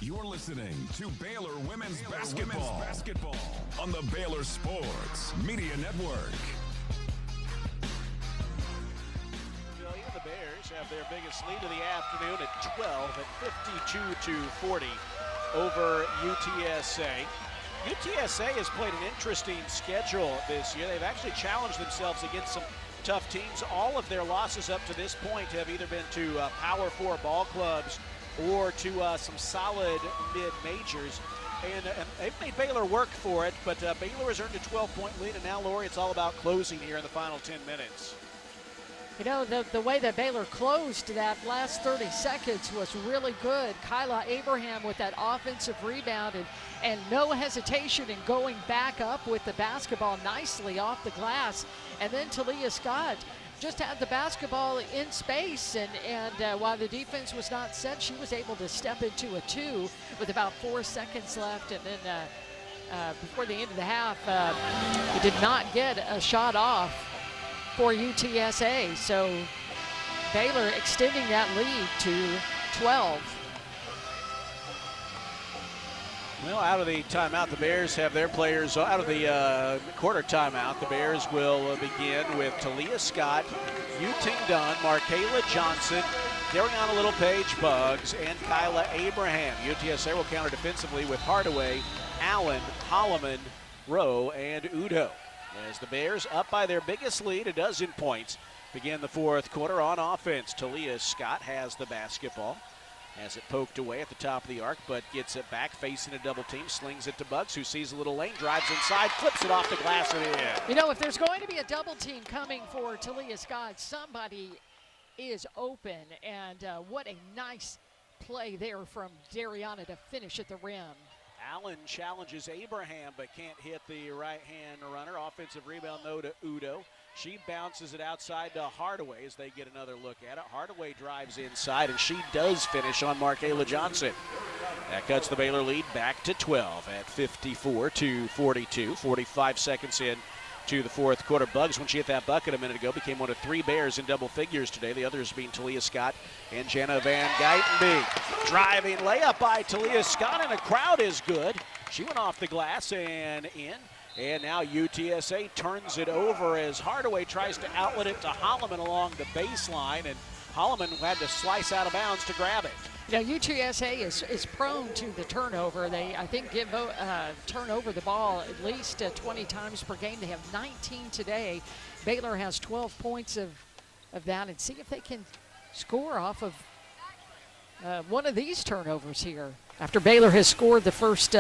You're listening to Baylor Women's Basketball on the Baylor Sports Media Network. The Bears Bears have their biggest lead of the afternoon at 12 at 52-40 over UTSA. UTSA has played an interesting schedule this year. They've actually challenged themselves against some tough teams. All of their losses up to this point have either been to Power 4 ball clubs or to some solid mid-majors. And they've made Baylor work for it, but Baylor has earned a 12-point lead, and now, Lori, it's all about closing here in the final 10 minutes. You know, the way that Baylor closed that last 30 seconds was really good. Kyla Abraham with that offensive rebound and no hesitation in going back up with the basketball nicely off the glass. And then Talia Scott just had the basketball in space, and while the defense was not set, she was able to step into a 2 with about 4 seconds left. And then before the end of the half, it did not get a shot off for UTSA, so Baylor extending that lead to 12. Well, out of the timeout, the Bears have their players out of the quarter timeout. The Bears will begin with Talia Scott, Yu-Ting Dunn, Markayla Johnson, Dariana Little-Page Buggs, and Kyla Abraham. UTSA will counter defensively with Hardaway, Allen, Holloman, Rowe, and Udo. As the Bears, up by their biggest lead, 12 points, begin the fourth quarter on offense. Talia Scott has the basketball. Has it poked away at the top of the arc, but gets it back, facing a double team, slings it to Buggs, who sees a little lane, drives inside, flips it off the glass and in. You know, if there's going to be a double team coming for Talia Scott, somebody is open, and what a nice play there from Dariana to finish at the rim. Allen challenges Abraham, but can't hit the right-hand runner. Offensive rebound, though, to Udo. She bounces it outside to Hardaway as they get another look at it. Hardaway drives inside, and she does finish on Markayla Johnson. That cuts the Baylor lead back to 12 at 54-42. 45 seconds in to the fourth quarter. Buggs, when she hit that bucket a minute ago, became one of 3 Bears in double figures today. The others being Talia Scott and Jenna Van Geitenbeek. Driving layup by Talia Scott, and the crowd is good. She went off the glass and in. And now UTSA turns it over as Hardaway tries to outlet it to Holloman along the baseline, and Holloman had to slice out of bounds to grab it. You know, UTSA is prone to the turnover. They, I think, turn over the ball at least 20 times per game. They have 19 today. Baylor has 12 points of that, and see if they can score off of one of these turnovers here. After Baylor has scored the first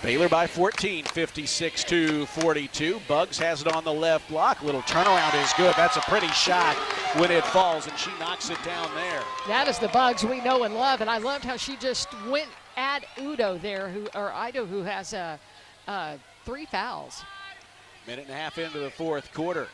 Baylor by 14, 56-42. Buggs has it on the left block. Little turnaround is good. That's a pretty shot when it falls, and she knocks it down there. That is the Buggs we know and love, and I loved how she just went at Udo there, Ido, who has 3 fouls. Minute and a half into the fourth quarter.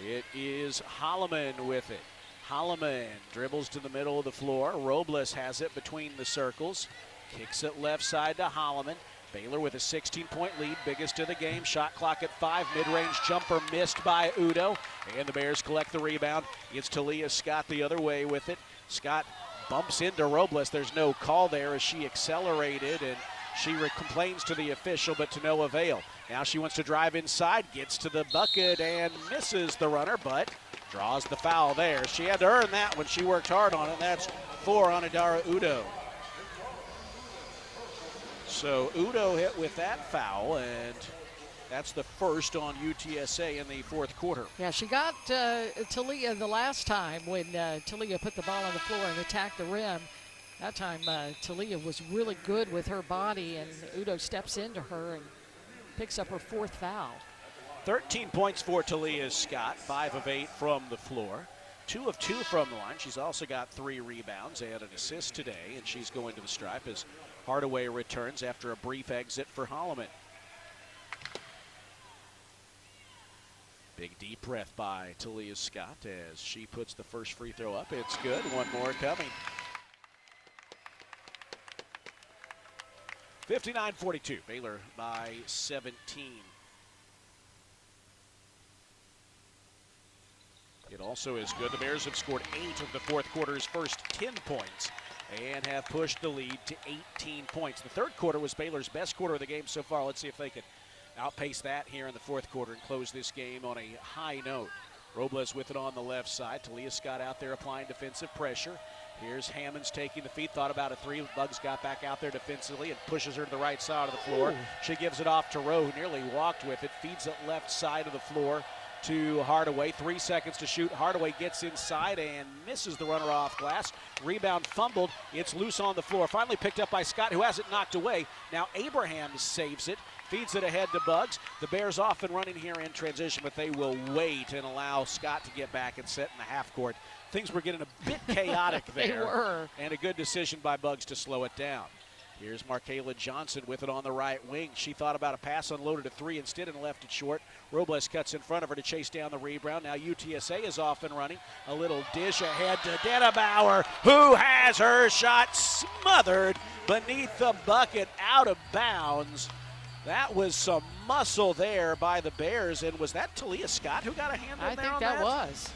It is Holloman with it. Holloman dribbles to the middle of the floor. Robles has it between the circles. Kicks it left side to Holloman. Baylor with a 16-point lead, biggest of the game. Shot clock at 5. Mid-range jumper missed by Udo. And the Bears collect the rebound. It's Talia Scott the other way with it. Scott bumps into Robles. There's no call there as she accelerated, and she complains to the official, but to no avail. Now she wants to drive inside, gets to the bucket and misses the runner, but draws the foul there. She had to earn that when she worked hard on it, and that's 4 on Adara Udo. So Udo hit with that foul, and that's the first on UTSA in the fourth quarter. Yeah, she got Talia the last time when Talia put the ball on the floor and attacked the rim. That time Talia was really good with her body, and Udo steps into her and picks up her 4th foul. 13 points for Talia Scott, 5 of 8 from the floor. 2 of 2 from the line. She's also got 3 rebounds and an assist today, and she's going to the stripe as Hardaway returns after a brief exit for Holloman. Big deep breath by Talia Scott as she puts the first free throw up. It's good. One more coming. 59-42. Baylor by 17. It also is good. The Bears have scored 8 of the fourth quarter's first 10 points and have pushed the lead to 18 points. The third quarter was Baylor's best quarter of the game so far. Let's see if they can outpace that here in the fourth quarter and close this game on a high note. Robles with it on the left side. Talia Scott out there applying defensive pressure. Here's Hammonds taking the feed, thought about a three. Bugs got back out there defensively and pushes her to the right side of the floor. She gives it off to Rowe, who nearly walked with it. Feeds it left side of the floor to Hardaway. 3 seconds to shoot. Hardaway gets inside and misses the runner off glass. Rebound fumbled. It's loose on the floor. Finally picked up by Scott, who has it knocked away. Now Abraham saves it. Feeds it ahead to Bugs. The Bears off and running here in transition, but they will wait and allow Scott to get back and set in the half court. Things were getting a bit chaotic there. They were. And a good decision by Bugs to slow it down. Here's Markayla Johnson with it on the right wing. She thought about a pass, unloaded a three instead and left it short. Robles cuts in front of her to chase down the rebound. Now UTSA is off and running. A little dish ahead to Denebauer, who has her shot smothered beneath the bucket, out of bounds. That was some muscle there by the Bears. And was that Talia Scott who got a hand on I there think on that was.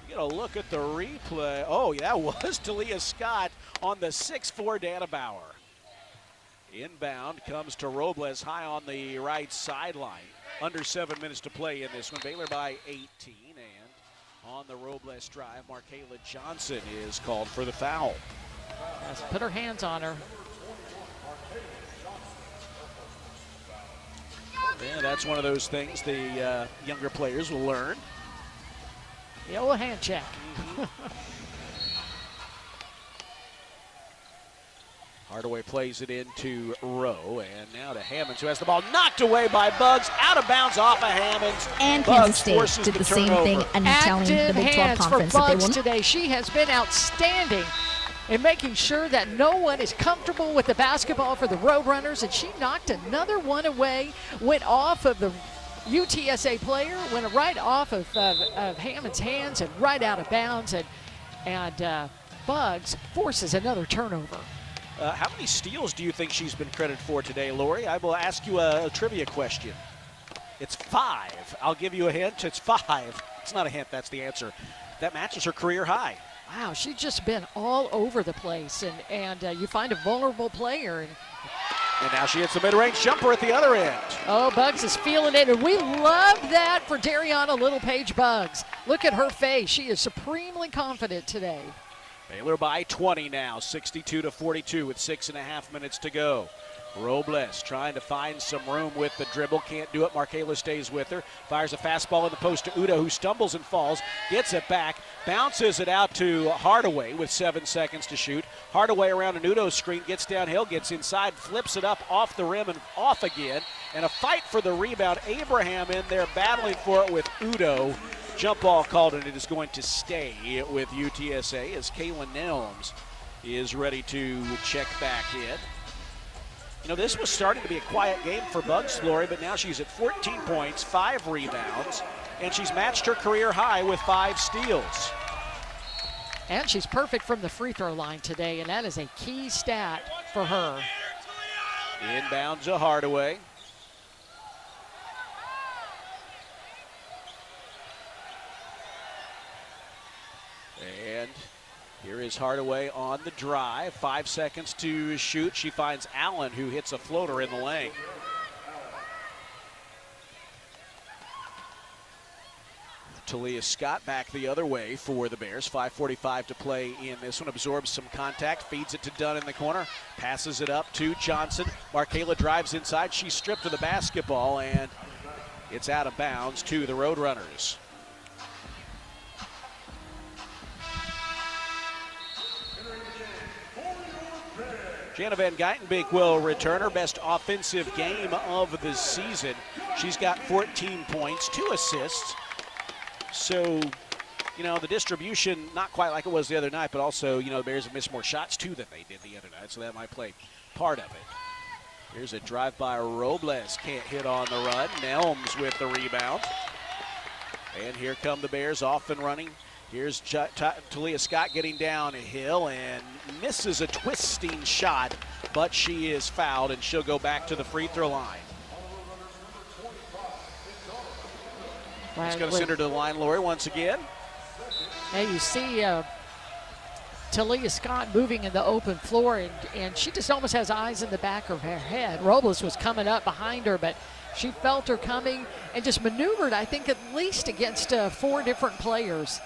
Get a look at the replay. Oh, yeah, that was Talia Scott on the 6'4 Denebauer. Inbound comes to Robles high on the right sideline. Under 7 minutes to play in this one. Baylor by 18. And on the Robles drive, Markayla Johnson is called for the foul. Yes, put her hands on her. Yeah, that's one of those things the younger players will learn. The old hand check. Hardaway plays it into Rowe, and now to Hammonds, who has the ball knocked away by Bugs, out of bounds off of Hammonds. And Bugs Kansas State did the same thing, and telling the Big 12 Conference for that they Bugs won't. today. She has been outstanding in making sure that no one is comfortable with the basketball for the Roadrunners, and she knocked another one away, went off of the UTSA player, went right off of Hammond's hands and right out of bounds, and Bugs forces another turnover. How many steals do you think she's been credited for today, Lori? I will ask you a trivia question. It's 5. I'll give you a hint. It's 5. It's not a hint. That's the answer. That matches her career high. Wow, she's just been all over the place, and you find a vulnerable player. And now she hits the mid-range jumper at the other end. Oh, Bugs is feeling it, and we love that for Dariana Littlepage Bugs. Look at her face. She is supremely confident today. Baylor by 20 now, 62-42 with 6.5 minutes to go. Robles trying to find some room with the dribble. Can't do it. Markayla stays with her. Fires a fastball in the post to Udo, who stumbles and falls. Gets it back. Bounces it out to Hardaway with 7 seconds to shoot. Hardaway around an Udo screen. Gets downhill. Gets inside. Flips it up off the rim and off again. And a fight for the rebound. Abraham in there battling for it with Udo. Jump ball called, and it is going to stay with UTSA as Kaylin Nelms is ready to check back in. You know, this was starting to be a quiet game for Bugs, Lori, but now she's at 14 points, 5 rebounds, and she's matched her career high with 5 steals. And she's perfect from the free throw line today, and that is a key stat for her. Inbounds to Hardaway. And here is Hardaway on the drive. 5 seconds to shoot. She finds Allen, who hits a floater in the lane. Talia Scott back the other way for the Bears. 5:45 to play in this one. Absorbs some contact, feeds it to Dunn in the corner, passes it up to Johnson. Markayla drives inside. She's stripped of the basketball, and it's out of bounds to the Roadrunners. Jana Van Geitenbeek will return, her best offensive game of the season. She's got 14 points, 2 assists. So, you know, the distribution, not quite like it was the other night, but also, you know, the Bears have missed more shots, too, than they did the other night, so that might play part of it. Here's a drive by Robles. Can't hit on the run. Nelms with the rebound. And here come the Bears off and running. Here's Talia Scott getting downhill and misses a twisting shot, but she is fouled, and she'll go back to the free throw line. He's going to send her to the line, Lori, once again. Hey, you see Talia Scott moving in the open floor, and she just almost has eyes in the back of her head. Robles was coming up behind her, but She felt her coming and just maneuvered, I think, at least against 4 different players.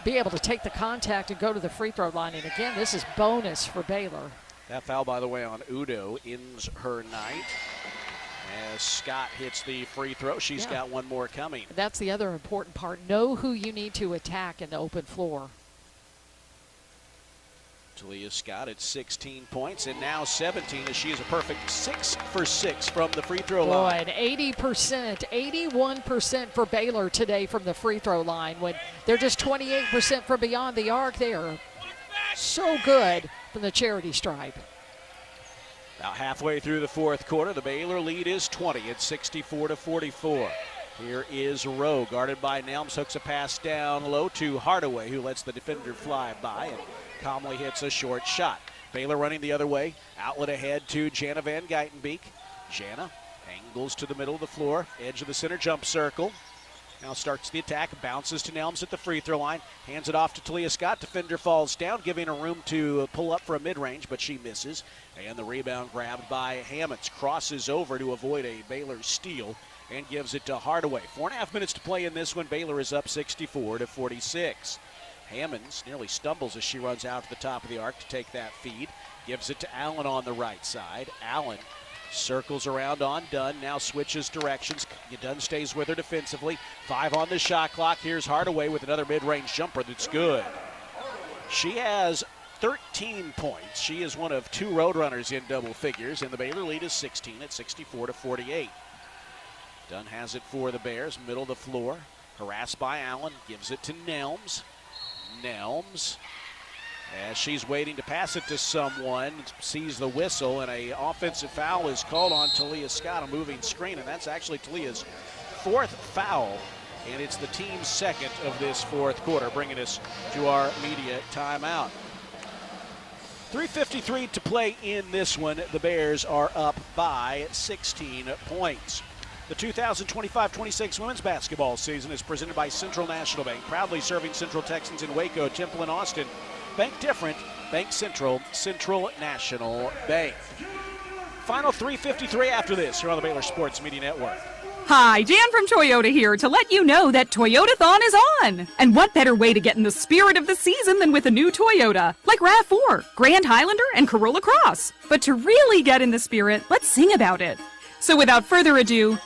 Be able to take the contact and go to the free throw line. And again, this is bonus for Baylor. That foul, by the way, on Udo ends her night. As Scott hits the free throw, she's got one more coming. That's the other important part. Know who you need to attack in the open floor. Talia Scott at 16 points and now 17 as she is a perfect 6 for 6 from the free throw line. 80%, 81% for Baylor today from the free throw line. When they're just 28% from beyond the arc, they are so good from the charity stripe. About halfway through the fourth quarter, the Baylor lead is 20 at 64-44. Here is Rowe, guarded by Nelms, hooks a pass down low to Hardaway, who lets the defender fly by and calmly hits a short shot. Baylor running the other way, outlet ahead to Jana Van Geitenbeek. Jana angles to the middle of the floor, edge of the center jump circle. Now starts the attack, bounces to Nelms at the free throw line, hands it off to Talia Scott. Defender falls down, giving her room to pull up for a mid-range, but she misses. And the rebound grabbed by Hammonds, crosses over to avoid a Baylor steal and gives it to Hardaway. 4.5 minutes to play in this one. Baylor is up 64-46. Hammonds nearly stumbles as she runs out to the top of the arc to take that feed. Gives it to Allen on the right side. Allen circles around on Dunn, now switches directions. Dunn stays with her defensively. 5 on the shot clock. Here's Hardaway with another mid-range jumper that's good. She has 13 points. She is one of 2 Roadrunners in double figures, and the Baylor lead is 16 at 64-48. Dunn has it for the Bears, middle of the floor. Harassed by Allen, gives it to Nelms. Nelms, as she's waiting to pass it to someone, sees the whistle, and an offensive foul is called on Talia Scott, a moving screen, and that's actually Talia's 4th foul, and it's the team's 2nd of this fourth quarter, bringing us to our media timeout. 3:53 to play in this one. The Bears are up by 16 points. The 2025-26 women's basketball season is presented by Central National Bank, proudly serving Central Texans in Waco, Temple, and Austin. Bank different, Bank Central, Central National Bank. Final 3:53 after this here on the Baylor Sports Media Network. Hi, Jan from Toyota here to let you know that Toyotathon is on. And what better way to get in the spirit of the season than with a new Toyota, like RAV4, Grand Highlander, and Corolla Cross. But to really get in the spirit, let's sing about it. So without further ado,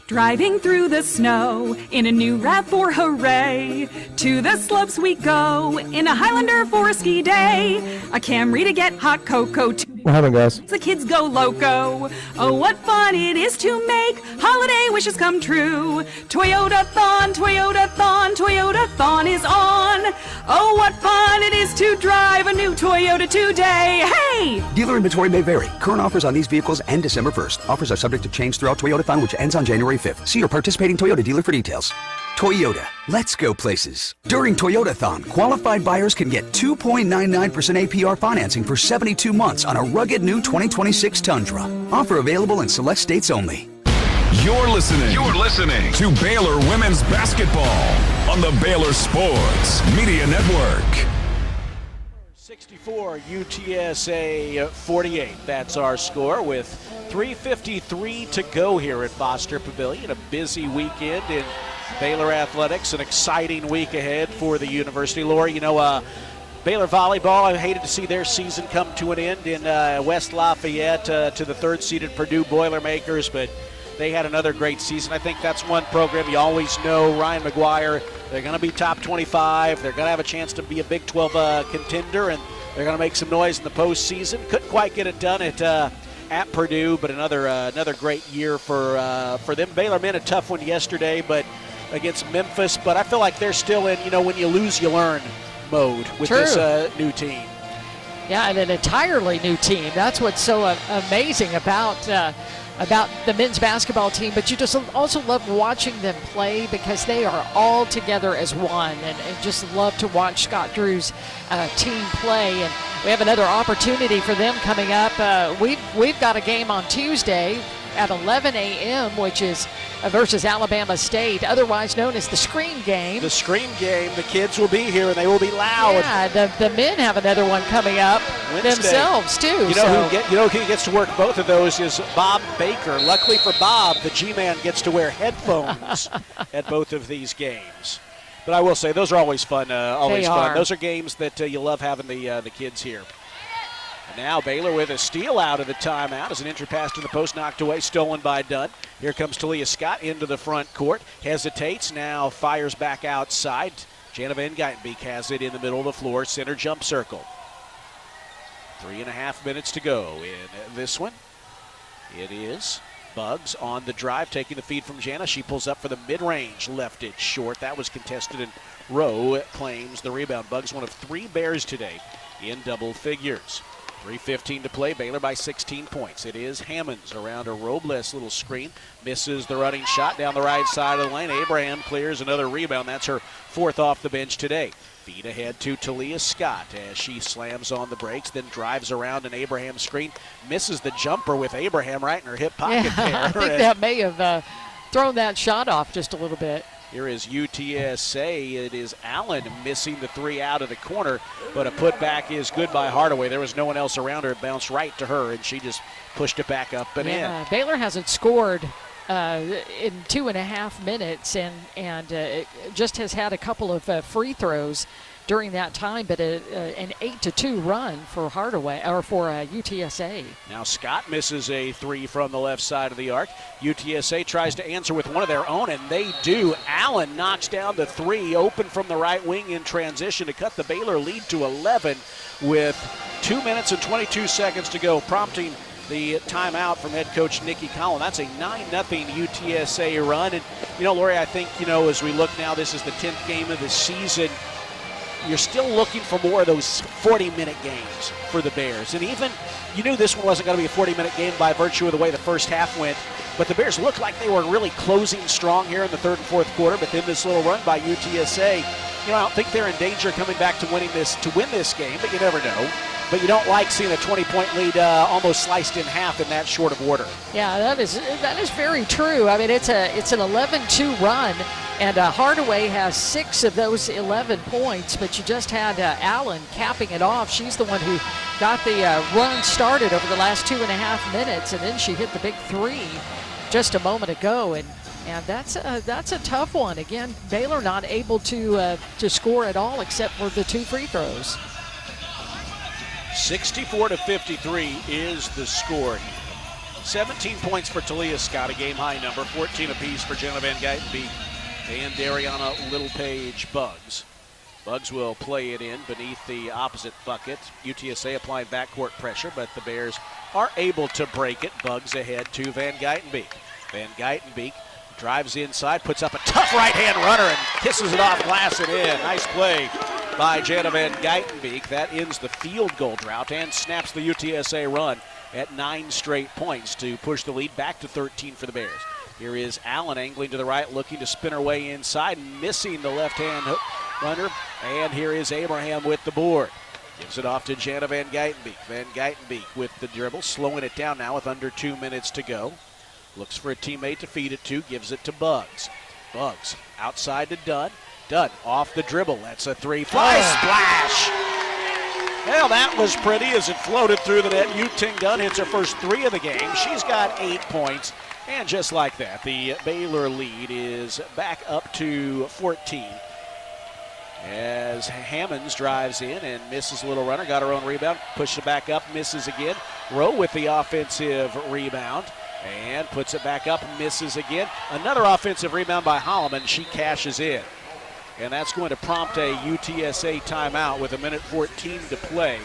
driving through the snow in a new RAV4, hooray! To the slopes we go in a Highlander for a ski day. A Camry to get hot cocoa. What happened, guys? The kids go loco. Oh, what fun it is to make holiday wishes come true. Toyotathon, Toyotathon, Toyotathon is on. Oh, what fun it is to drive a new Toyota today. Hey! Dealer inventory may vary. Current offers on these vehicles end December 1st. Offers are subject to change throughout Toyotathon, which ends on January 5th. See your participating Toyota dealer for details. Toyota, let's go places. During Toyotathon, qualified buyers can get 2.99% APR financing for 72 months on a rugged new 2026 Tundra. Offer available in select states only. You're listening to Baylor Women's Basketball on the Baylor Sports Media Network. 64, UTSA 48. That's our score with 3:53 to go here at Foster Pavilion. A busy weekend in Baylor athletics, an exciting week ahead for the university. Lori, Baylor volleyball, I hated to see their season come to an end in West Lafayette to the 3rd-seeded Purdue Boilermakers, but they had another great season. I think that's one program you always know, Ryan McGuire, they're going to be top 25. They're going to have a chance to be a Big 12 contender, and they're going to make some noise in the postseason. Couldn't quite get it done at Purdue, but another great year for them. Baylor made a tough one yesterday, but against Memphis, but I feel like they're still in, when you lose, you learn mode with this new team. Yeah, and an entirely new team. That's what's so amazing about the men's basketball team, but you just also love watching them play because they are all together as one, and just love to watch Scott Drew's team play. And we have another opportunity for them coming up. We've got a game on Tuesday at 11 a.m., which is versus Alabama State, otherwise known as the Scream Game. The Scream Game. The kids will be here, and they will be loud. Yeah, the men have another one coming up Wednesday themselves, too. You know who gets to work both of those is Bob Baker. Luckily for Bob, the G-Man gets to wear headphones at both of these games. But I will say, those are always fun. Those are games that you love having the kids here. And now Baylor with a steal out of the timeout as an entry pass to the post knocked away, stolen by Dunn. Here comes Talia Scott into the front court. Hesitates, now fires back outside. Jana Van Geitenbeek has it in the middle of the floor, center jump circle. 3.5 minutes to go in this one. It is Buggs on the drive, taking the feed from Jana. She pulls up for the mid-range, left it short. That was contested, and Rowe claims the rebound. Buggs, one of 3 Bears today in double figures. 3:15 to play, Baylor by 16 points. It is Hammonds around a Robles little screen. Misses the running shot down the right side of the lane. Abraham clears another rebound. That's her 4th off the bench today. Feed ahead to Talia Scott as she slams on the brakes, then drives around an Abraham screen. Misses the jumper with Abraham right in her hip pocket there. I think that may have thrown that shot off just a little bit. Here is UTSA. It is Allen missing the 3 out of the corner, but a putback is good by Hardaway. There was no one else around her. It bounced right to her, and she just pushed it back up and in. Baylor hasn't scored in 2.5 minutes, and it just has had a couple of free throws during that time, but an 8-2 run for Hardaway or for UTSA. Now Scott misses a 3 from the left side of the arc. UTSA tries to answer with one of their own, and they do. Allen knocks down the 3, open from the right wing in transition to cut the Baylor lead to 11 with 2 minutes and 22 seconds to go, prompting the timeout from head coach Nikki Collin. That's a 9-0 UTSA run. And, Lori, I think, as we look now, this is the 10th game of the season. You're still looking for more of those 40-minute games for the Bears. And even, you knew this one wasn't going to be a 40-minute game by virtue of the way the first half went. But the Bears looked like they were really closing strong here in the 3rd and 4th quarter. But then this little run by UTSA, I don't think they're in danger coming back to win this game, but you never know. But you don't like seeing a 20-point lead almost sliced in half in that short of order. Yeah, that is very true. I mean, it's an 11-2 run, and Hardaway has 6 of those 11 points, but you just had Allen capping it off. She's the one who got the run started over the last 2.5 minutes, and then she hit the big 3 just a moment ago, and that's a tough one. Again, Baylor not able to score at all except for the 2 free throws. 64-53 is the score. 17 points for Talia Scott, a game-high number. 14 apiece for Jana Van Geitenbeek and Dariana Littlepage Buggs. Buggs will play it in beneath the opposite bucket. UTSA applying backcourt pressure, but the Bears are able to break it. Buggs ahead to Van Geitenbeek. Van Geitenbeek drives inside, puts up a tough right-hand runner and kisses it off glass and in. Nice play by Jana Van Geitenbeek. That ends the field goal drought and snaps the UTSA run at 9 straight points to push the lead back to 13 for the Bears. Here is Allen angling to the right, looking to spin her way inside, missing the left-hand hook runner. And here is Abraham with the board. Gives it off to Jana Van Geitenbeek. Van Geitenbeek with the dribble, slowing it down now with under 2 minutes to go. Looks for a teammate to feed it to, gives it to Buggs. Buggs outside to Dunn. Dunn off the dribble. That's a 3. Fly splash! Well, that was pretty as it floated through the net. Yu-Ting Dunn hits her first 3 of the game. She's got 8 points. And just like that, the Baylor lead is back up to 14. As Hammonds drives in and misses a little runner. Got her own rebound. Pushes it back up. Misses again. Rowe with the offensive rebound. And puts it back up. Misses again. Another offensive rebound by Holloman. She cashes in. And that's going to prompt a UTSA timeout with 1:14 to play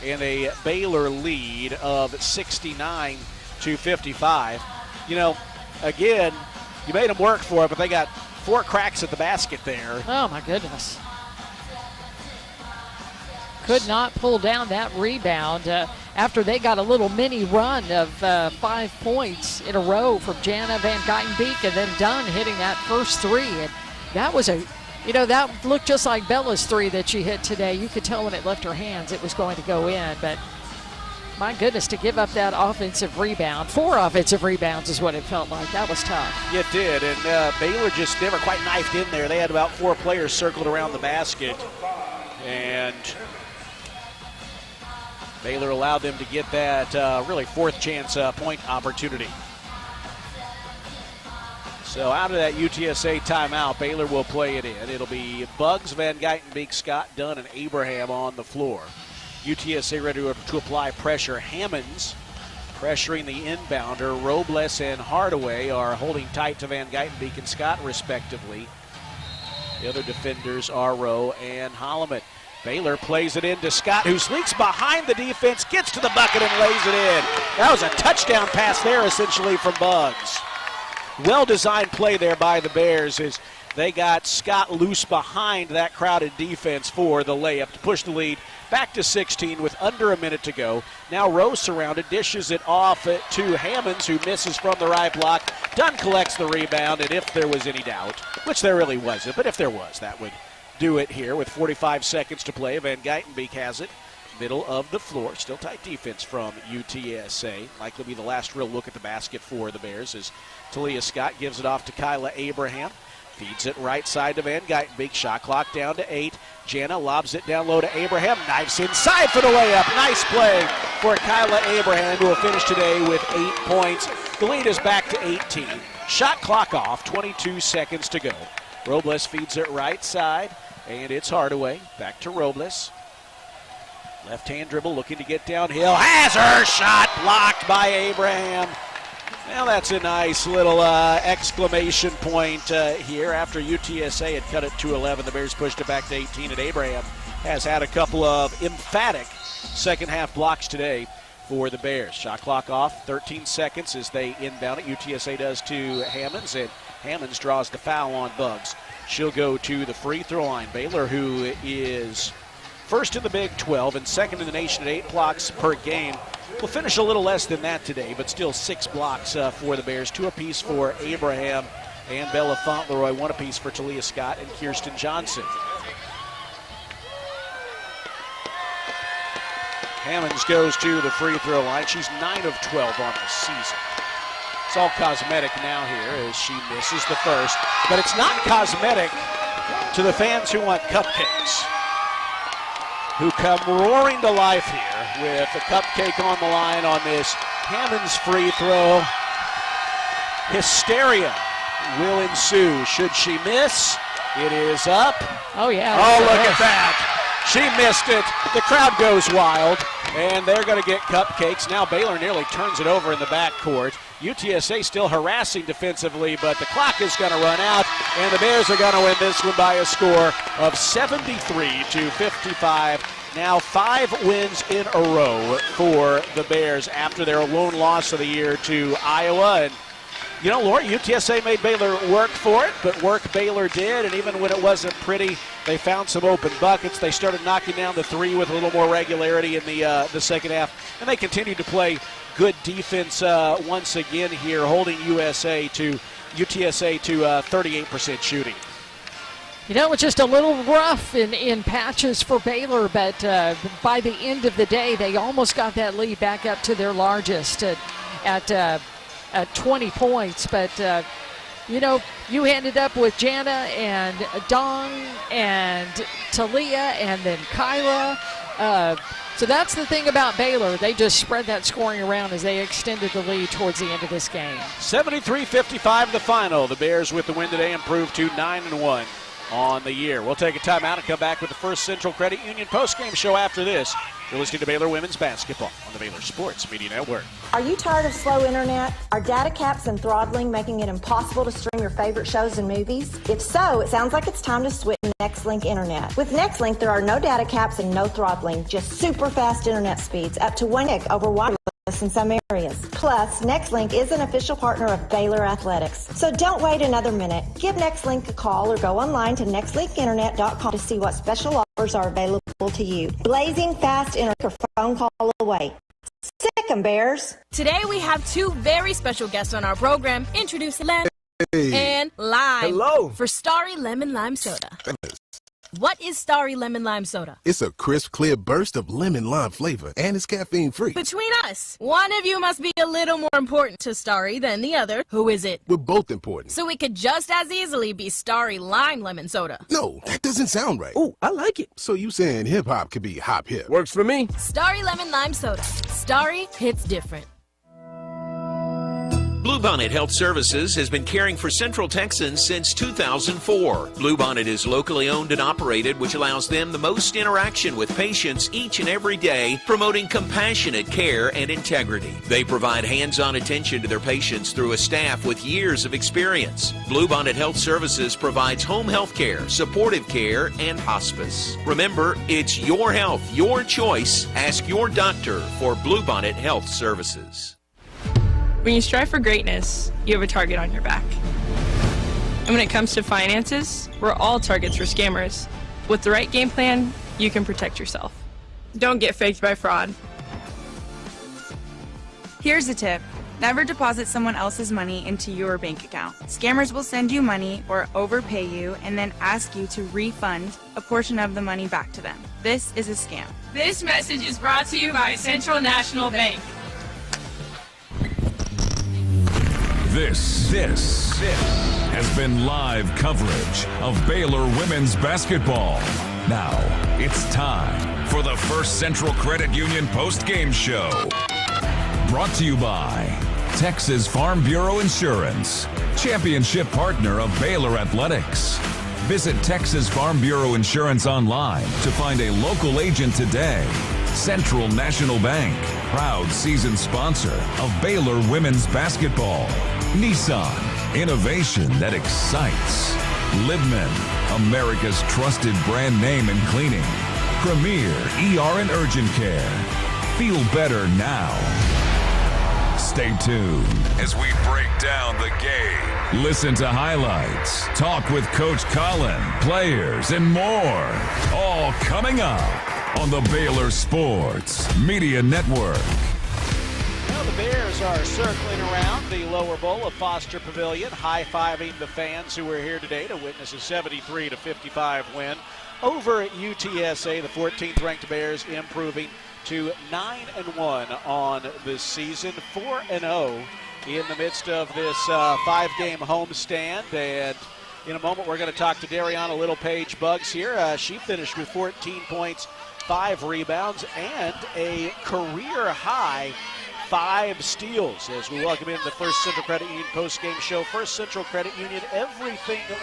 and a Baylor lead of 69-55. Again, you made them work for it, but they got 4 cracks at the basket there. Oh, my goodness. Could not pull down that rebound after they got a little mini run of 5 points in a row from Jana Van Geitenbeek and then Dunn hitting that first 3. And that was that looked just like Bella's 3 that she hit today. You could tell when it left her hands it was going to go in, but My goodness, to give up that offensive rebound. 4 offensive rebounds is what it felt like. That was tough. It did, and Baylor just never quite knifed in there. They had about 4 players circled around the basket, and Baylor allowed them to get that really 4th chance point opportunity. So out of that UTSA timeout, Baylor will play it in. It'll be Buggs, Van Geitenbeek, Scott, Dunn, and Abraham on the floor. UTSA ready to apply pressure. Hammonds pressuring the inbounder. Robles and Hardaway are holding tight to Van Geitenbeek and Scott, respectively. The other defenders are Rowe and Holloman. Baylor plays it in to Scott, who sneaks behind the defense, gets to the bucket, and lays it in. That was a touchdown pass there, essentially, from Buggs. Well-designed play there by the Bears as they got Scott loose behind that crowded defense for the layup to push the lead back to 16 with under a minute to go. Now Rose surrounded, dishes it off to Hammonds, who misses from the right block. Dunn collects the rebound, and if there was any doubt, which there really wasn't, but if there was, that would do it here with 45 seconds to play. Van Geitenbeek has it. Middle of the floor. Still tight defense from UTSA. Likely be the last real look at the basket for the Bears as Talia Scott gives it off to Kyla Abraham. Feeds it right side to Van Geitenbeek. Shot clock down to 8. Jana lobs it down low to Abraham. Knifes inside for the layup. Nice play for Kyla Abraham, who will finish today with 8 points. The lead is back to 18. Shot clock off. 22 seconds to go. Robles feeds it right side, and it's Hardaway. Back to Robles. Left-hand dribble looking to get downhill. Has her shot blocked by Abraham. Now that's a nice little exclamation point here after UTSA had cut it to 11. The Bears pushed it back to 18, and Abraham has had a couple of emphatic second-half blocks today for the Bears. Shot clock off, 13 seconds as they inbound it. UTSA does to Hammonds, and Hammonds draws the foul on Buggs. She'll go to the free throw line. Baylor, who is first in the Big 12 and second in the nation at 8 blocks per game, will finish a little less than that today, but still 6 blocks for the Bears. 2 apiece for Abraham and Bella Fauntleroy, 1 apiece for Talia Scott and Kirsten Johnson. Hammonds goes to the free throw line. She's 9 of 12 on the season. It's all cosmetic now here as she misses the first, but it's not cosmetic to the fans who want cupcakes, who come roaring to life here with a cupcake on the line on this Hammonds free throw. Hysteria will ensue. Should she miss? It is up. Oh, yeah. Oh, look at that. She missed it. The crowd goes wild, and they're going to get cupcakes. Now Baylor nearly turns it over in the backcourt. UTSA still harassing defensively, but the clock is going to run out, and the Bears are going to win this one by a score of 73-55. Now 5 wins in a row for the Bears after their lone loss of the year to Iowa. And you know, Laura, UTSA made Baylor work for it, but work Baylor did, and even when it wasn't pretty, they found some open buckets. They started knocking down the 3 with a little more regularity in the second half, and they continued to play good defense once again here, holding UTSA to 38% shooting. You know, it's just a little rough in patches for Baylor, but by the end of the day, they almost got that lead back up to their largest at 20 points. But, you know, you ended up with Jana and Dong and Talia and then Kyla. So that's the thing about Baylor. They just spread that scoring around as they extended the lead towards the end of this game. 73-55 the final. The Bears with the win today improved to 9-1 on the year. We'll take a timeout and come back with the First Central Credit Union postgame show after this. You're listening to Baylor Women's Basketball on the Baylor Sports Media Network. Are you tired of slow internet? Are data caps and throttling making it impossible to stream your favorite shows and movies? If so, it sounds like it's time to switch to Nextlink Internet. With Nextlink, there are no data caps and no throttling, just super fast internet speeds, up to 1 gig over wireless in some areas. Plus, Nextlink is an official partner of Baylor Athletics. So don't wait another minute. Give Nextlink a call or go online to nextlinkinternet.com to see what special offers are available to you. Blazing fast internet or phone call away. Sick 'em, Bears. Today we have 2 very special guests on our program. Introducing Lemon and Lime. Hello. For Starry Lemon Lime Soda. What is Starry Lemon Lime Soda? It's a crisp, clear burst of lemon lime flavor, and it's caffeine-free. Between us, one of you must be a little more important to Starry than the other. Who is it? We're both important. So it could just as easily be Starry Lime Lemon Soda. No, that doesn't sound right. Oh, I like it. So you saying hip-hop could be hop-hip? Works for me. Starry Lemon Lime Soda. Starry hits different. Bluebonnet Health Services has been caring for Central Texans since 2004. Bluebonnet is locally owned and operated, which allows them the most interaction with patients each and every day, promoting compassionate care and integrity. They provide hands-on attention to their patients through a staff with years of experience. Bluebonnet Health Services provides home health care, supportive care, and hospice. Remember, it's your health, your choice. Ask your doctor for Bluebonnet Health Services. When you strive for greatness, you have a target on your back. And when it comes to finances, we're all targets for scammers. With the right game plan, you can protect yourself. Don't get faked by fraud. Here's a tip. Never deposit someone else's money into your bank account. Scammers will send you money or overpay you and then ask you to refund a portion of the money back to them. This is a scam. This message is brought to you by Central National Bank. This has been live coverage of Baylor women's basketball. Now, it's time for the First Central Credit Union post-game show. Brought to you by Texas Farm Bureau Insurance, championship partner of Baylor Athletics. Visit Texas Farm Bureau Insurance online to find a local agent today. Central National Bank, proud season sponsor of Baylor women's basketball. Nissan, innovation that excites. Libman, America's trusted brand name in cleaning. Premier ER and Urgent Care. Feel better now. Stay tuned as we break down the game. Listen to highlights, talk with Coach Colin, players, and more. All coming up on the Baylor Sports Media Network. Well, the Bears are circling around the lower bowl of Foster Pavilion, high-fiving the fans who are here today to witness a 73-55 win over at UTSA. The 14th-ranked Bears improving to 9-1 on this season, 4-0 in the midst of this five-game homestand. And in a moment, we're going to talk to Dariana Littlepage Buggs here. She finished with 14 points, 5 rebounds, and a career-high 5 steals as we welcome in the First Central Credit Union post-game show. First Central Credit Union, everything that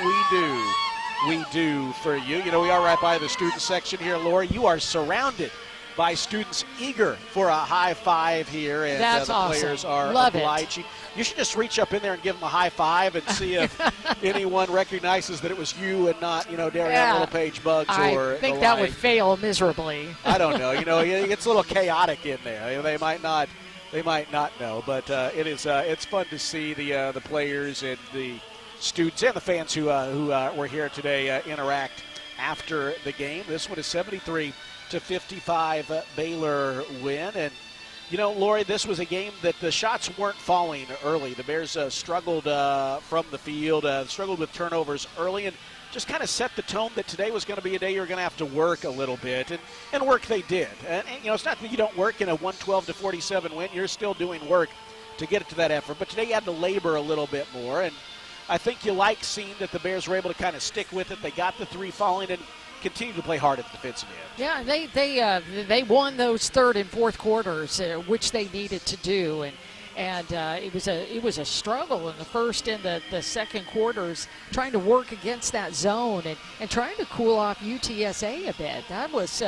we do for you. You know, we are right by the student section here, Lori. You are surrounded by students eager for a high five here, and that's the awesome. Players are Love obliged. You should just reach up in there and give them a high five and see if anyone recognizes that it was you and not, Dariana Littlepage Buggs. I think that would fail miserably. I don't know. It's a little chaotic in there. They might not know, but it's fun to see the players and the students and the fans who were here today interact after the game. This one is 73-55 Baylor win. And, Lori, this was a game that the shots weren't falling early. The Bears struggled from the field, struggled with turnovers early, and just kind of set the tone that today was going to be a day you're going to have to work a little bit, and work they did. And it's not that you don't work in a 112-47 win. You're still doing work to get it to that effort. But today you had to labor a little bit more, and I think you like seeing that the Bears were able to kind of stick with it. They got the three falling and continue to play hard at the defensive end. Yeah, they won those third and fourth quarters, which they needed to do, and it was a struggle in the first and the second quarters, trying to work against that zone and trying to cool off UTSA a bit. That was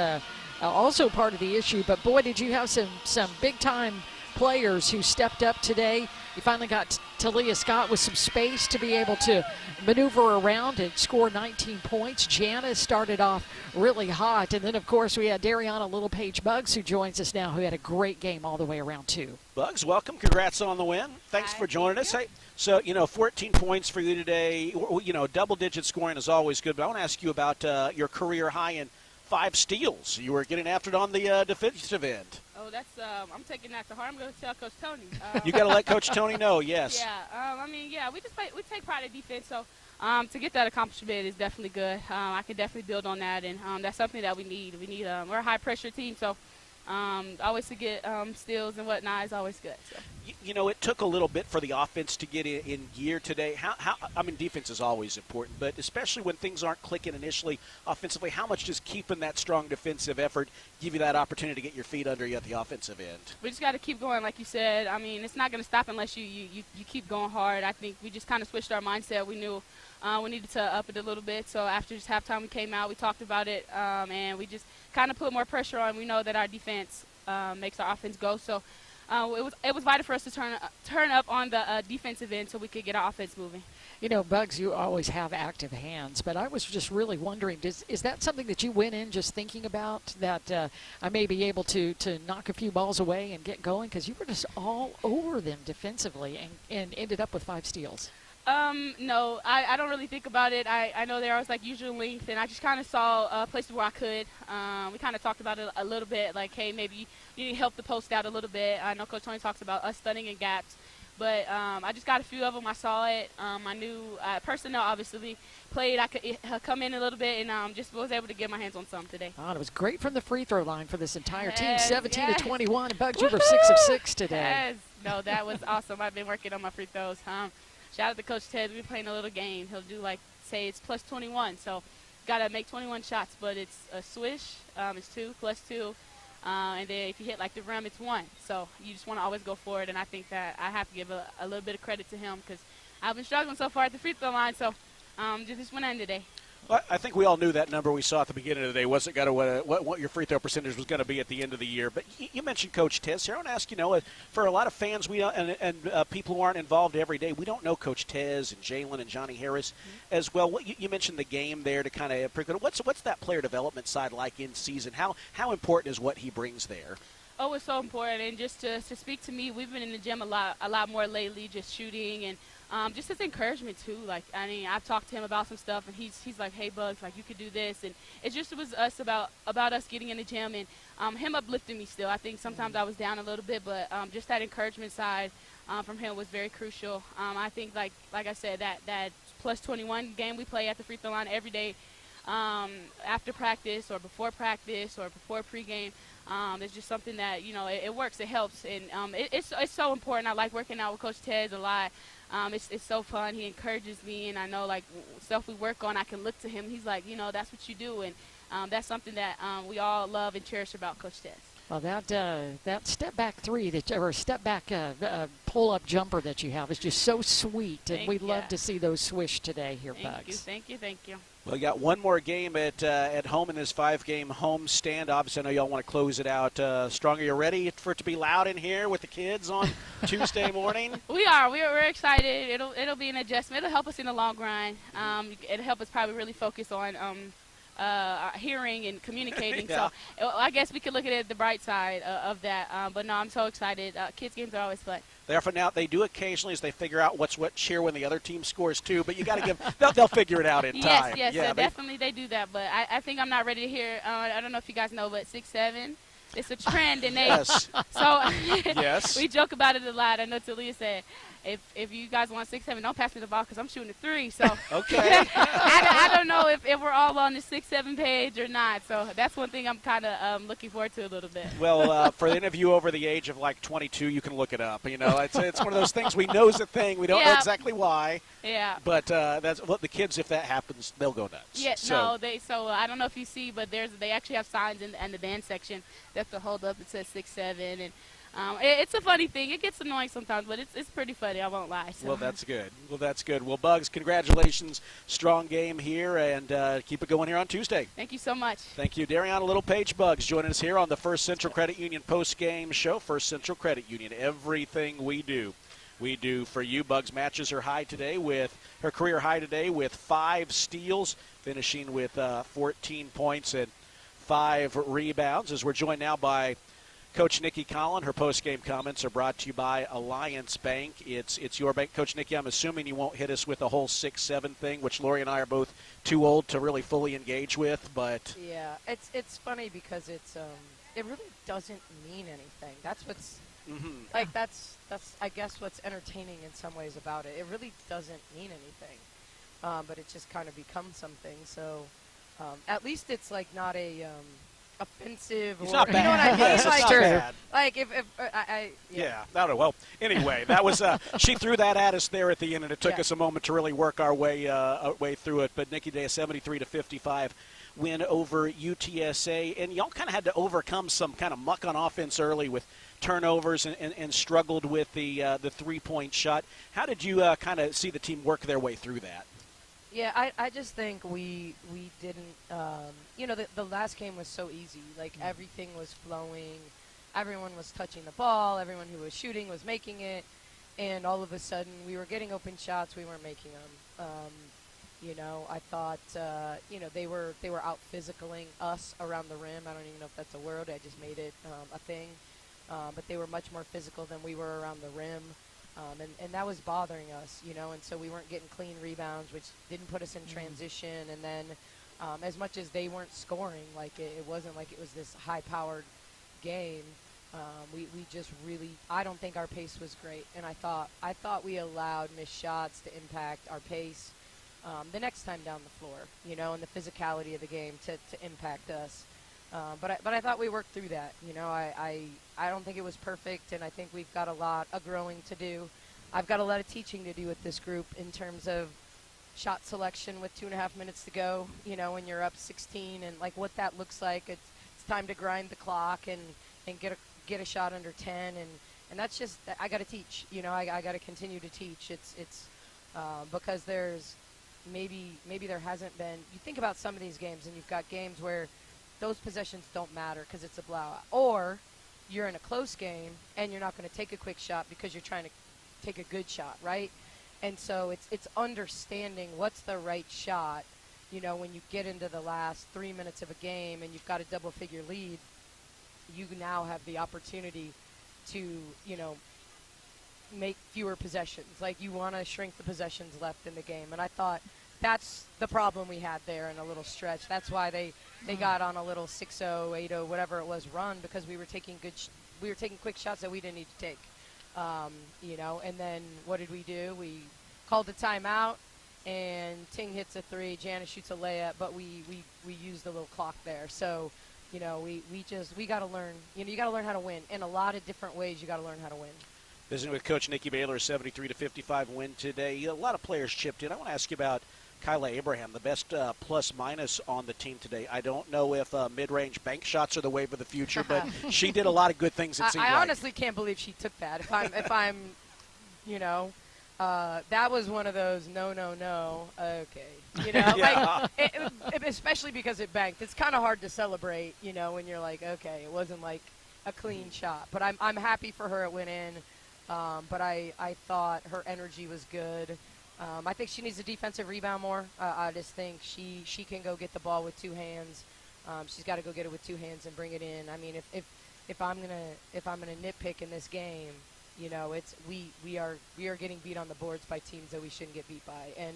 also part of the issue. But boy, did you have some big time players who stepped up today. You finally got Talia Scott with some space to be able to maneuver around and score 19 points. Jana started off really hot. And then, of course, we had Dariana Littlepage Buggs, who joins us now, who had a great game all the way around, too. Buggs, welcome. Congrats on the win. Thanks for joining us. Hey, so, 14 points for you today. Double-digit scoring is always good. But I want to ask you about your career high in 5 steals. You were getting after it on the defensive end. Oh, that's I'm taking that to heart. I'm going to tell Coach Tony. You got to let Coach Tony know. Yes. Yeah. We take pride in defense. So to get that accomplishment is definitely good. I can definitely build on that, and that's something that we need. We're a high-pressure team, so always to get steals and whatnot is always good. So. You know, it took a little bit for the offense to get in gear today. Defense is always important, but especially when things aren't clicking initially offensively, how much does keeping that strong defensive effort give you that opportunity to get your feet under you at the offensive end? We just got to keep going, like you said. I mean, it's not going to stop unless you keep going hard. I think we just kind of switched our mindset. We knew we needed to up it a little bit. So after just halftime, we came out, we talked about it, and we just kind of put more pressure on. We know that our defense makes our offense go. So it was vital for us to turn up on the defensive end so we could get our offense moving. You know, Bugs, you always have active hands, but I was just really wondering, is that something that you went in just thinking about, that I may be able to knock a few balls away and get going? Because you were just all over them defensively and ended up with 5 steals. No, I don't really think about it. I know there was like usual length, and I just kind of saw places where I could. We kind of talked about it a little bit, like, hey, maybe you need to help the post out a little bit. I know Coach Tony talks about us stunning in gaps, but I just got a few of them. I saw it. I knew personnel obviously played. I could come in a little bit, and just was able to get my hands on some today. Oh, it was great from the free throw line for this entire team, 17 yes. to 21. And Bugs, you were 6 of 6 today. Yes. No, that was awesome. I've been working on my free throws. Shout out to Coach Ted. We're playing a little game. He'll do, like, say it's plus 21. So got to make 21 shots, but it's a swish. It's 2 plus 2. And then if you hit, like, the rim, it's 1. So you just want to always go for it. And I think that I have to give a little bit of credit to him because I've been struggling so far at the free throw line. So just went in today. Well, I think we all knew that number we saw at the beginning of the day wasn't going to what your free throw percentage was going to be at the end of the year. But you mentioned Coach Tez here. I want to ask, for a lot of fans and people who aren't involved every day, we don't know Coach Tez and Jalen and Johnny Harris as well. You mentioned the game there to kind of what's that player development side like in season? How important is what he brings there? Oh, it's so important. And just to speak to me, we've been in the gym a lot more lately, just shooting and just his encouragement too. Like, I mean, I've talked to him about some stuff, and he's like, "Hey, Bugs, like you could do this," and it was us about us getting in the gym and him uplifting me. Still, I think sometimes I was down a little bit, but just that encouragement side from him was very crucial. I think, like I said, that plus 21 game we play at the free throw line every day, after practice or before pregame. It's just something that it works, it helps, and it's so important. I like working out with Coach Ted a lot. It's so fun. He encourages me, and I know, like, stuff we work on, I can look to him. He's like, that's what you do, and that's something that we all love and cherish about Coach Ted. Well, that step back three or step back pull up jumper that you have is just so sweet, and we love to see those swish today here, Bugs. Thank you. Well, you got one more game at home in this 5-game home stand. Obviously, I know y'all want to close it out strong. Are you ready for it to be loud in here with the kids on Tuesday morning? We are. We're excited. It'll be an adjustment. It'll help us in the long run. It'll help us probably really focus on hearing and communicating. Yeah. So I guess we could look at it the bright side of that. But no, I'm so excited. Kids games are always fun. Therefore, now they do occasionally as they figure out what's what cheer when the other team scores too. But you got to give they'll figure it out in time. Yes, definitely they do that. But I think I'm not ready to hear. I don't know if you guys know, but 6'7". It's a trend, and yes. So yes. We joke about it a lot. I know Talia said, if you guys want 6'7", don't pass me the ball because I'm shooting a 3. So okay. I don't know if we're all on the 6'7" page or not. So that's one thing I'm kind of looking forward to a little bit. Well, for any of you over the age of like 22, you can look it up. It's one of those things we know is a thing. We don't know exactly why. Yeah. But that's the kids. If that happens, they'll go nuts. Yeah. So. No. So I don't know if you see, but they actually have signs in the band section that to hold up. It says 6'7", and it's a funny thing. It gets annoying sometimes, but it's pretty funny. I won't lie. So. Well, that's good. Well, Bugs, congratulations. Strong game here, and keep it going here on Tuesday. Thank you so much. Thank you. Dariana Littlepage Bugs joining us here on the First Central Credit Union post-game show. First Central Credit Union, everything we do for you. Bugs matches her career high today with 5 steals, finishing with 14 points and 5 rebounds. As we're joined now by Coach Nikki Collin. Her post-game comments are brought to you by Alliance Bank. It's your bank. Coach Nikki, I'm assuming you won't hit us with the whole 6'7" thing, which Lori and I are both too old to really fully engage with. But yeah, it's funny because it really doesn't mean anything. That's what's like that's I guess what's entertaining in some ways about it. It really doesn't mean anything. but it's just kind of become something. So at least it's like not a offensive. It's or, not bad. You know what I mean? Yes, like, it's not bad. Like if Yeah, I don't know. Well, anyway, that was she threw that at us there at the end, and it took Yeah. us a moment to really work our way through it. But Nikki Day, a 73-55 win over UTSA, and y'all kind of had to overcome some kind of muck on offense early with turnovers and struggled with the 3-point shot. How did you kind of see the team work their way through that? Yeah, I just think we didn't, the last game was so easy. Like, everything was flowing. Everyone was touching the ball. Everyone who was shooting was making it. And all of a sudden, we were getting open shots. We weren't making them. I thought, they were out-physicaling us around the rim. I don't even know if that's a word. I just made it a thing. But they were much more physical than we were around the rim. And that was bothering us, and so we weren't getting clean rebounds, which didn't put us in transition. And then as much as they weren't scoring, like it wasn't like it was this high-powered game, we just really, I don't think our pace was great. And I thought we allowed missed shots to impact our pace the next time down the floor, and the physicality of the game to impact us. But I thought we worked through that. I don't think it was perfect, and I think we've got a lot of growing to do. I've got a lot of teaching to do with this group in terms of shot selection with 2.5 minutes to go, when you're up 16 and like what that looks like. It's time to grind the clock and get a shot under 10, and that's just, I got to teach. I got to continue to teach. It's because there's maybe there hasn't been. You think about some of these games, and you've got games where those possessions don't matter because it's a blowout. Or you're in a close game and you're not going to take a quick shot because you're trying to take a good shot, right? And so it's understanding what's the right shot, when you get into the last 3 minutes of a game and you've got a double-figure lead, you now have the opportunity to, make fewer possessions. Like, you want to shrink the possessions left in the game. And I thought that's the problem we had there in a little stretch. That's why they got on a little 6-0, 8-0, whatever it was, run, because we were taking quick shots that we didn't need to take. And then what did we do? We called a timeout, and Ting hits a 3, Janice shoots a layup, but we used the little clock there. So, we got to learn. You got to learn how to win. In a lot of different ways, you got to learn how to win. Visiting with Coach Nikki Baylor, 73-55 win today. A lot of players chipped in. I want to ask you about Kyla Abraham, the best plus-minus on the team today. I don't know if mid-range bank shots are the wave of the future, but she did a lot of good things, it seemed I like. honestly can't believe she took that. If I'm, that was one of those no, okay. Yeah. Especially because it banked. It's kind of hard to celebrate, when you're like, okay, it wasn't like a clean shot. But I'm happy for her it went in. But I thought her energy was good. I think she needs a defensive rebound more. I just think she can go get the ball with 2 hands. She's got to go get it with 2 hands and bring it in. I mean, if I'm gonna nitpick in this game, it's we are getting beat on the boards by teams that we shouldn't get beat by, and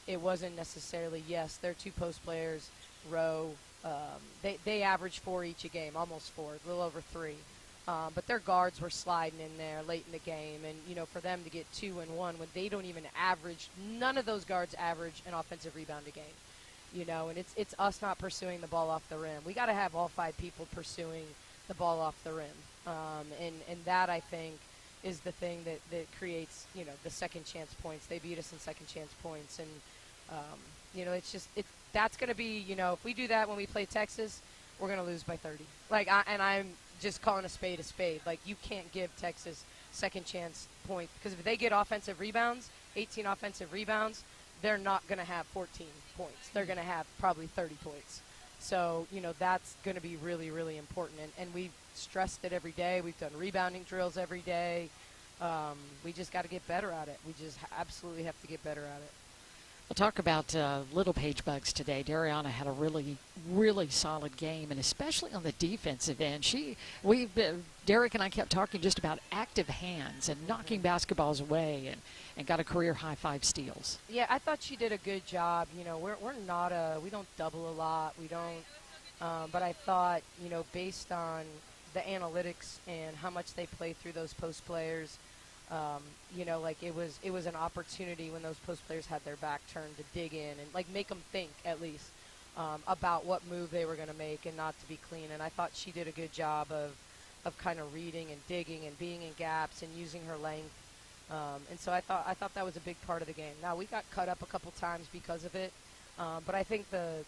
it wasn't necessarily. Yes, they're 2 post players. Rowe, they average 4 each a game, almost 4, a little over 3. But their guards were sliding in there late in the game. And, for them to get 2 and 1 when they don't even average, none of those guards average an offensive rebound a game. And it's us not pursuing the ball off the rim. We got to have all 5 people pursuing the ball off the rim. And that, I think, is the thing that creates, the second chance points. They beat us in second chance points. And, that's going to be, if we do that when we play Texas, we're going to lose by 30. I'm just calling a spade a spade. Like, you can't give Texas second chance points, because if they get offensive rebounds, 18 offensive rebounds, they're not going to have 14 points. They're going to have probably 30 points. So, that's going to be really, really important. And we've stressed it every day. We've done rebounding drills every day. We just got to get better at it. We just absolutely have to get better at it. We'll talk about little page bugs today. Dariana had a really, really solid game, and especially on the defensive end. Derek and I kept talking just about active hands and knocking basketballs away, and got a career high 5 steals. Yeah, I thought she did a good job. We're not we don't double a lot. We don't, but I thought, based on the analytics and how much they play through those post players, You know, like it was an opportunity when those post players had their back turned to dig in and like make them think at least about what move they were going to make and not to be clean. And I thought she did a good job of kind of reading and digging and being in gaps and using her length. And so I thought that was a big part of the game. Now we got cut up a couple times because of it, but I think the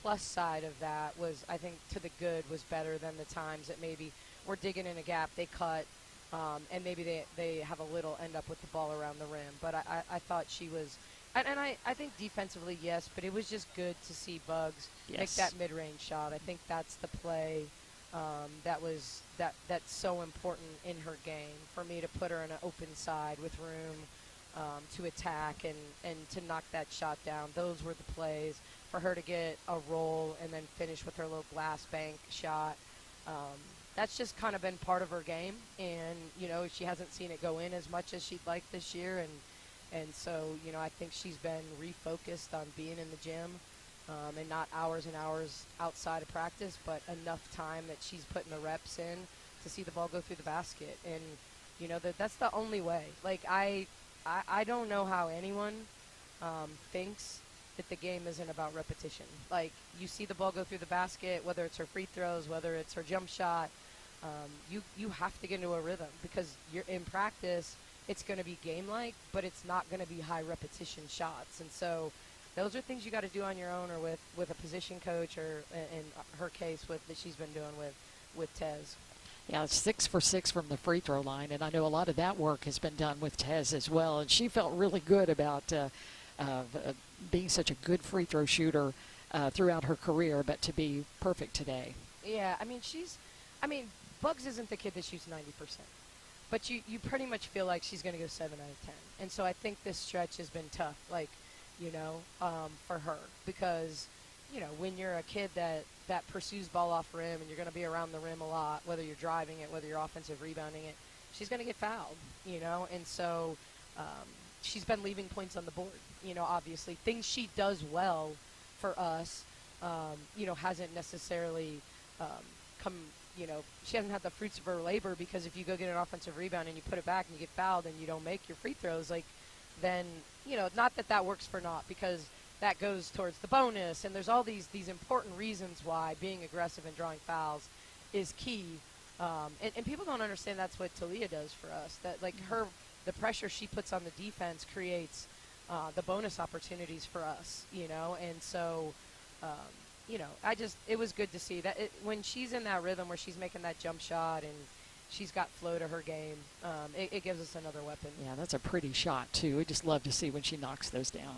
plus side of that was, I think, to the good was better than the times that maybe we're digging in a gap, they cut, and maybe they have a little end up with the ball around the rim. But I thought she was, and I think defensively, yes, but it was just good to see Bugs make that mid-range shot. I think that's the play that's so important in her game, for me to put her in an open side with room to attack and to knock that shot down. Those were the plays for her to get a roll and then finish with her little glass bank shot. That's just kind of been part of her game, and you know, she hasn't seen it go in as much as she'd like this year, and so, you know, I think she's been refocused on being in the gym, and not hours and hours outside of practice, but enough time that she's putting the reps in to see the ball go through the basket. And you know, that's the only way. Like I don't know how anyone thinks that the game isn't about repetition. Like, you see the ball go through the basket, whether it's her free throws, whether it's her jump shot, you have to get into a rhythm, because you're in practice. It's going to be game-like, but it's not going to be high repetition shots. And so those are things you got to do on your own, or with a position coach, or in her case that she's been doing with Tez. Yeah, 6 for 6 from the free throw line, and I know a lot of that work has been done with Tez as well. And she felt really good about being such a good free throw shooter throughout her career, but to be perfect today. Yeah, I mean, Bugs isn't the kid that shoots 90%, but you pretty much feel like she's going to go 7 out of 10. And so I think this stretch has been tough, like, you know, for her, because, you know, when you're a kid that pursues ball off rim and you're going to be around the rim a lot, whether you're driving it, whether you're offensive rebounding it, she's going to get fouled, you know. And so she's been leaving points on the board, you know, obviously. Things she does well for us, you know, hasn't necessarily come, you know, she hasn't had the fruits of her labor, because if you go get an offensive rebound and you put it back and you get fouled and you don't make your free throws, like, then, you know, not that works for naught, because that goes towards the bonus, and there's all these important reasons why being aggressive and drawing fouls is key. And people don't understand that's what Talia does for us. That, like, the pressure she puts on the defense creates the bonus opportunities for us, you know. And so, you know, it was good to see that when she's in that rhythm where she's making that jump shot and she's got flow to her game, it gives us another weapon. Yeah, that's a pretty shot, too. We just love to see when she knocks those down.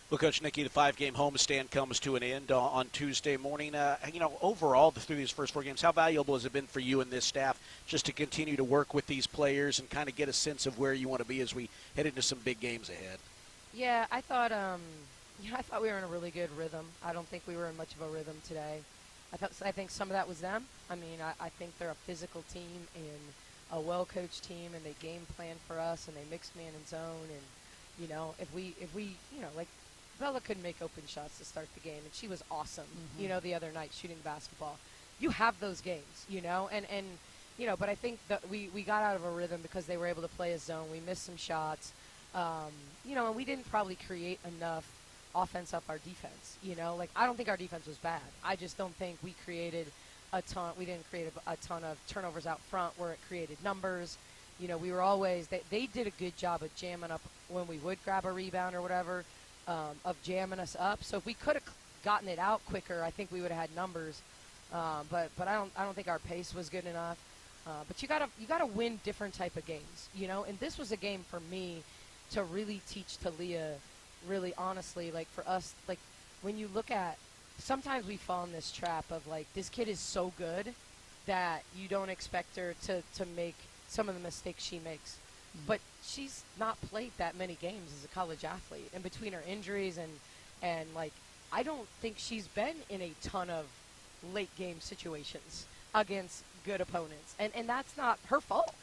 Well, Coach Nikki, the 5-game homestand comes to an end on Tuesday morning. You know, overall, through these first 4 games, how valuable has it been for you and this staff just to continue to work with these players and kind of get a sense of where you want to be as we head into some big games ahead? Yeah, I thought we were in a really good rhythm. I don't think we were in much of a rhythm today. I think some of that was them. I mean, I think they're a physical team and a well-coached team, and they game plan for us, and they mixed man and zone. And, you know, if we you know, like, Bella couldn't make open shots to start the game, and she was awesome, you know, the other night shooting basketball. You have those games, you know, and you know, but I think that we got out of a rhythm because they were able to play a zone. We missed some shots, you know, and we didn't probably create enough offense up our defense, you know. Like, I don't think our defense was bad. I just don't think we created we didn't create a ton of turnovers out front where it created numbers. You know, we were always, they did a good job of jamming up when we would grab a rebound or whatever. Of jamming us up. So if we could have gotten it out quicker, I think we would have had numbers. But I don't think our pace was good enough. But you gotta win different type of games, you know. And this was a game for me to really teach Talia, really honestly, like, for us, like, when you look at, sometimes we fall in this trap of, like, this kid is so good that you don't expect her to make some of the mistakes she makes. But she's not played that many games as a college athlete, and between her injuries and like, I don't think she's been in a ton of late game situations against good opponents, and that's not her fault,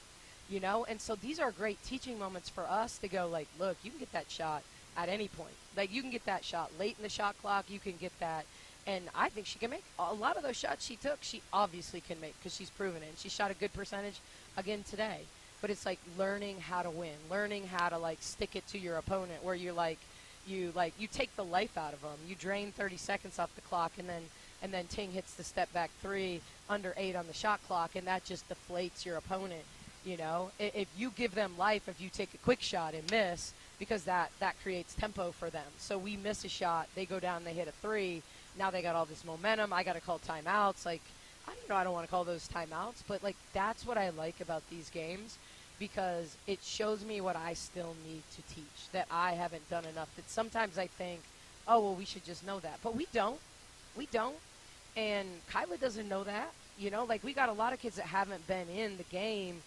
you know. And so these are great teaching moments for us to go, like, look, you can get that shot at any point. Like, you can get that shot late in the shot clock. You can get that, and I think she can make a lot of those shots she took. She obviously can make, because she's proven it. And she shot a good percentage again today. but it's like learning how to win, learning how to like stick it to your opponent, where you take the life out of them. You drain 30 seconds off the clock, and then Ting hits the step back three under 8 on the shot clock, and that just deflates your opponent. You know, if you give them life, if you take a quick shot and miss, because that creates tempo for them. So we miss a shot, they go down, they hit a 3. Now they got all this momentum. I got to call timeouts. Like, I don't want to call those timeouts, but like that's what I like about these games, because it shows me what I still need to teach that I haven't done enough. That sometimes I think, oh well, we should just know that, but we don't. And Kyla doesn't know that. You know, like we got a lot of kids that haven't been in the game.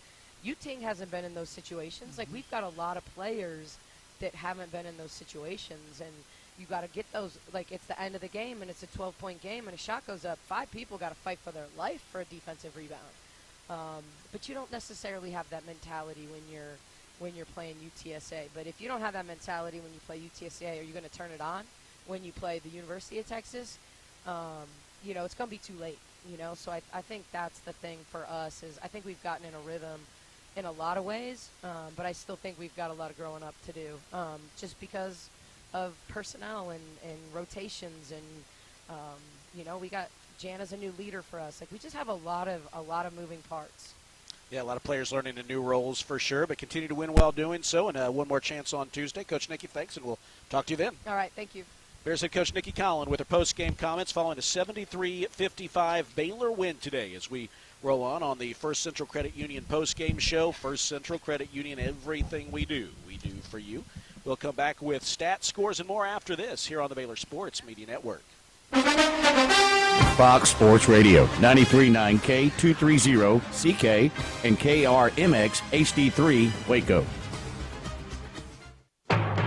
Ting hasn't been in those situations. Mm-hmm. Like we've got a lot of players that haven't been in those situations, and you got to get those. Like it's the end of the game, and it's a 12-point game, and a shot goes up. 5 people got to fight for their life for a defensive rebound. But you don't necessarily have that mentality when you're playing UTSA. But if you don't have that mentality when you play UTSA, are you going to turn it on when you play the University of Texas? You know, it's going to be too late. You know, so I think that's the thing for us is I think we've gotten in a rhythm in a lot of ways, but I still think we've got a lot of growing up to do, just because of personnel and rotations, and you know, we got Jana's a new leader for us. Like we just have a lot of moving parts. Yeah, a lot of players learning the new roles for sure, but continue to win while doing so. And one more chance on Tuesday. Coach Nikki, thanks, and we'll talk to you then. All right, thank you. Bears head coach Nikki Collin with her post-game comments following a 73-55 Baylor win today as we roll on the First Central Credit Union post-game show. First Central Credit Union, everything we do for you. We'll come back with stats, scores, and more after this here on the Baylor Sports Media Network. Fox Sports Radio, 93.9 K230 CK and KRMX HD3 Waco.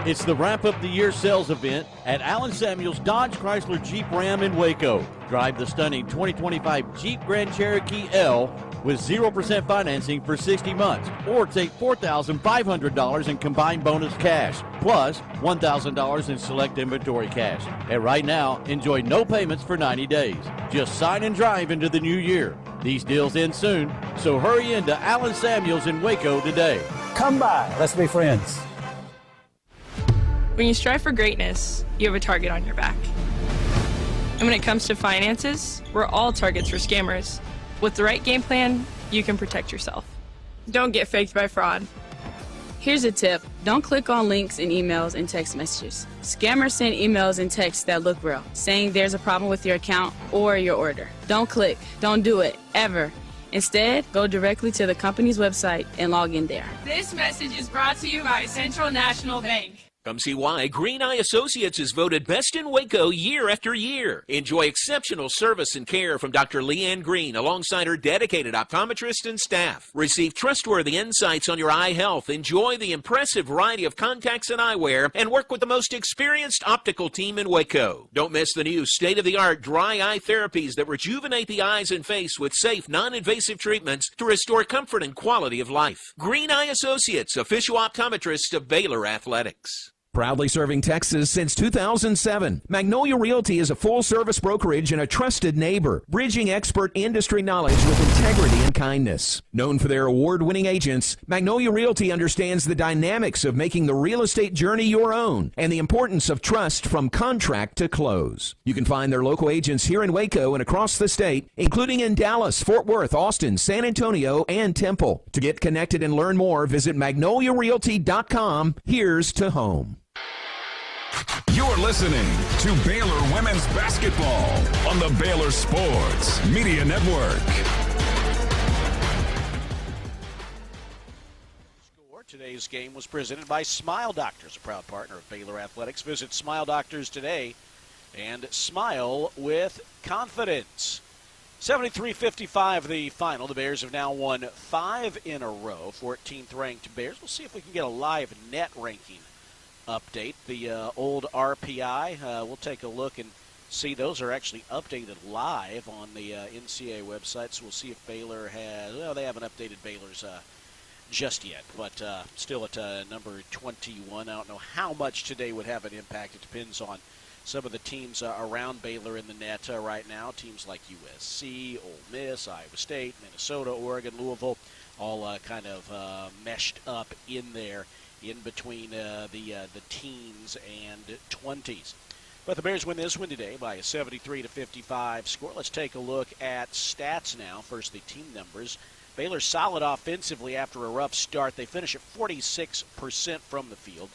It's the wrap-up the year sales event at Allen Samuels Dodge Chrysler Jeep Ram in Waco. Drive the stunning 2025 Jeep Grand Cherokee L with 0% financing for 60 months, or take $4,500 in combined bonus cash, plus $1,000 in select inventory cash. And right now, enjoy no payments for 90 days. Just sign and drive into the new year. These deals end soon, so hurry into Allen Samuels in Waco today. Come by, let's be friends. When you strive for greatness, you have a target on your back. And when it comes to finances, we're all targets for scammers. With the right game plan, you can protect yourself. Don't get faked by fraud. Here's a tip. Don't click on links in emails and text messages. Scammers send emails and texts that look real, saying there's a problem with your account or your order. Don't click. Don't do it, ever. Instead, go directly to the company's website and log in there. This message is brought to you by Central National Bank. Come see why Green Eye Associates is voted best in Waco year after year. Enjoy exceptional service and care from Dr. Leanne Green alongside her dedicated optometrist and staff. Receive trustworthy insights on your eye health. Enjoy the impressive variety of contacts and eyewear and work with the most experienced optical team in Waco. Don't miss the new state-of-the-art dry eye therapies that rejuvenate the eyes and face with safe, non-invasive treatments to restore comfort and quality of life. Green Eye Associates, official optometrist of Baylor Athletics. Proudly serving Texas since 2007, Magnolia Realty is a full-service brokerage and a trusted neighbor, bridging expert industry knowledge with integrity and kindness. Known for their award-winning agents, Magnolia Realty understands the dynamics of making the real estate journey your own and the importance of trust from contract to close. You can find their local agents here in Waco and across the state, including in Dallas, Fort Worth, Austin, San Antonio, and Temple. To get connected and learn more, visit magnoliarealty.com. Here's to home. You're listening to Baylor Women's Basketball on the Baylor Sports Media Network. Today's game was presented by Smile Doctors, a proud partner of Baylor Athletics. Visit Smile Doctors today and smile with confidence. 73-55 the final. The Bears have now won 5 in a row. 14th ranked Bears. We'll see if we can get a live net ranking update. The old RPI, we'll take a look and see. Those are actually updated live on the NCAA website, so we'll see if Baylor has, well, they haven't updated Baylor's just yet, but still at number 21. I don't know how much today would have an impact. It depends on some of the teams around Baylor in the net right now. Teams like USC, Ole Miss, Iowa State, Minnesota, Oregon, Louisville, all kind of meshed up in there in between the teens and 20s. But the Bears win this one today by a 73-55 score. Let's take a look at stats now. First, the team numbers. Baylor solid offensively after a rough start. They finish at 46% from the field.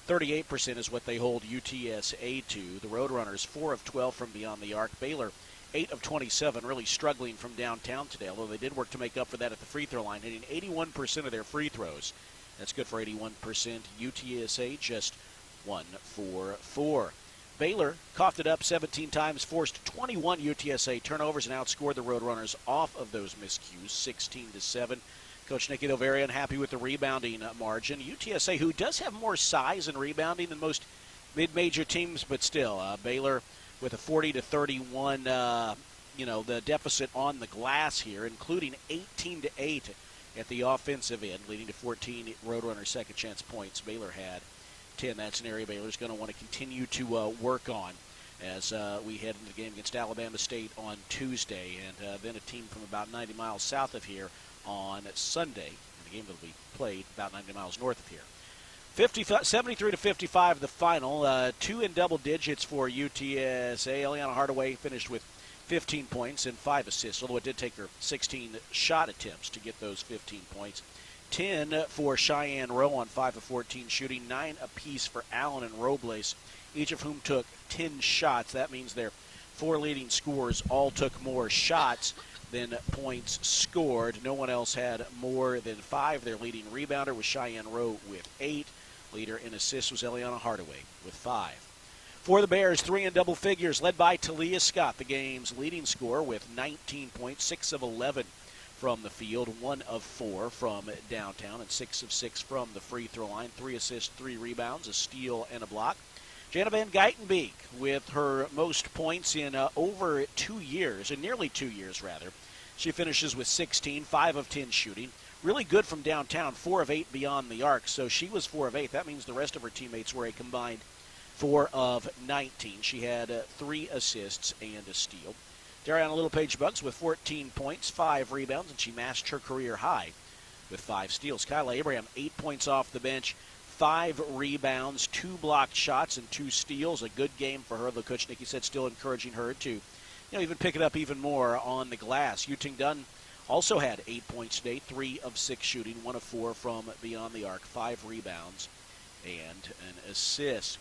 38% is what they hold UTSA to. The Roadrunners, 4 of 12 from beyond the arc. Baylor, 8 of 27, really struggling from downtown today, although they did work to make up for that at the free throw line, hitting 81% of their free throws. That's good for 81%. UTSA just 1 for 4. Baylor coughed it up 17 times, forced 21 UTSA turnovers, and outscored the Roadrunners off of those miscues, 16-7. Coach Nicky, though, very unhappy with the rebounding margin. UTSA, who does have more size and rebounding than most mid-major teams, but still, Baylor with a 40-31, the deficit on the glass here, including 18-8 at the offensive end, leading to 14 Roadrunner second chance points. Baylor had 10. That's an area Baylor's going to want to continue to work on as we head into the game against Alabama State on Tuesday, and then a team from about 90 miles south of here on Sunday, and the game will be played about 90 miles north of here. 73-55 the final. 2 in double digits for UTSA. Eliana Hardaway finished with 15 points and 5 assists, although it did take her 16 shot attempts to get those 15 points. 10 for Cheyenne Rowe on 5 of 14 shooting, 9 apiece for Allen and Robles, each of whom took 10 shots. That means their 4 leading scorers all took more shots than points scored. No one else had more than 5. Their leading rebounder was Cheyenne Rowe with 8. Leader in assists was Eliana Hardaway with 5. For the Bears, 3 in double figures, led by Talia Scott, the game's leading scorer with 19 points, 6 of 11 from the field, 1 of 4 from downtown, and 6 of 6 from the free throw line. 3 assists, 3 rebounds, a steal, and a block. Jana Van Geitenbeek with her most points in over 2 years, in nearly 2 years, rather. She finishes with 16, 5 of 10 shooting. Really good from downtown, 4 of 8 beyond the arc. So she was 4 of 8. That means the rest of her teammates were a combined 4 of 19. She had 3 assists and a steal. Dariana Littlepage-Buggs with 14 points, 5 rebounds, and she matched her career high with 5 steals. Kyla Abraham, 8 points off the bench, 5 rebounds, 2 blocked shots, and 2 steals. A good game for her, though Coach Nicky said still encouraging her to even pick it up even more on the glass. Yu-Ting Dunn also had 8 points today, 3 of 6 shooting, 1 of 4 from beyond the arc, 5 rebounds, and an assist.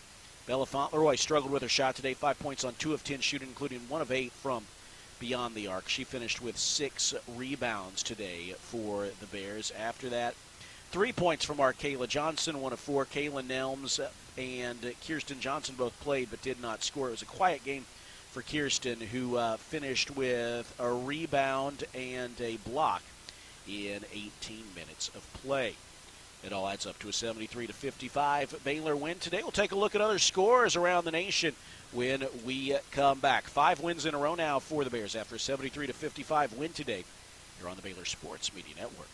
Bella Fauntleroy struggled with her shot today, 5 points on 2 of 10 shooting, including 1 of 8 from beyond the arc. She finished with 6 rebounds today for the Bears. After that, 3 points from our Kayla Johnson, 1 of 4. Kayla Nelms and Kirsten Johnson both played but did not score. It was a quiet game for Kirsten, who finished with a rebound and a block in 18 minutes of play. It all adds up to a 73-55 Baylor win today. We'll take a look at other scores around the nation when we come back. 5 wins in a row now for the Bears after a 73-55 win today here on the Baylor Sports Media Network.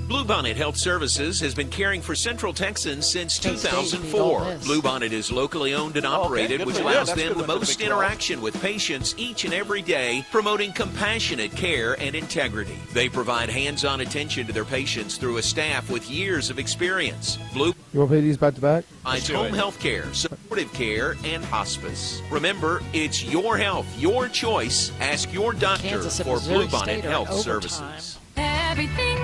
Bluebonnet Health Services has been caring for Central Texans since 2004. Bluebonnet is locally owned and operated, which allows them the most interaction with patients each and every day, promoting compassionate care and integrity. They provide hands-on attention to their patients through a staff with years of experience. You want to pay these back to back? Provides home health care, supportive care, and hospice. Remember, it's your health, your choice. Ask your doctor for Bluebonnet Health Services. Everything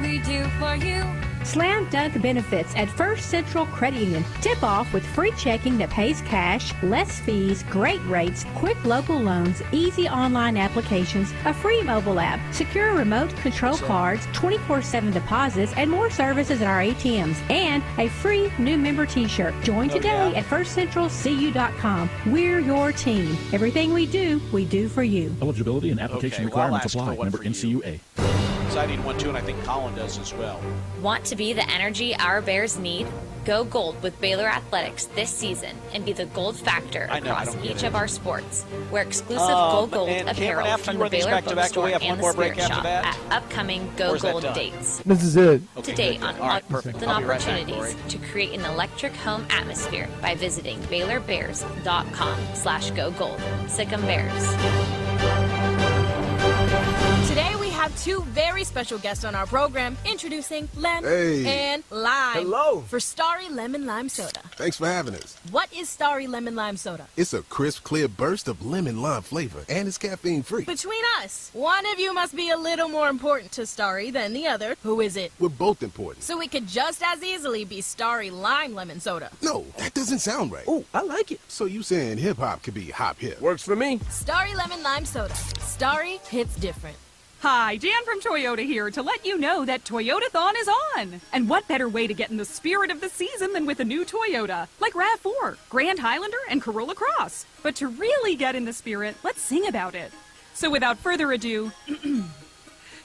we do for you. Slam dunk benefits at First Central Credit Union. Tip off with free checking that pays cash, less fees, great rates, quick local loans, easy online applications, a free mobile app, secure remote control cards, 24/7 deposits, and more services at our ATMs, and a free new member t-shirt. Join today at firstcentralcu.com. We're your team. Everything we do for you. Eligibility and application requirements apply. Member NCUA. Exciting one, too, and I think Colin does as well. Want to be the energy our Bears need? Go gold with Baylor Athletics this season and be the gold factor across each of our sports. Wear exclusive gold apparel from the Baylor Bookstore and the Spirit Shop at upcoming Go Gold dates. This is it. Today on Golden Opportunities to create an electric home atmosphere by visiting BaylorBears.com/GoGold. Sic 'em Bears. Today have two very special guests on our program. Introducing Lem and Lime. Hello. For Starry Lemon Lime Soda. Thanks for having us. What is Starry Lemon Lime Soda? It's a crisp, clear burst of lemon lime flavor, and it's caffeine-free. Between us, one of you must be a little more important to Starry than the other. Who is it? We're both important. So it could just as easily be Starry Lime Lemon Soda. No, that doesn't sound right. Oh, I like it. So you saying hip-hop could be hop-hip? Works for me. Starry Lemon Lime Soda. Starry hits different. Hi, Jan from Toyota here to let you know that Toyotathon is on. And what better way to get in the spirit of the season than with a new Toyota, like RAV4, Grand Highlander, and Corolla Cross. But to really get in the spirit, let's sing about it. So without further ado,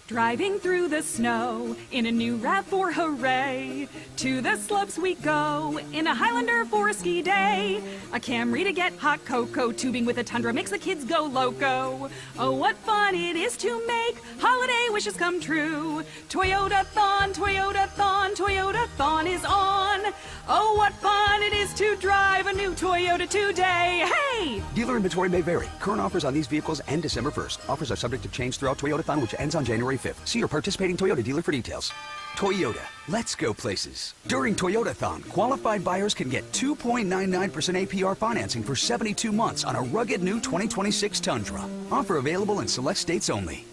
driving through the snow in a new RAV4, hooray! To the slopes we go in a Highlander for a ski day. A Camry to get hot cocoa, tubing with a Tundra makes the kids go loco. Oh, what fun it is to make holiday wishes come true. Toyotathon, Toyotathon, Toyotathon is on. Oh, what fun it is to drive a new Toyota today. Hey! Dealer inventory may vary. Current offers on these vehicles end December 1st. Offers are subject to change throughout Toyotathon, which ends on January 5th. See your participating Toyota dealer for details. Toyota, let's go places. During Toyotathon, qualified buyers can get 2.99% APR financing for 72 months on a rugged new 2026 Tundra. Offer available in select states only.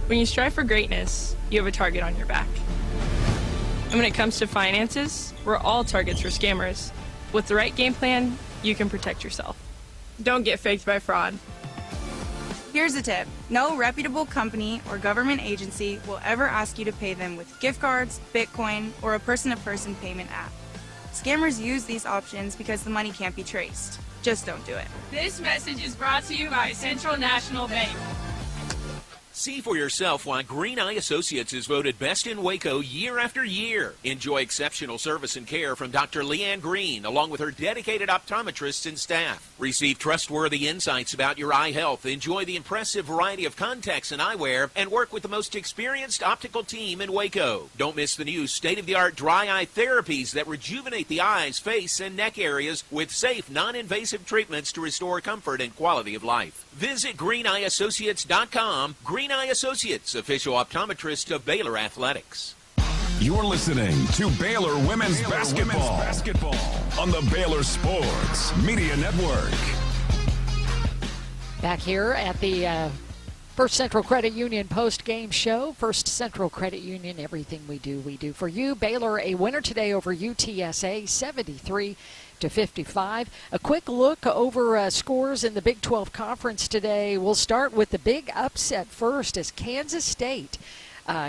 When you strive for greatness, you have a target on your back. And when it comes to finances, we're all targets for scammers. With the right game plan, you can protect yourself. Don't get faked by fraud. Here's a tip. No reputable company or government agency will ever ask you to pay them with gift cards, Bitcoin, or a person-to-person payment app. Scammers use these options because the money can't be traced. Just don't do it. This message is brought to you by Central National Bank. See for yourself why Green Eye Associates is voted best in Waco year after year. Enjoy exceptional service and care from Dr. Leanne Green, along with her dedicated optometrists and staff. Receive trustworthy insights about your eye health, enjoy the impressive variety of contacts and eyewear, and work with the most experienced optical team in Waco. Don't miss the new state-of-the-art dry eye therapies that rejuvenate the eyes, face, and neck areas with safe, non-invasive treatments to restore comfort and quality of life. Visit greeneyeassociates.com. Green Eye Associates, official optometrist of Baylor Athletics. You're listening to Baylor Women's Basketball on the Baylor Sports Media Network. Back here at the First Central Credit Union post-game show. First Central Credit Union, everything we do for you. Baylor a winner today over UTSA, 73-55. A quick look over scores in the Big 12 Conference today. We'll start with the big upset first as Kansas State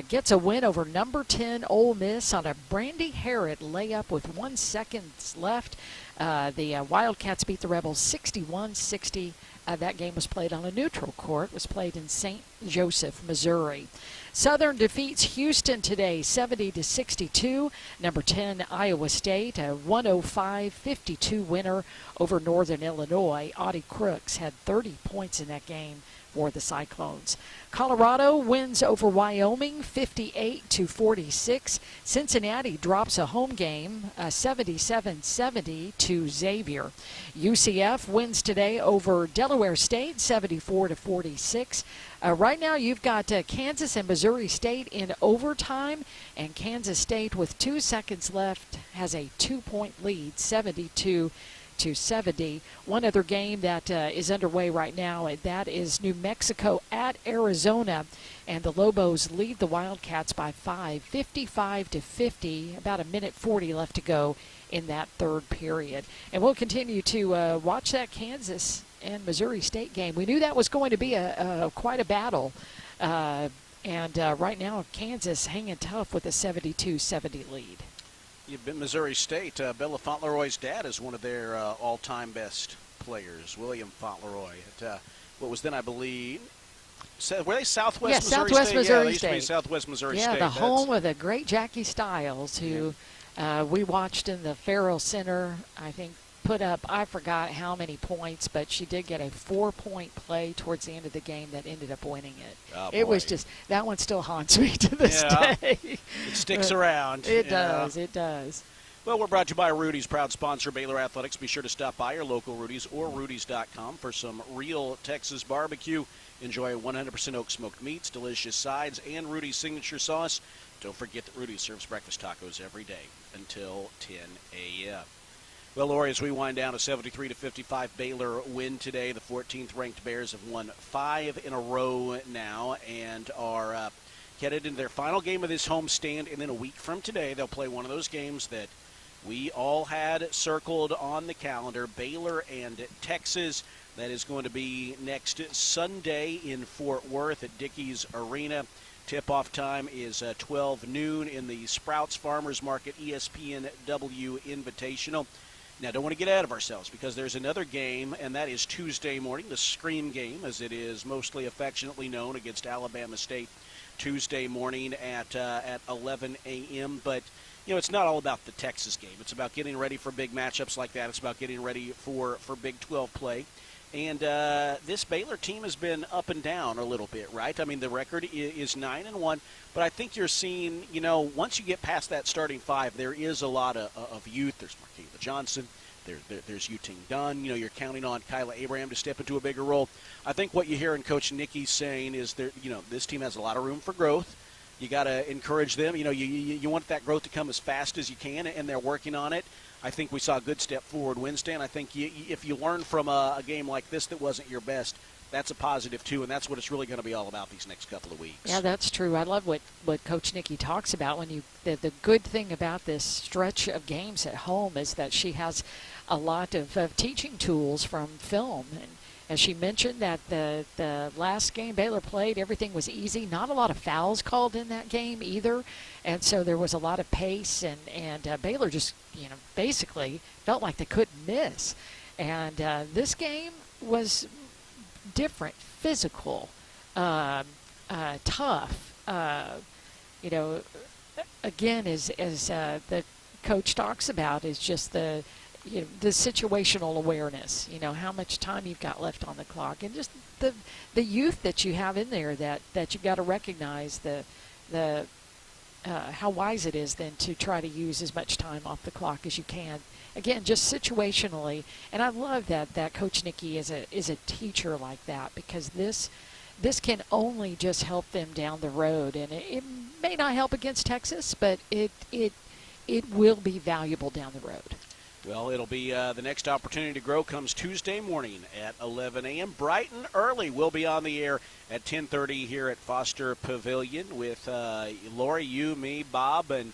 gets a win over number 10 Ole Miss on a Brandy Harrod layup with 1 second left. The Wildcats beat the Rebels 61-60. That game was played on a neutral court. It was played in St. Joseph, Missouri. Southern defeats Houston today, 70-62. Number 10, Iowa State, a 105-52 winner over Northern Illinois. Audie Crooks had 30 points in that game for the Cyclones. Colorado wins over Wyoming, 58-46. Cincinnati drops a home game, 77-70 to Xavier. UCF wins today over Delaware State, 74-46. Right now, you've got Kansas and Missouri State in overtime, and Kansas State, with 2 seconds left, has a 2-point lead, 72-70. One other game that is underway right now, and that is New Mexico at Arizona, and the Lobos lead the Wildcats by 5, 55-50. About 1:40 left to go in that third period. And we'll continue to watch that Kansas and Missouri State game. We knew that was going to be quite a battle. And right now, Kansas hanging tough with a 72-70 lead. You've been Missouri State. Bella Fauntleroy's dad is one of their all-time best players, William Fauntleroy. What was then, I believe, were they Southwest Missouri Southwest State? Missouri Yeah, they used State. to be Southwest Missouri State. Yeah, the home of the great Jackie Stiles, who we watched in the Farrell Center, I think, put up, I forgot how many points, but she did get a 4-point play towards the end of the game that ended up winning it. Oh, it was just, that one still haunts me to this day. It sticks around. It does. Well, we're brought to you by Rudy's, proud sponsor Baylor Athletics. Be sure to stop by your local Rudy's or Rudy's.com for some real Texas barbecue. Enjoy 100% oak smoked meats, delicious sides, and Rudy's signature sauce. Don't forget that Rudy's serves breakfast tacos every day until 10 a.m. Well, Lori, as we wind down a 73-55 Baylor win today, the 14th-ranked Bears have won 5 in a row now and are headed into their final game of this homestand. And then a week from today, they'll play one of those games that we all had circled on the calendar, Baylor and Texas. That is going to be next Sunday in Fort Worth at Dickies Arena. Tip-off time is 12 noon in the Sprouts Farmers Market ESPNW Invitational. Now, don't want to get ahead of ourselves because there's another game, and that is Tuesday morning, the Scream game, as it is mostly affectionately known, against Alabama State Tuesday morning at 11 a.m. But, you know, it's not all about the Texas game. It's about getting ready for big matchups like that. It's about getting ready for Big 12 play. And this Baylor team has been up and down a little bit, right? I mean, the record is 9-1, but I think you're seeing, you know, once you get past that starting five, there is a lot of youth. There's Marquita Johnson. There's Yuting Dunn. You know, you're counting on Kyla Abraham to step into a bigger role. I think what you hear in Coach Nicky saying is, you know, this team has a lot of room for growth. You got to encourage them. You know, you want that growth to come as fast as you can, and they're working on it. I think we saw a good step forward Wednesday, and I think if you learn from a game like this that wasn't your best, that's a positive too, and that's what it's really going to be all about these next couple of weeks. Yeah, that's true. I love what Coach Nicky talks about. When the good thing about this stretch of games at home is that she has a lot of teaching tools from film. And as she mentioned that the last game Baylor played, everything was easy. Not a lot of fouls called in that game either. And so there was a lot of pace, and Baylor just, you know, basically felt like they couldn't miss. And this game was different, physical, tough. You know, again, as the coach talks about, is just the situational awareness. You know, how much time you've got left on the clock, and just the youth that you have in there that you've got to recognize the how wise it is then to try to use as much time off the clock as you can. Again, just situationally, and I love that Coach Nicky is a teacher like that, because this can only just help them down the road, and it may not help against Texas, but it will be valuable down the road. Well, it'll be the next opportunity to grow comes Tuesday morning at 11 a.m. bright and early. We'll be on the air at 10:30 here at Foster Pavilion with Lori, you, me, Bob, and,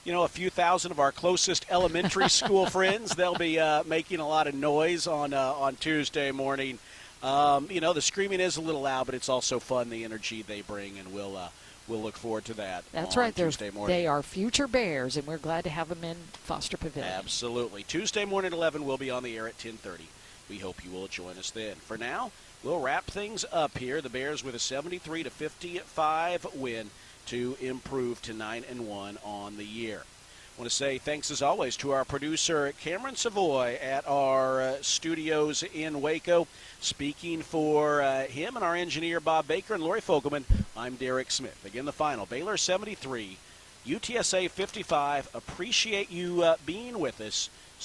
you know, a few thousand of our closest elementary school friends. They'll be making a lot of noise on Tuesday morning. You know, the screaming is a little loud, but it's also fun, the energy they bring, and we'll look forward to that. That's on right. Tuesday morning. They are future Bears, and we're glad to have them in Foster Pavilion. Absolutely. Tuesday morning at 11, we'll be on the air at 10:30. We hope you will join us then. For now, we'll wrap things up here. The Bears with a 73-55 win to improve to 9-1 on the year. I want to say thanks, as always, to our producer, Cameron Savoy, at our studios in Waco. Speaking for him and our engineer, Bob Baker, and Lori Fogelman, I'm Derek Smith. Again, the final, Baylor 73, UTSA 55. Appreciate you being with us